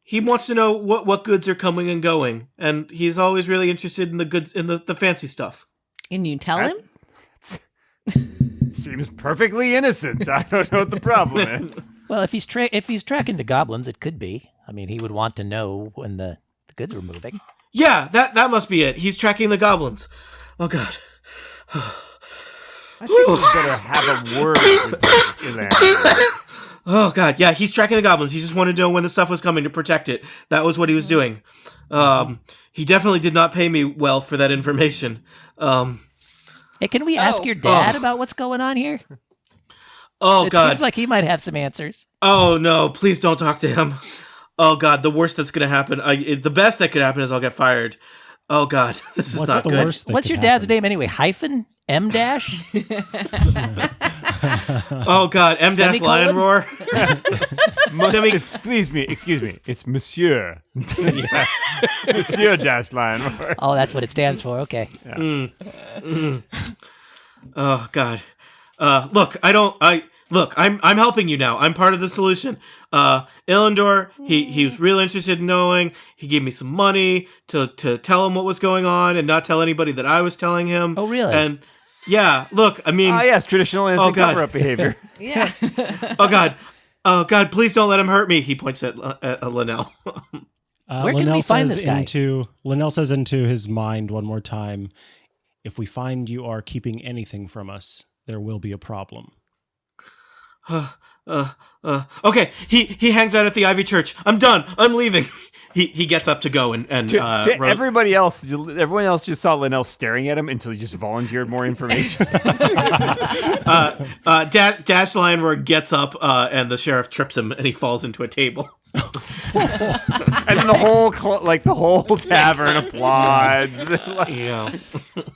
he wants to know what goods are coming and going, and he's always really interested in the goods, in the fancy stuff. Can you tell him? Seems perfectly innocent. I don't know what the problem is. Well, if he's tracking the goblins, it could be. I mean, he would want to know when the goods were moving. Yeah, that must be it. He's tracking the goblins. Oh God. I think we better have a word with Ilana. Oh God, yeah, he's tracking the goblins. He just wanted to know when the stuff was coming to protect it. That was what he was doing. He definitely did not pay me well for that information. Hey, can we ask your dad about what's going on here? Oh It God. seems like he might have some answers. Oh no, please don't talk to him. Oh God, the worst that's gonna happen. The best that could happen is I'll get fired. Oh God, this is What's not the good. worst that What's could your dad's happen? name anyway? Hyphen? M dash? Oh God, M dash Semicolon? lion roar. Excuse me. It's Monsieur. Yeah. Monsieur Dash Lion. Oh, that's what it stands for. Okay. Oh God. Look, I'm helping you now. I'm part of the solution. Illendor, he was real interested in knowing. He gave me some money to tell him what was going on and not tell anybody that I was telling him. Oh, really? And yeah, look, I mean, Yes, traditional innocent God. cover-up behavior. Yeah. oh God, please don't let him hurt me. He points at Linnell. Where can we find this guy? Linnell says into his mind one more time, "If we find you are keeping anything from us, there will be a problem." Okay, he hangs out at the Ivy Church. I'm done. I'm leaving. He gets up to go and Everyone else just saw Linnell staring at him until he just volunteered more information. Dash Lion Roar gets up and the sheriff trips him and he falls into a table. And then the whole tavern applauds. Yeah.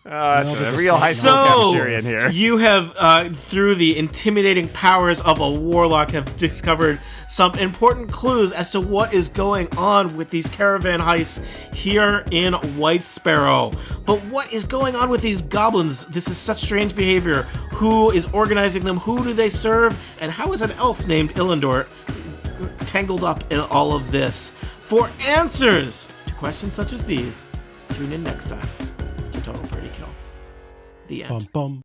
That's a real high school cafeteria in here. You have, through the intimidating powers of a warlock, have discovered some important clues as to what is going on with these caravan heists here in White Sparrow. But what is going on with these goblins? This is such strange behavior. Who is organizing them? Who do they serve? And how is an elf named Illendor tangled up in all of this? For answers to questions such as these, tune in next time to Total Party Kill. The end. Bum, bum.